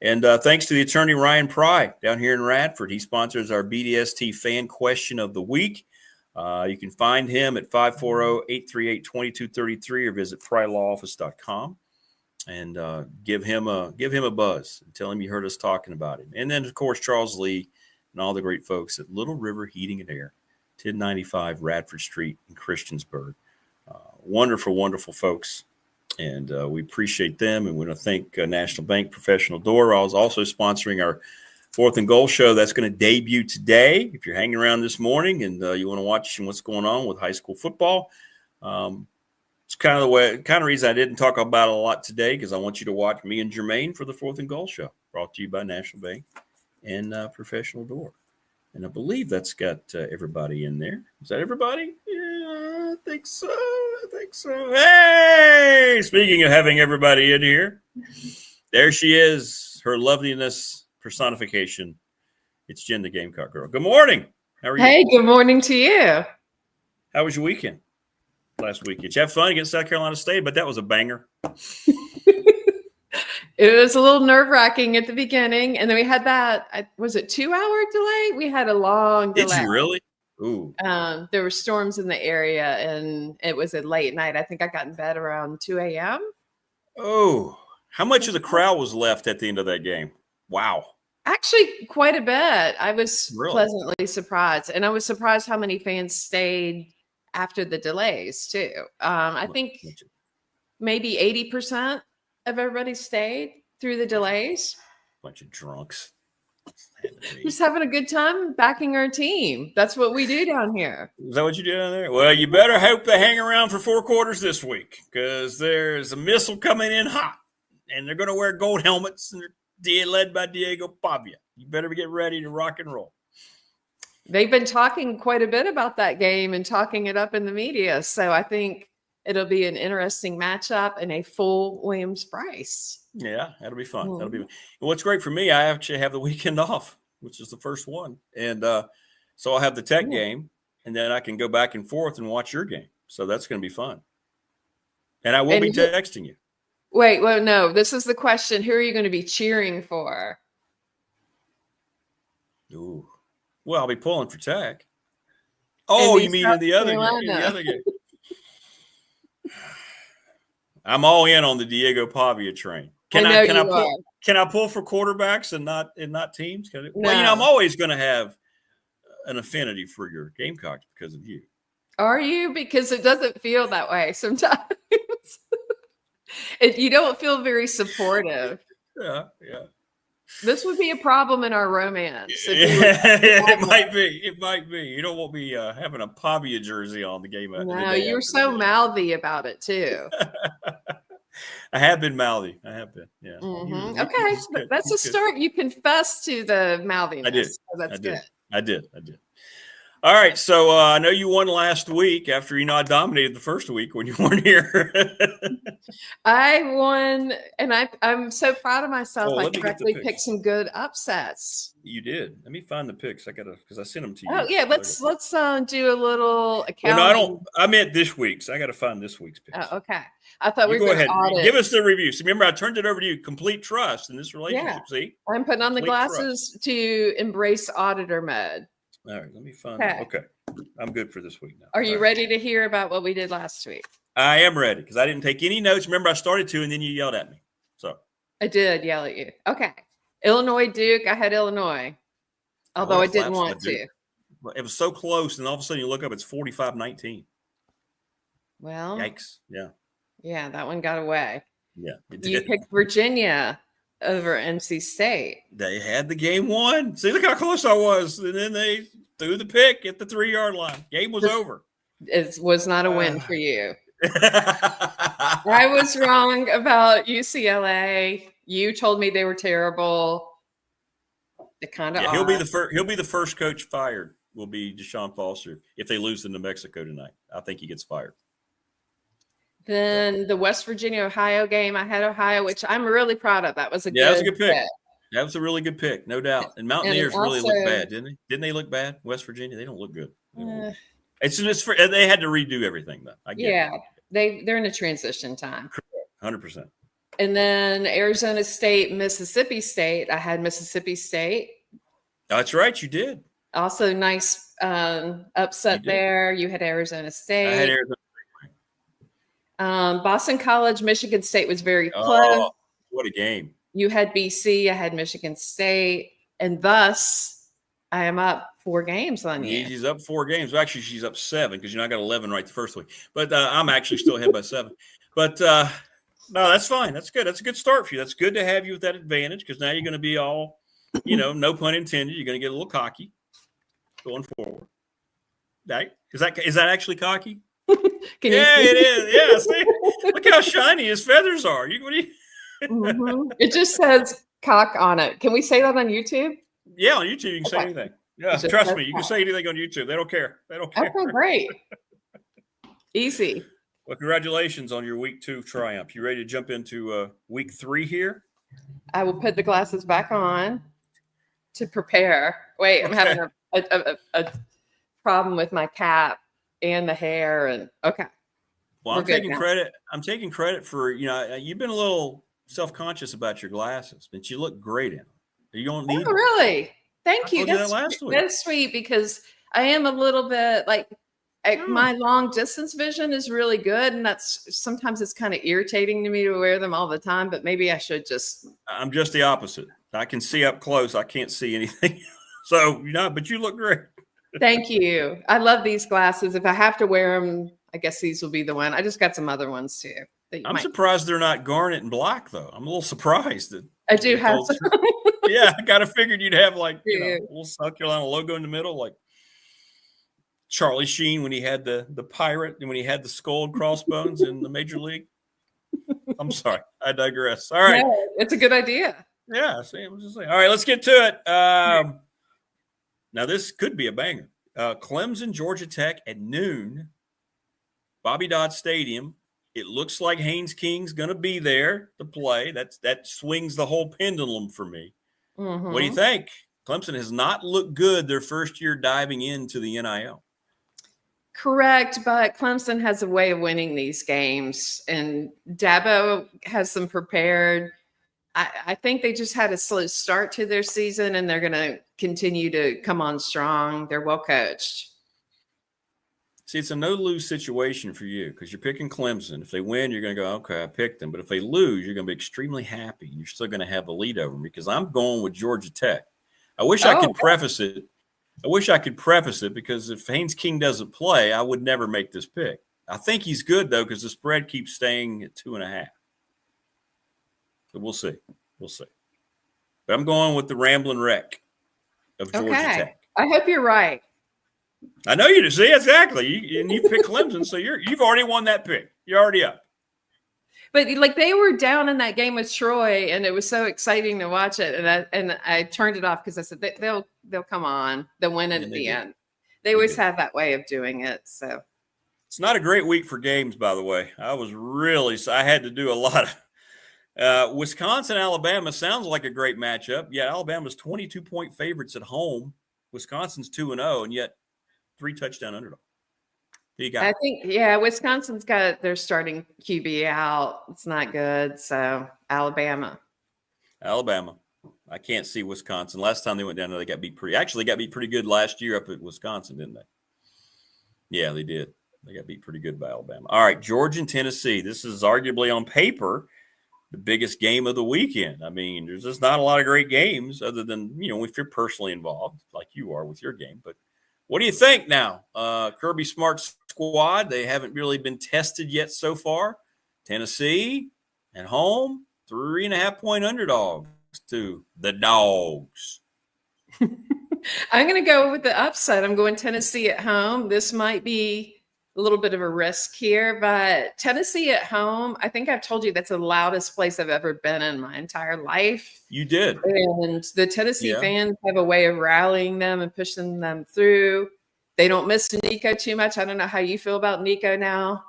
And thanks to the attorney Ryan Pry down here in Radford. He sponsors our BDST fan question of the week. You can find him at 540-838-2233 or visit prylawoffice.com and give him a buzz and tell him you heard us talking about him. And then, of course, Charles Lee and all the great folks at Little River Heating and Air, 1095 Radford Street in Christiansburg. Wonderful, wonderful folks. And we appreciate them. And we want to thank National Bank Professional Door. I was also sponsoring our 4th and Goal show. That's going to debut today. If you're hanging around this morning and you want to watch what's going on with high school football, it's kind of the reason I didn't talk about it a lot today, because I want you to watch me and Jermaine for the 4th and Goal show, brought to you by National Bank and Professional Door. And I believe that's got everybody in there. Is that everybody? Yeah, I think so. Hey, speaking of having everybody in here, there she is, her loveliness personification. It's Jen The Gamecock Girl. Good morning. How are you? Hey, good morning to you. How was your weekend? Last weekend. Did you have fun against South Carolina State? But that was a banger. It was a little nerve-wracking at the beginning, and then we had that, was it 2-hour delay? We had a long delay. Did you really? Ooh. There were storms in the area, and it was a late night. I think I got in bed around 2 a.m. Oh, how much of the crowd was left at the end of that game? Wow. Actually, quite a bit. I was really pleasantly surprised, and I was surprised how many fans stayed after the delays, too. I think maybe 80% of everybody stayed through the delays. Bunch of drunks. Just having a good time backing our team. That's what we do down here. Is that what you do down there? Well, you better hope they hang around for 4 quarters this week, because there's a missile coming in hot, and they're going to wear gold helmets, and they're led by Diego Pavia. You better get ready to rock and roll. They've been talking quite a bit about that game and talking it up in the media. So I think it'll be an interesting matchup and a full Williams-Brice. Yeah, that'll be fun. That'll be. And what's great for me, I actually have the weekend off, which is the first one, and so I'll have the Tech game, and then I can go back and forth and watch your game. So that's going to be fun. And I will be texting you. Wait, well, no. This is the question: who are you going to be cheering for? Ooh, well, I'll be pulling for Tech. Oh, you mean in the other game? I'm all in on the Diego Pavia train. Can I pull for quarterbacks and not teams? No. Well, I'm always going to have an affinity for your Gamecocks because of you. Are you? Because it doesn't feel that way sometimes. You don't feel very supportive. Yeah. This would be a problem in our romance. It might be. It might be. You don't want me having a Pavia jersey on the game. No, you're so mouthy about it too. I have been mouthy. I have been. Yeah. Mm-hmm. Okay, that's a start. You confess to the mouthiness. I did. So that's good. I did. All right, so I know you won last week after I dominated the first week when you weren't here. I won, and I'm so proud of myself. I correctly picked some good upsets. You did. Let me find the picks. Because I sent them to you. Oh yeah, let's do a little accounting. Well, no, I meant this week's. I got to find this week's picks. Oh, okay. I thought we were going to audit. Give us the review. So remember, I turned it over to you. Complete trust in this relationship. Yeah. See, I'm putting on the glasses to embrace auditor mode. All right, let me find it. Okay. I'm good for this week now. Are you ready to hear about what we did last week? I am ready because I didn't take any notes. Remember, I started to, and then you yelled at me. So I did yell at you. Okay. Illinois, Duke. I had Illinois, although I didn't want to. It was so close, and all of a sudden you look up, it's 45-19. Well, yikes. Yeah. Yeah, that one got away. Yeah. You picked Virginia over NC State. They had the game won. See, look how close I was. And then they threw the pick at the 3-yard line. Game was over. It was not a win for you. I was wrong about UCLA. You told me they were terrible. It kind of he'll be the first coach fired. Will be Deshaun Foster if they lose to New Mexico tonight. I think he gets fired. Then the West Virginia Ohio game, I had Ohio, which I'm really proud of. That was a good pick. That was a really good pick, no doubt. And Mountaineers really look bad, didn't they? Didn't they look bad? West Virginia, they don't look good. It's they had to redo everything though. I get it. They're in a transition time. 100%. And then Arizona State, Mississippi State. I had Mississippi State. That's right, you did. Also, nice upset there. You had Arizona State. I had Arizona State. Boston College, Michigan State was very close. Oh, what a game. You had BC, I had Michigan State, and thus I am up 4 games on you. She's up 4 games. Well, actually, she's up 7 because I got 11 right the first week. But I'm actually still ahead by 7. But no, that's fine. That's good. That's a good start for you. That's good to have you with that advantage because now you're going to be all, no pun intended. You're going to get a little cocky going forward. Right? Is that actually cocky? Can you see? It is. Yeah, see? Look how shiny his feathers are. Mm-hmm. It just says cock on it. Can we say that on YouTube? Yeah, on YouTube you can say anything. Yeah, trust me, you can say anything on YouTube. They don't care. Okay, great. Easy. Well, congratulations on your week 2 triumph. You ready to jump into week 3 here? I will put the glasses back on to prepare. Wait, I'm having a problem with my cap and the hair, and okay. Well, I'm taking credit. I'm taking credit for you've been a little self-conscious about your glasses, but you look great in them. You don't need. Oh, really? Thank you. That's sweet because I am a little bit like my long distance vision is really good, and sometimes it's kind of irritating to me to wear them all the time. But maybe I should just. I'm just the opposite. I can see up close. I can't see anything. So but you look great. Thank you. I love these glasses. If I have to wear them, I guess these will be the one. I just got some other ones too. I'm surprised they're not garnet and black though. I'm a little surprised that I do have some. Yeah, I kind of figured you'd have like a little South Carolina logo in the middle, like Charlie Sheen when he had the pirate and when he had the skull and crossbones in the Major League. I'm sorry, I digress. All right, it's a good idea. Yeah, see, I'm just saying. All right, let's get to it. Now, this could be a banger. Clemson, Georgia Tech at noon, Bobby Dodd Stadium. It looks like Haynes King's going to be there to play. That swings the whole pendulum for me. Mm-hmm. What do you think? Clemson has not looked good their first year diving into the NIL. Correct, but Clemson has a way of winning these games, and Dabo has them prepared. I think they just had a slow start to their season, and they're going to continue to come on strong. They're well coached. See, it's a no-lose situation for you because you're picking Clemson. If they win, you're going to go, okay, I picked them. But if they lose, you're going to be extremely happy. You're still going to have a lead over them because I'm going with Georgia Tech. I wish I could preface it I wish I could preface it because if Haynes King doesn't play, I would never make this pick. I think he's good, though, because the spread keeps staying at 2.5. So we'll see. We'll see. But I'm going with the Ramblin' Wreck of Georgia Tech. I hope you're right. I know you do. See, exactly. And you picked Clemson, so you've already won that pick. You're already up. But like they were down in that game with Troy, and it was so exciting to watch it. And I turned it off because I said they'll come on, they'll win it at the end. They always have that way of doing it. So it's not a great week for games, by the way. I had to do a lot of Wisconsin, Alabama sounds like a great matchup. Yeah, Alabama's 22-point favorites at home. Wisconsin's 2-0, and yet 3 touchdown underdog. You got I think, Wisconsin's got their starting QB out. It's not good. So Alabama. I can't see Wisconsin. Last time they went down there, they got beat pretty good last year up at Wisconsin, didn't they? Yeah, they did. They got beat pretty good by Alabama. All right, Georgia and Tennessee. This is arguably on paper the biggest game of the weekend. I mean, there's just not a lot of great games other than, if you're personally involved like you are with your game. But what do you think now? Kirby Smart's squad, they haven't really been tested yet so far. Tennessee at home, 3.5-point underdogs to the Dogs. I'm going to go with the upset. I'm going Tennessee at home. This might be a little bit of a risk here, but Tennessee at home, I think I've told you that's the loudest place I've ever been in my entire life. You did. And the Tennessee fans have a way of rallying them and pushing them through. They don't miss Nico too much. I don't know how you feel about Nico now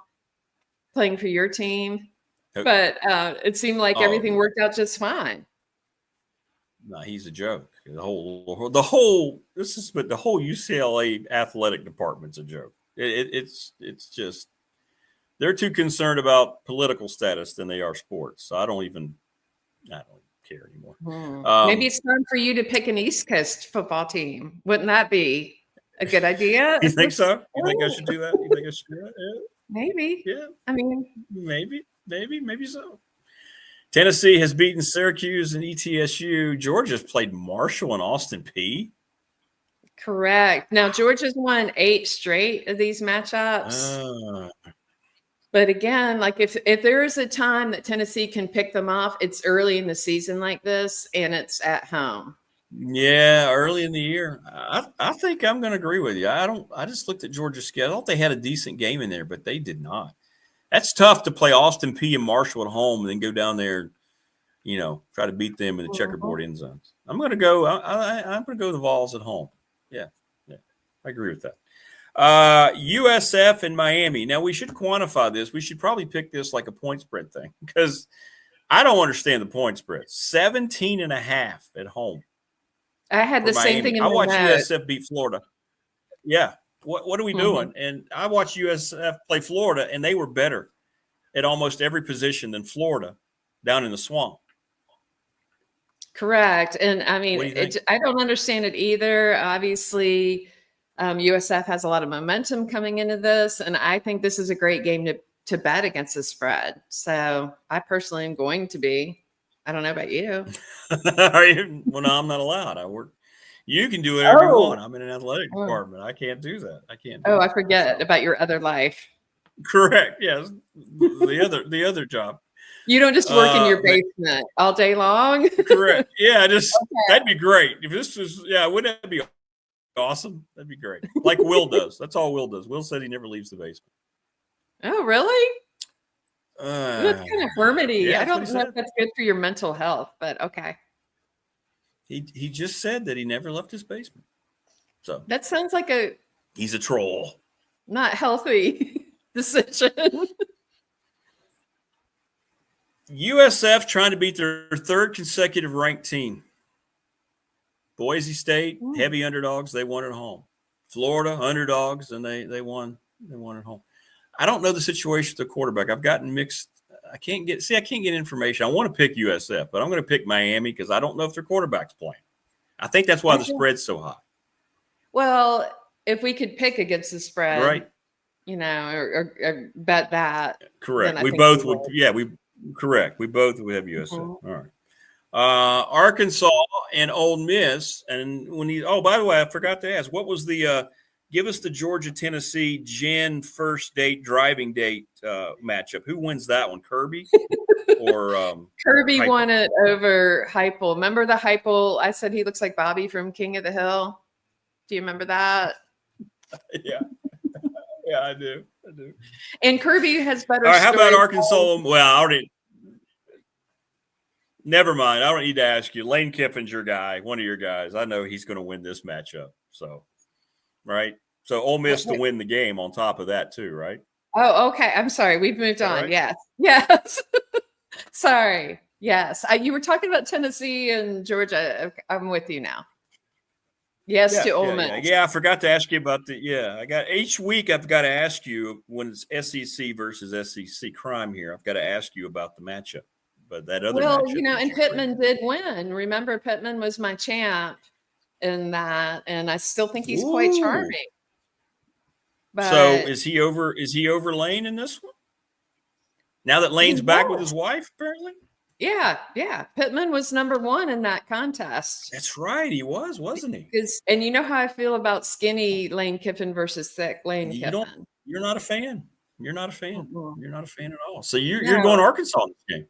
playing for your team, but it seemed like everything worked out just fine. No, he's a joke. The whole UCLA athletic department's a joke. It's just they're too concerned about political status than they are sports. So I don't care anymore. Maybe it's time for you to pick an East Coast football team. Wouldn't that be a good idea? You think so? You think I should do that? You think I should do that? Yeah. Maybe. Yeah. I mean, maybe so. Tennessee has beaten Syracuse and ETSU. Georgia's played Marshall and Austin Peay. Correct. Now, Georgia's won 8 straight of these matchups. But again, like if there is a time that Tennessee can pick them off, it's early in the season like this, and it's at home. Yeah, early in the year. I think I'm going to agree with you. I just looked at Georgia's schedule. I thought they had a decent game in there, but they did not. That's tough to play Austin Peay and Marshall at home and then go down there, try to beat them in the checkerboard end zones. I'm going to go. I'm going to go the Vols at home. Yeah, I agree with that. USF and Miami. Now we should quantify this. We should probably pick this like a point spread thing because I don't understand the point spread. 17.5 at home. I had the same thing in I my watched notes. USF beat Florida. Yeah. What are we doing? And I watched USF play Florida, and they were better at almost every position than Florida down in the swamp. Correct. And I mean, I don't understand it either. Obviously, USF has a lot of momentum coming into this, and I think this is a great game to bet against the spread. So I personally am going to be. I don't know about you. Well, no, I'm not allowed. I work. You can do whatever you want. I'm in an athletic department. I can't do that. I can't. I forget about your other life. Correct. Yes. The other job. You don't just work in your basement all day long. Correct. Yeah. That'd be great. If this was, wouldn't that be awesome? That'd be great. Like Will does. That's all Will does. Will said he never leaves the basement. Oh, really? That's kind of hermity. Yeah, I don't know if that's good for your mental health, but okay. He just said that he never left his basement. So that sounds like he's a troll. Not healthy decision. USF trying to beat their 3rd consecutive ranked team. Boise State, heavy underdogs, they won at home. Florida, underdogs, and they won at home. I don't know the situation with the quarterback. I've gotten mixed. I can't get information. I want to pick USF, but I'm going to pick Miami because I don't know if their quarterback's playing. I think that's why the spread's so high. Well, if we could pick against the spread, right? Or bet that. Correct. We both would. Yeah, correct. We both would have USF. All Arkansas and Ole Miss. And by the way, I forgot to ask, what was the give us the Georgia-Tennessee Jen first date driving date matchup? Who wins that one, Kirby or Kirby Heupel? won it over Heupel. Remember the Heupel? I said he looks like Bobby from King of the Hill. Do you remember that? Yeah. Yeah, I do. And Kirby has better. All right, how about Arkansas? Well, I already. Never mind. I don't need to ask you. Lane Kiffin's your guy, one of your guys. I know he's going to win this matchup. So, right. So Ole Miss to win the game on top of that too, right? Oh, okay. I'm sorry. We've moved on. Right? Yes. Yes. Sorry. Yes. You were talking about Tennessee and Georgia. I'm with you now. Yes, to Ole Miss. Yeah, I forgot to ask you about each week I've got to ask you when it's SEC versus SEC crime here. I've got to ask you about the matchup. But that other matchup, and Pittman did win. Remember, Pittman was my champ in that, and I still think he's quite charming. But so is he over Lane in this one? Now that Lane's back with his wife, apparently? Yeah. Pittman was number 1 in that contest. That's right. He was, wasn't he? And you know how I feel about skinny Lane Kiffin versus thick Lane Kiffin. You're not a fan. You're not a fan. Mm-hmm. You're not a fan at all. So you're going Arkansas in this game.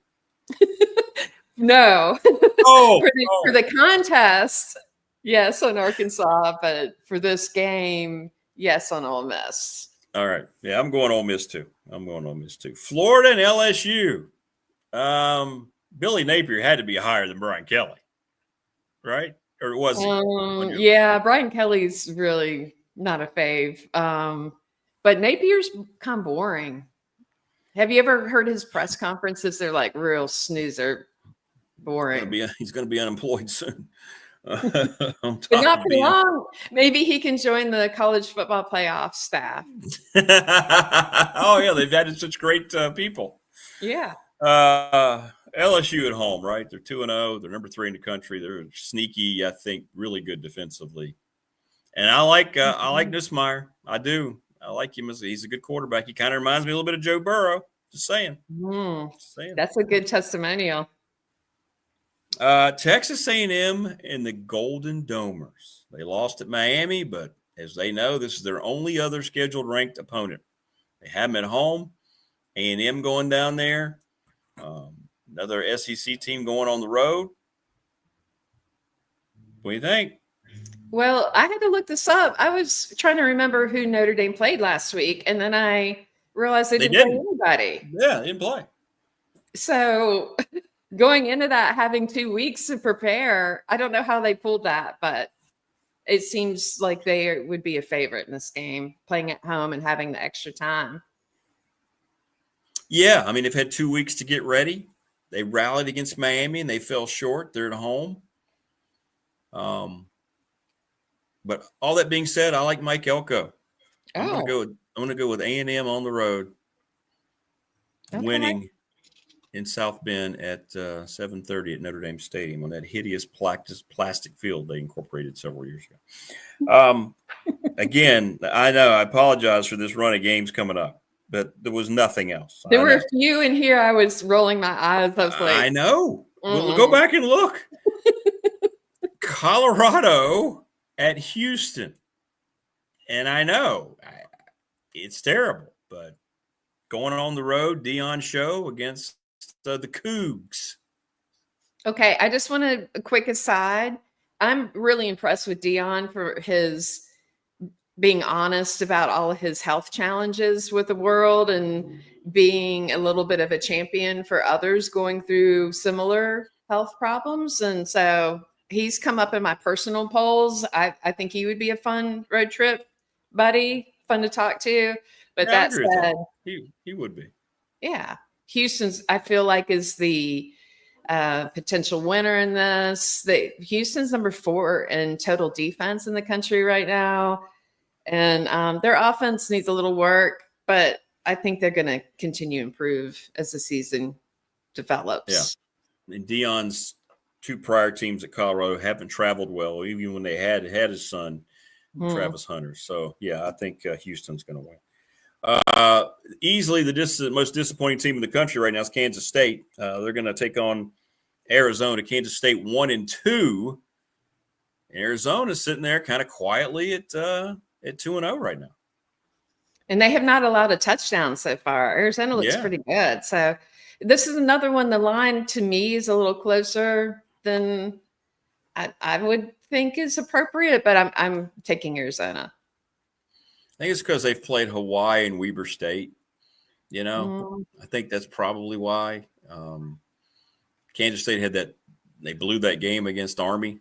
No. Oh, for the contest, yes, on Arkansas, but for this game, yes, on Ole Miss. All right. Yeah, I'm going Ole Miss too. Florida and LSU. Billy Napier had to be higher than Brian Kelly, right? Or was he? Yeah, Brian Kelly's really not a fave. But Napier's kind of boring. Have you ever heard his press conferences? They're like real snoozer, boring. He's going to be unemployed soon. But not for long. Maybe he can join the college football playoff staff. Oh, yeah. They've added such great people. Yeah. LSU at home, right? They're 2-0. They're number 3 in the country. They're sneaky, I think, really good defensively. And I like Nussmeier. I do. I like him. He's a good quarterback. He kind of reminds me a little bit of Joe Burrow. Just saying. That's a good testimonial. Texas A&M and the Golden Domers. They lost at Miami, but as they know, this is their only other scheduled ranked opponent. They have them at home. A&M going down there. Another SEC team going on the road. What do you think? Well, I had to look this up. I was trying to remember who Notre Dame played last week, and then I realized they didn't play anybody. Yeah, they didn't play. So going into that, having 2 weeks to prepare, I don't know how they pulled that, but it seems like they would be a favorite in this game, playing at home and having the extra time. Yeah, I mean, they've had 2 weeks to get ready. They rallied against Miami, and they fell short. They're at home. But all that being said, I like Mike Elko. I'm going to go with A&M on the road, winning in South Bend at 7:30 at Notre Dame Stadium on that hideous plastic field they incorporated several years ago. Again, I know I apologize for this run of games coming up, but there was nothing else. There were a few in here. I was rolling my eyes. I was like, I know. We'll go back and look. Colorado at Houston. And I know it's terrible, but going on the road, Deion show against the Cougs. Okay, I just want a quick aside. I'm really impressed with Deion for his being honest about all of his health challenges with the world and being a little bit of a champion for others going through similar health problems. And so he's come up in my personal polls. I think he would be a fun road trip buddy, fun to talk to. But that said, he would be. Yeah. Houston's, I feel like, is the potential winner in this. Houston's number 4 in total defense in the country right now. And their offense needs a little work, but I think they're going to continue to improve as the season develops. Yeah. And Deion's 2 prior teams at Colorado haven't traveled well, even when they had his son, Travis Hunter. So, yeah, I think Houston's going to win. Easily the most disappointing team in the country right now is Kansas State. They're going to take on Arizona. Kansas State 1-2. Arizona's sitting there kind of quietly at 2-0 right now. And they have not allowed a touchdown so far. Arizona looks pretty good. So this is another one. The line to me is a little closer than I would think is appropriate, but I'm taking Arizona. I think it's because they've played Hawaii and Weber State. I think that's probably why. Kansas State had that. They blew that game against Army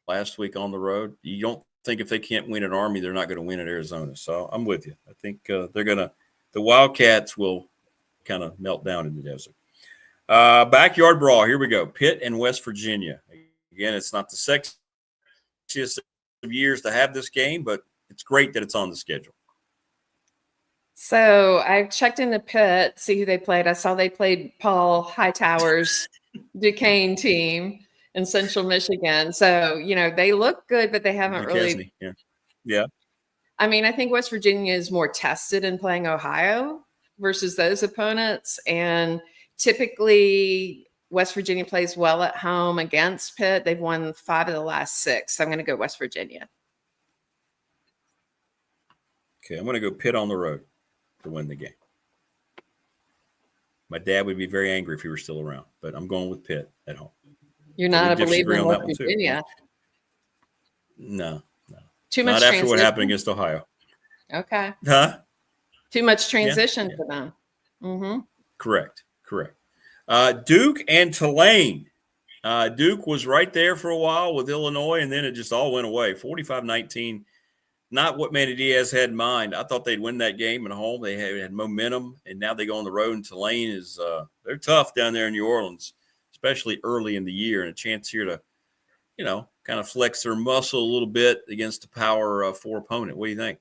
last week on the road. You don't think if they can't win at Army, they're not going to win at Arizona. So I'm with you. I think the Wildcats will kind of melt down in the desert. Backyard brawl. Here we go. Pitt and West Virginia. Again, it's not the sexiest of years to have this game, but it's great that it's on the schedule. So I checked into Pitt, see who they played. I saw they played Paul Hightower's Duquesne team in Central Michigan. So, they look good, but they haven't really. Yeah. I mean, I think West Virginia is more tested in playing Ohio versus those opponents. And typically West Virginia plays well at home against Pitt. They've won 5 of the last 6. So I'm going to go West Virginia. Okay, I'm going to go Pitt on the road to win the game. My dad would be very angry if he were still around, but I'm going with Pitt at home. You're not a believer in West Virginia? No. Too much not transition? After what happened against Ohio. Okay. Huh? Too much transition for them. Mm-hmm. Correct. Duke and Tulane. Duke was right there for a while with Illinois, and then it just all went away. 45-19. Not what Manny Diaz had in mind. I thought they'd win that game at home. They had momentum, and now they go on the road, and Tulane is they're tough down there in New Orleans, especially early in the year, and a chance here to, kind of flex their muscle a little bit against the power 4 opponent. What do you think?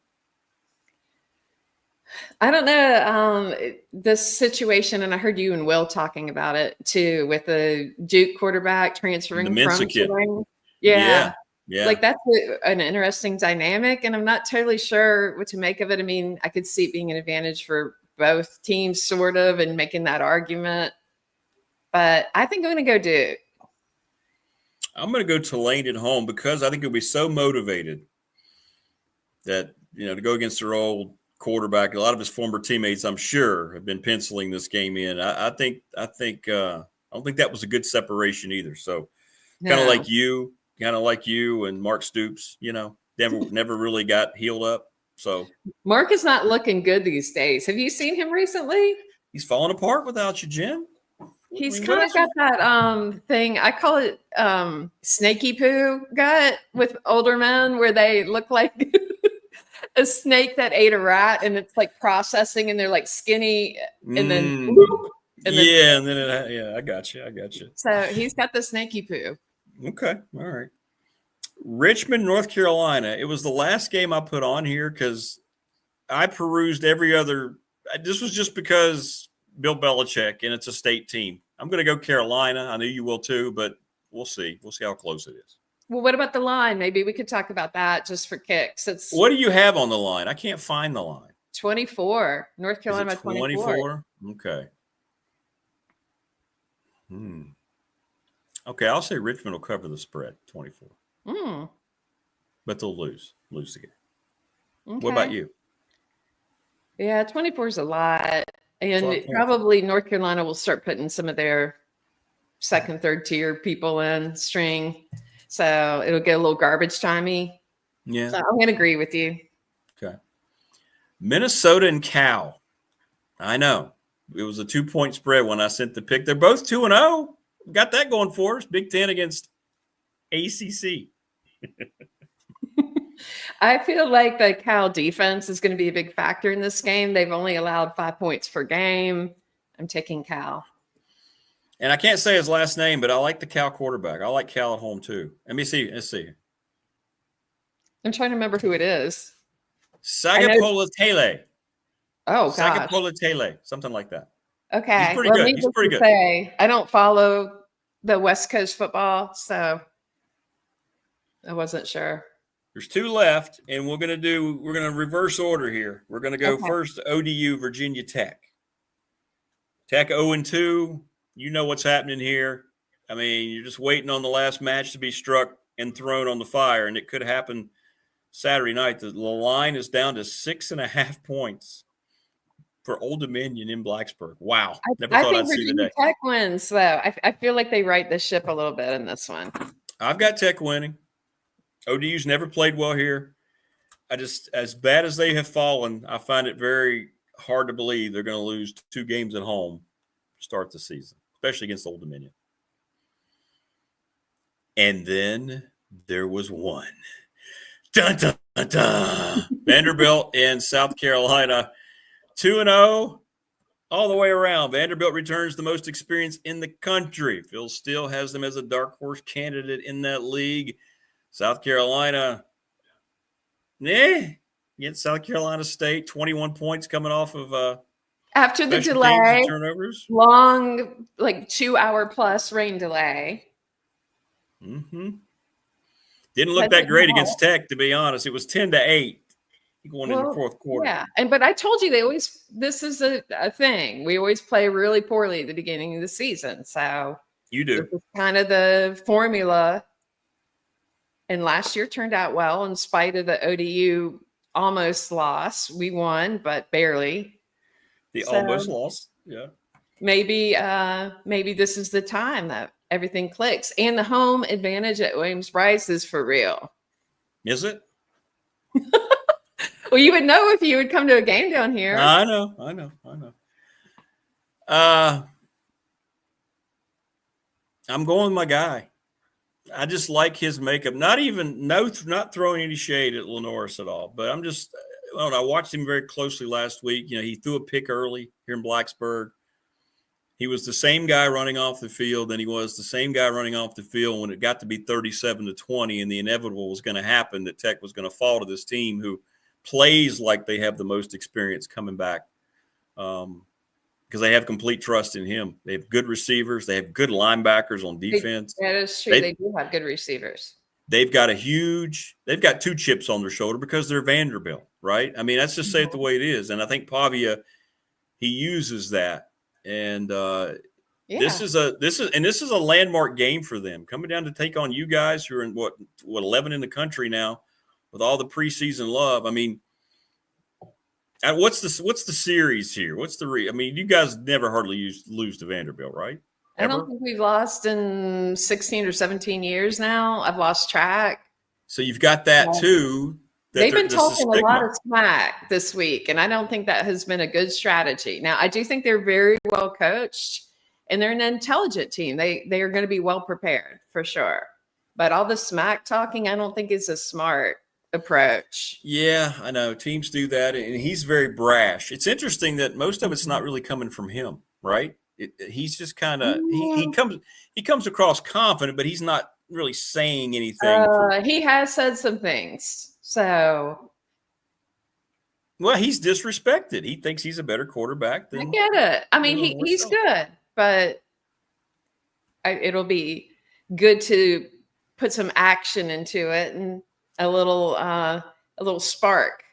I don't know this situation, and I heard you and Will talking about it too, with the Duke quarterback transferring from Tulane. Yeah. Like that's an interesting dynamic, and I'm not totally sure what to make of it. I mean, I could see it being an advantage for both teams, sort of, and making that argument. But I think I'm going to go Duke. I'm going to go Tulane at home because I think it'll be so motivated that to go against their old quarterback. A lot of his former teammates, I'm sure, have been penciling this game in. I don't think that was a good separation either. So kind of like you and Mark Stoops, never really got healed up. So Mark is not looking good these days. Have you seen him recently? He's falling apart without you, Jen. He's kind of got that thing. I call it snaky poo gut with older men, where they look like a snake that ate a rat, and it's like processing, and they're like skinny, and then I got you. So he's got the snaky poo. Okay, all right. Richmond, North Carolina. It was the last game I put on here because I perused every other. This was just because Bill Belichick, and it's a state team. I'm going to go Carolina. I know you will too, but we'll see. We'll see how close it is. Well, what about the line? Maybe we could talk about that just for kicks. What do you have on the line? I can't find the line. 24. North Carolina 24. Okay. Okay, I'll say Richmond will cover the spread, 24. But they'll lose again. Okay. What about you? Yeah, 24 is a lot. And probably North Carolina will start putting some of their second, third tier people in string. So it'll get a little garbage timey. Yeah. So I'm going to agree with you. Okay. Minnesota and Cal. I know. It was a 2-point spread when I sent the pick. They're both 2-0. Got that going for us. Big Ten against ACC. I feel like the Cal defense is going to be a big factor in this game. They've only allowed 5 points per game. I'm taking Cal. And I can't say his last name, but I like the Cal quarterback. I like Cal at home too. Let me see. Let's see. I'm trying to remember who it is. Sagapolatele. Oh, gosh. Sagapolatele. Something like that. Okay. He's pretty good. He's pretty good. I don't follow the West Coast football, so I wasn't sure. There's 2 left, and we're going to reverse order here. We're going to go first to ODU, Virginia Tech. Tech 0-2. You know what's happening here. I mean, you're just waiting on the last match to be struck and thrown on the fire, and it could happen Saturday night. The line is down to 6.5 points for Old Dominion in Blacksburg. Wow. Never thought I'd see the day. Tech wins, though. I feel like they right the ship a little bit in this one. I've got Tech winning. ODU's never played well here. As bad as they have fallen, I find it very hard to believe they're going to lose 2 games at home to start the season, especially against Old Dominion. And then there was one. Dun, dun, dun, dun. Vanderbilt in South Carolina, 2-0 all the way around. Vanderbilt returns the most experience in the country. Phil Steele has them as a dark horse candidate in that league. South Carolina, against South Carolina State, 21 points coming off of after the delay, turnovers, long, like 2-hour plus rain delay. Mm-hmm. Didn't look that great against Tech, to be honest. It was 10-8 going in the fourth quarter. Yeah, but I told you this is a thing. We always play really poorly at the beginning of the season. So you do. This is kind of the formula. And last year turned out well in spite of the ODU almost loss. We won, but barely. Almost loss. Yeah. Maybe this is the time that everything clicks. And the home advantage at Williams-Brice is for real. Is it? Well, you would know if you would come to a game down here. I know. I'm going with my guy. I just like his makeup. Not throwing any shade at Lenoris at all, but I watched him very closely last week. He threw a pick early here in Blacksburg. He was the same guy running off the field, and he was the same guy running off the field when it got to be 37-20, and the inevitable was going to happen, that Tech was going to fall to this team who plays like they have the most experience coming back, because they have complete trust in him. They have good receivers. They have good linebackers on defense. That is true. They do have good receivers. They've got 2 chips on their shoulder because they're Vanderbilt, right? I mean, let's just say it the way it is. And I think Pavia, he uses that. And this is a landmark game for them, coming down to take on you guys who are in what 11 in the country now with all the preseason love. I mean, what's the series here? You guys never hardly lose to Vanderbilt, right? Ever? I don't think we've lost in 16 or 17 years now. I've lost track. So you've got that too. They've been talking a lot of smack this week, and I don't think that has been a good strategy. Now, I do think they're very well coached, and they're an intelligent team. They are going to be well prepared for sure. But all the smack talking, I don't think is a smart approach. Yeah, I know. Teams do that, and he's very brash. It's interesting that most of it's not really coming from him, right? He's just kind of he comes across confident, but he's not really saying anything. He has said some things. So, well, he's disrespected. He thinks he's a better quarterback than. I get it. I mean, he's good, but it'll be good to put some action into it and a little spark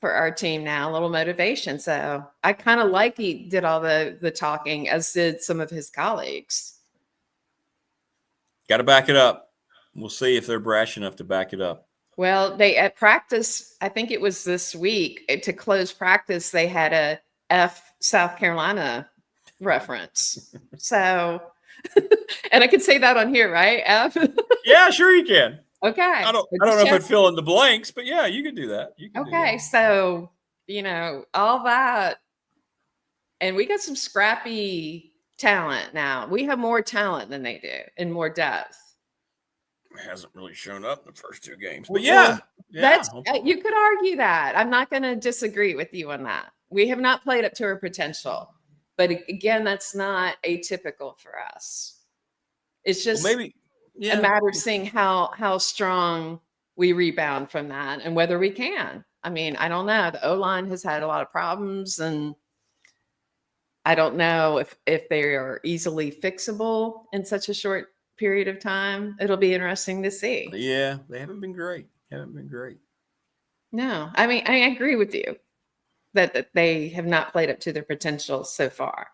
for our team now, a little motivation. So I kind of like he did all the talking, as did some of his colleagues. Got to back it up. We'll see if they're brash enough to back it up. Well, they at practice, I think it was this week, to close practice, they had a F South Carolina reference. So, and I can say that on here, right? F. Yeah, sure you can. Okay. I don't know if I'd fill in the blanks, but yeah, you can do that. Okay. So, all that. And we got some scrappy talent now. We have more talent than they do and more depth. Hasn't really shown up in the first 2 games, but yeah, that's you could argue that. I'm not going to disagree with you on that. We have not played up to our potential, but again, that's not atypical for us. It's just a matter of seeing how strong we rebound from that and whether we can. I mean, I don't know. The O-line has had a lot of problems, and I don't know if they are easily fixable in such a short period of time. It'll be interesting to see. Yeah, they haven't been great. No, I mean, I agree with you that they have not played up to their potential so far.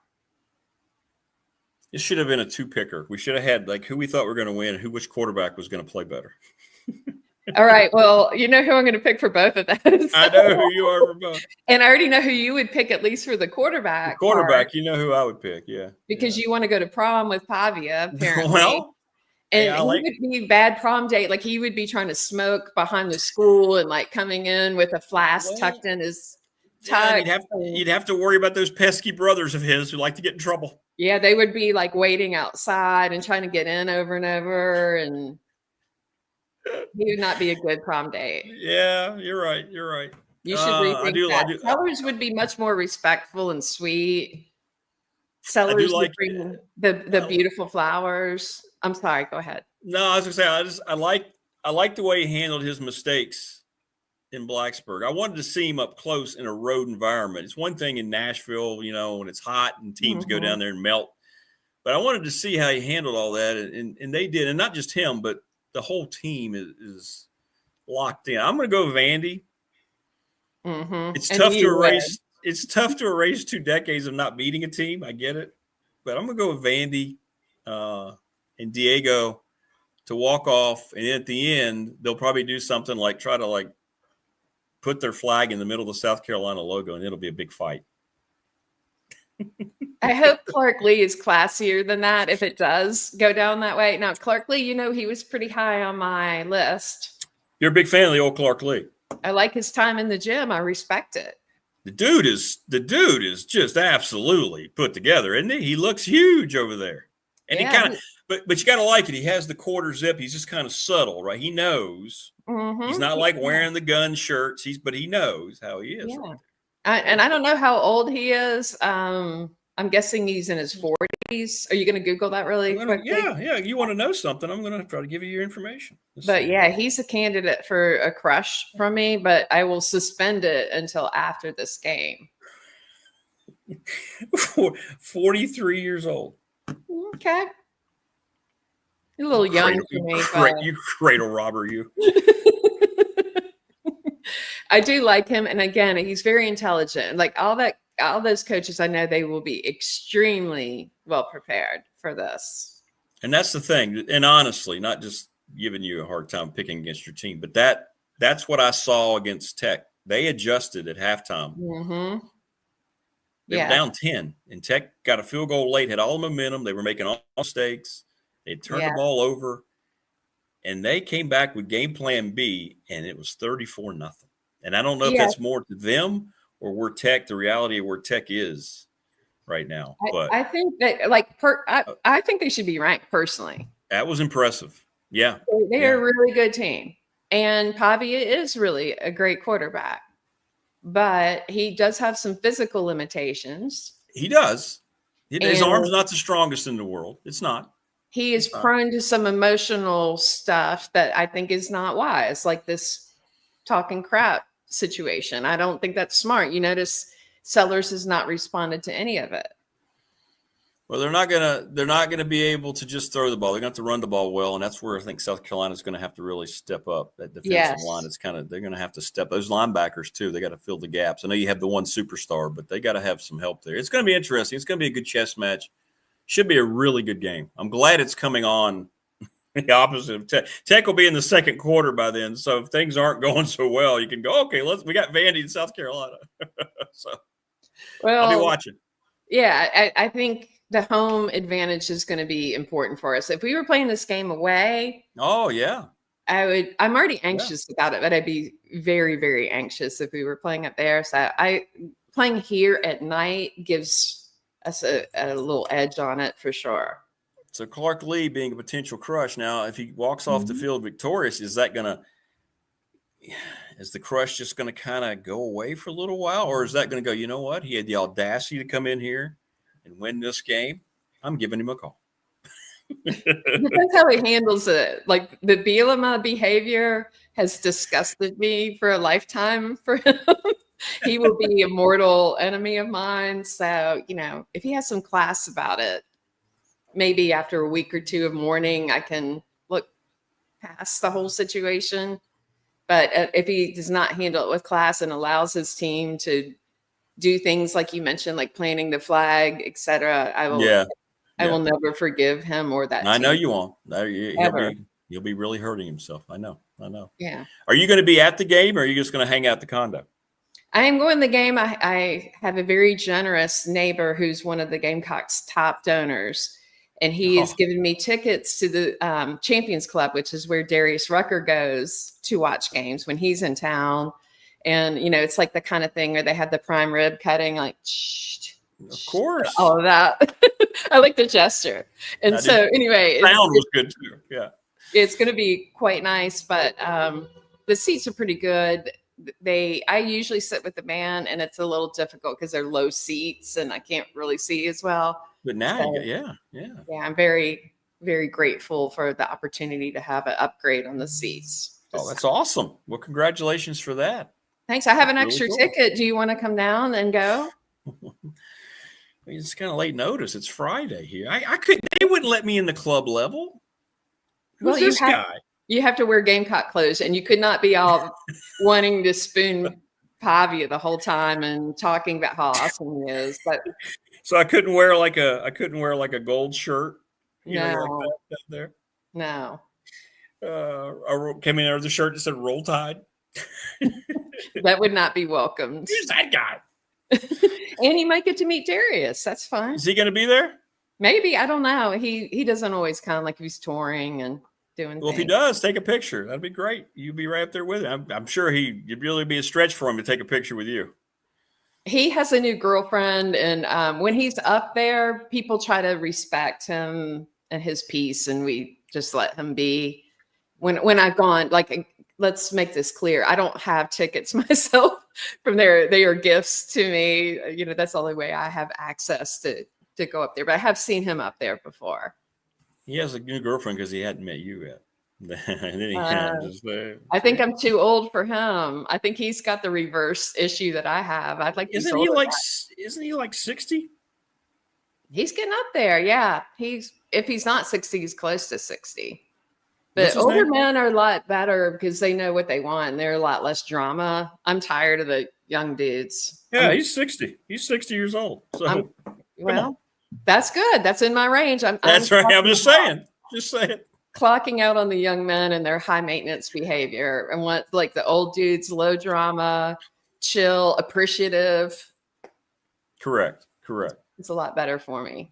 It should have been a two-picker. We should have had like who we thought were going to win and which quarterback was going to play better. All right. Well, you know who I'm going to pick for both of those. I know who you are for both. And I already know who you would pick, at least for the quarterback. The quarterback, you know who I would pick, yeah. Because you want to go to prom with Pavia, apparently. Well, and he would be bad prom date. Like he would be trying to smoke behind the school and like coming in with a flask tucked in his tux. Yeah, you'd have to worry about those pesky brothers of his who like to get in trouble. Yeah, they would be like waiting outside and trying to get in over and over, and he would not be a good prom date. Yeah, you're right. You should rethink that. Sellers would be much more respectful and sweet. Sellers would bring the beautiful flowers. I'm sorry, go ahead. No, I was gonna say I like the way he handled his mistakes in Blacksburg. I wanted to see him up close in a road environment. It's one thing in Nashville, when it's hot and teams go down there and melt. But I wanted to see how he handled all that, and they did. And not just him, but the whole team is locked in. I'm going to go Vandy. Mm-hmm. It's tough to erase 2 decades of not beating a team. I get it. But I'm going to go with Vandy and Diego to walk off. And at the end, they'll probably do something like try to put their flag in the middle of the South Carolina logo, and it'll be a big fight. I hope Clark Lee is classier than that if it does go down that way. Now, Clark Lee, he was pretty high on my list. You're a big fan of the old Clark Lee. I like his time in the gym. I respect it. The dude is just absolutely put together, isn't he? He looks huge over there. And he kind of but you got to like it. He has the quarter zip. He's just kind of subtle, right? He knows. Mm-hmm. He's not like wearing the gun shirts. But he knows how he is. Yeah. And I don't know how old he is. I'm guessing he's in his 40s. Are you going to Google that really quickly? Yeah. You want to know something? I'm going to try to give you your information. But yeah, he's a candidate for a crush from me, but I will suspend it until after this game. 43 years old. Okay. You're a little young for me. You cradle robber, you. I do like him. And again, he's very intelligent. Like all those coaches, I know they will be extremely well prepared for this. And that's the thing. And honestly, not just giving you a hard time picking against your team, but that's what I saw against Tech. They adjusted at halftime. Mm-hmm. They were down 10, and Tech got a field goal late, had all the momentum. They were making all mistakes. They turned the ball over, and they came back with game plan B, and it was 34-0. And I don't know if that's more to them or where Tech, the reality of where Tech is right now. But I think that, I think they should be ranked personally. That was impressive. Yeah. They're a really good team. And Pavia is really a great quarterback. But he does have some physical limitations. He does. His arm's not the strongest in the world. It's not. He is prone to some emotional stuff that I think is not wise, like this talking crap situation. I don't think that's smart. You notice Sellers has not responded to any of it. Well, they're not gonna be able to just throw the ball. They're going to have to run the ball well, and that's where I think South Carolina is going to have to really step up. That defensive line is they're going to have to step. Those linebackers too. They got to fill the gaps. I know you have the one superstar, but they got to have some help there. It's going to be interesting. It's going to be a good chess match. Should be a really good game. I'm glad it's coming on the opposite of Tech. Tech will be in the second quarter by then, so if things aren't going so well, you can go, okay, we got Vandy in South Carolina. So I'll be watching. Yeah, I think the home advantage is going to be important for us. If we were playing this game away, I'm already anxious about it, but I'd be very, very anxious if we were playing up there. So playing here at night gives us a little edge on it for sure. So Clark Lee being a potential crush. Now, if he walks off the field victorious, is the crush just going to kind of go away for a little while? Or is that going to go, you know what? He had the audacity to come in here and win this game. I'm giving him a call. Depends how he handles it. Like the Bielema behavior has disgusted me for a lifetime for him. He will be a mortal enemy of mine. So, if he has some class about it, maybe after a week or two of mourning, I can look past the whole situation. But if he does not handle it with class and allows his team to do things like you mentioned, like planting the flag, etc., I will never forgive him or that. I know team. you won't. Ever. He'll be really hurting himself. I know. Yeah. Are you going to be at the game, or are you just going to hang out at the condo? I am going to the game. I have a very generous neighbor who's one of the Gamecocks' top donors, and he has given me tickets to the Champions Club, which is where Darius Rucker goes to watch games when he's in town. And, you know, it's like the kind of thing where they have the prime rib cutting, like, of course, all of that. I like the gesture. And so anyway, sound was good too. Yeah. It's going to be quite nice, but the seats are pretty good. I usually sit with the band, and it's a little difficult because they're low seats and I can't really see as well. But now, I'm very, very grateful for the opportunity to have an upgrade on the seats. Oh, that's awesome. Well, congratulations for that. Thanks. I have an extra ticket. Do you want to come down and go? It's kind of late notice. It's Friday here. I couldn't. They wouldn't let me in the club level. Who's this guy? You have to wear Gamecock clothes, and you could not be all wanting to spoon Pavia the whole time and talking about how awesome he is. But so I couldn't wear like a gold shirt. You know, like that there. No. Came in there with a shirt that said "Roll Tide." That would not be welcomed. Who's that guy? And you might get to meet Darius. That's fun. Is he going to be there? Maybe. I don't know. He doesn't always come, like he's touring and doing Well, things. if he does, take a picture. That'd be great. You'd be right up there with him. I'm sure it'd really be a stretch for him to take a picture with you. He has a new girlfriend, and when he's up there, people try to respect him and his peace, and we just let him be. When I've gone, like, let's make this clear. I don't have tickets myself from there. They are gifts to me. You know, that's the only way I have access to go up there. But I have seen him up there before. He has a new girlfriend because he hadn't met you yet. And then he comes. I think I'm too old for him. I think he's got the reverse issue that I have. I'd like. Isn't he like 60? He's getting up there. Yeah, if he's not 60, he's close to 60. But older men are a lot better because they know what they want. And they're a lot less drama. I'm tired of the young dudes. Yeah, he's 60. He's 60 years old. So well, that's good. That's in my range. That's right. I'm just saying. Just saying. Clocking out on the young men and their high maintenance behavior, and want like the old dudes, low drama, chill, appreciative. Correct. It's a lot better for me.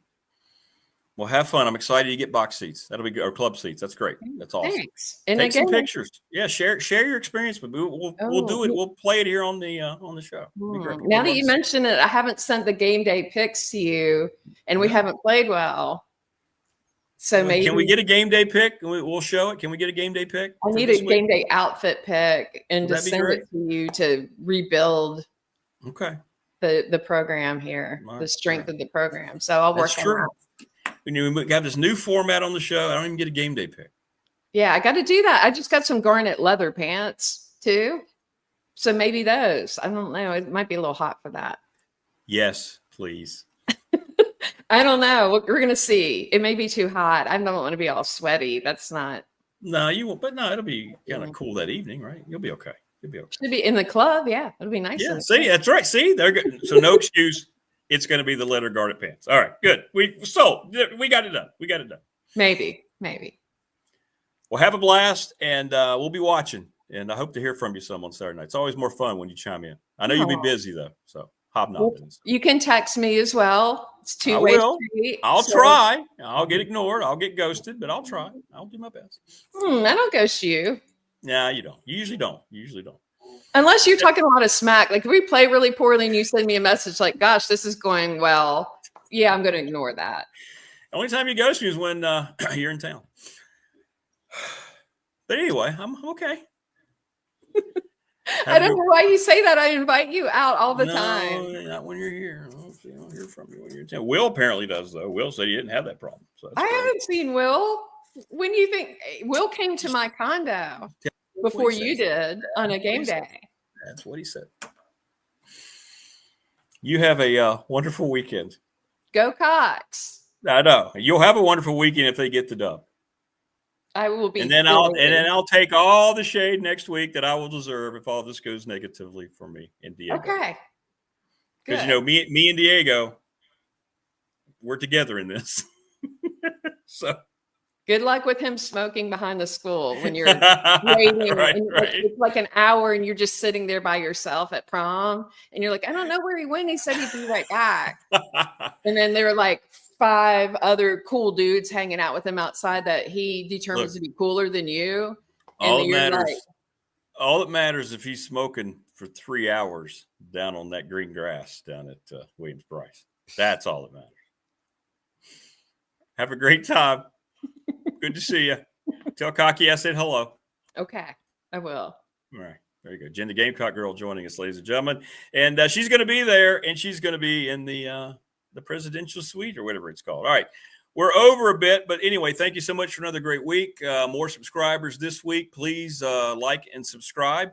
Well, have fun. I'm excited to get box seats. That'll be good. Or club seats. That's great. That's awesome. Thanks. And take some pictures. Yeah, share your experience with me. We'll do it. We'll play it here on the show. Now that you mention it, I haven't sent the game day pics to you, and we haven't played well. So maybe can we get a game day pic? We'll show it. Can we get a game day pic? I need a game day outfit pic and to send it to you to rebuild. Okay. The program here, the strength of the program. So I'll work on that. We have this new format on the show. I don't even get a game day pick. Yeah, I got to do that. I just got some garnet leather pants too. So maybe those. I don't know. It might be a little hot for that. Yes, please. I don't know. We're going to see. It may be too hot. I don't want to be all sweaty. That's not. No, you won't. But no, it'll be kind of cool that evening, right? You'll be okay. Should be in the club. Yeah, it'll be nice. Yeah, see, that's right. See, they're good. So no excuse. It's going to be the leather garnet pants. All right, good. We got it done. Maybe. Well, have a blast, and we'll be watching. And I hope to hear from you some on Saturday night. It's always more fun when you chime in. I know you'll be busy though, so hobnobbing. Well, you can text me as well. It's two-way street. I'll try. I'll get ignored. I'll get ghosted, but I'll try. I'll do my best. I don't ghost you. Nah, you don't. You usually don't. Unless you're talking a lot of smack. Like if we play really poorly and you send me a message like, gosh, this is going well. Yeah, I'm going to ignore that. The only time you ghost me is when you're in town. But anyway, I'm okay. I don't know why you say that. I invite you out all the time. No, not when you're here. I don't hear from you when you're in town. Will apparently does, though. Will said he didn't have that problem. So I haven't seen Will. When you think Will came to my condo before you did on a game day. That's what he said. You have a wonderful weekend. Go Cox. I know. You'll have a wonderful weekend if they get the dub. I will be. And then I'll take all the shade next week that I will deserve if all this goes negatively for me and Diego. Okay. Because me and Diego, we're together in this. So good luck with him smoking behind the school when you're waiting. Right, and right. It's like an hour and you're just sitting there by yourself at prom. And you're like, I don't know where he went. He said he'd be right back. And then there are like 5 other cool dudes hanging out with him outside that he determines to be cooler than you. And All then that matters if he's smoking for 3 hours down on that green grass down at Williams-Brice. That's all that matters. Have a great time. Good to see you. Tell Cocky I said hello. Okay, I will. All right. There you go. Jen the Gamecock Girl joining us, ladies and gentlemen. And she's going to be there, and she's going to be in the presidential suite or whatever it's called. All right. We're over a bit, but anyway, thank you so much for another great week. More subscribers this week. Please like and subscribe.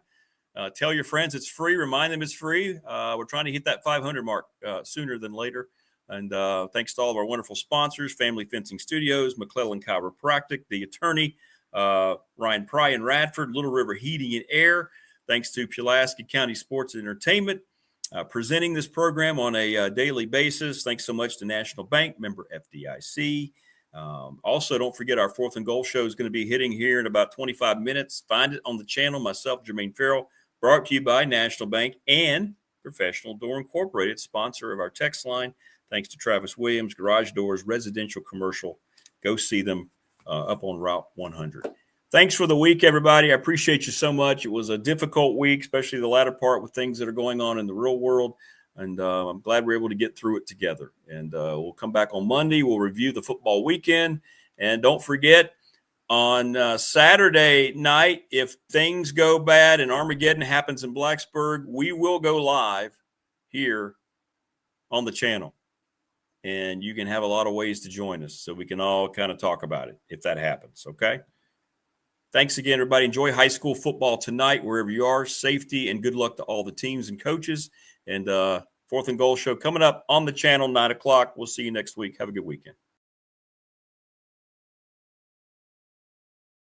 Tell your friends it's free. Remind them it's free. We're trying to hit that 500 mark sooner than later. And thanks to all of our wonderful sponsors, Family Fencing Studios, McClellan Chiropractic, The Attorney, Ryan Pry in Radford, Little River Heating and Air. Thanks to Pulaski County Sports and Entertainment, presenting this program on a daily basis. Thanks so much to National Bank, member FDIC. Also, don't forget our 4th and Goal show is going to be hitting here in about 25 minutes. Find it on the channel. Myself, Jermaine Farrell, brought to you by National Bank and Professional Door Incorporated, sponsor of our text line. Thanks to Travis Williams, Garage Doors, Residential, Commercial. Go see them up on Route 100. Thanks for the week, everybody. I appreciate you so much. It was a difficult week, especially the latter part with things that are going on in the real world. And I'm glad we're able to get through it together. And we'll come back on Monday. We'll review the football weekend. And don't forget, on Saturday night, if things go bad and Armageddon happens in Blacksburg, we will go live here on the channel. And you can have a lot of ways to join us so we can all kind of talk about it if that happens, okay? Thanks again, everybody. Enjoy high school football tonight, wherever you are. Safety and good luck to all the teams and coaches. And 4th and Goal show coming up on the channel, 9 o'clock. We'll see you next week. Have a good weekend.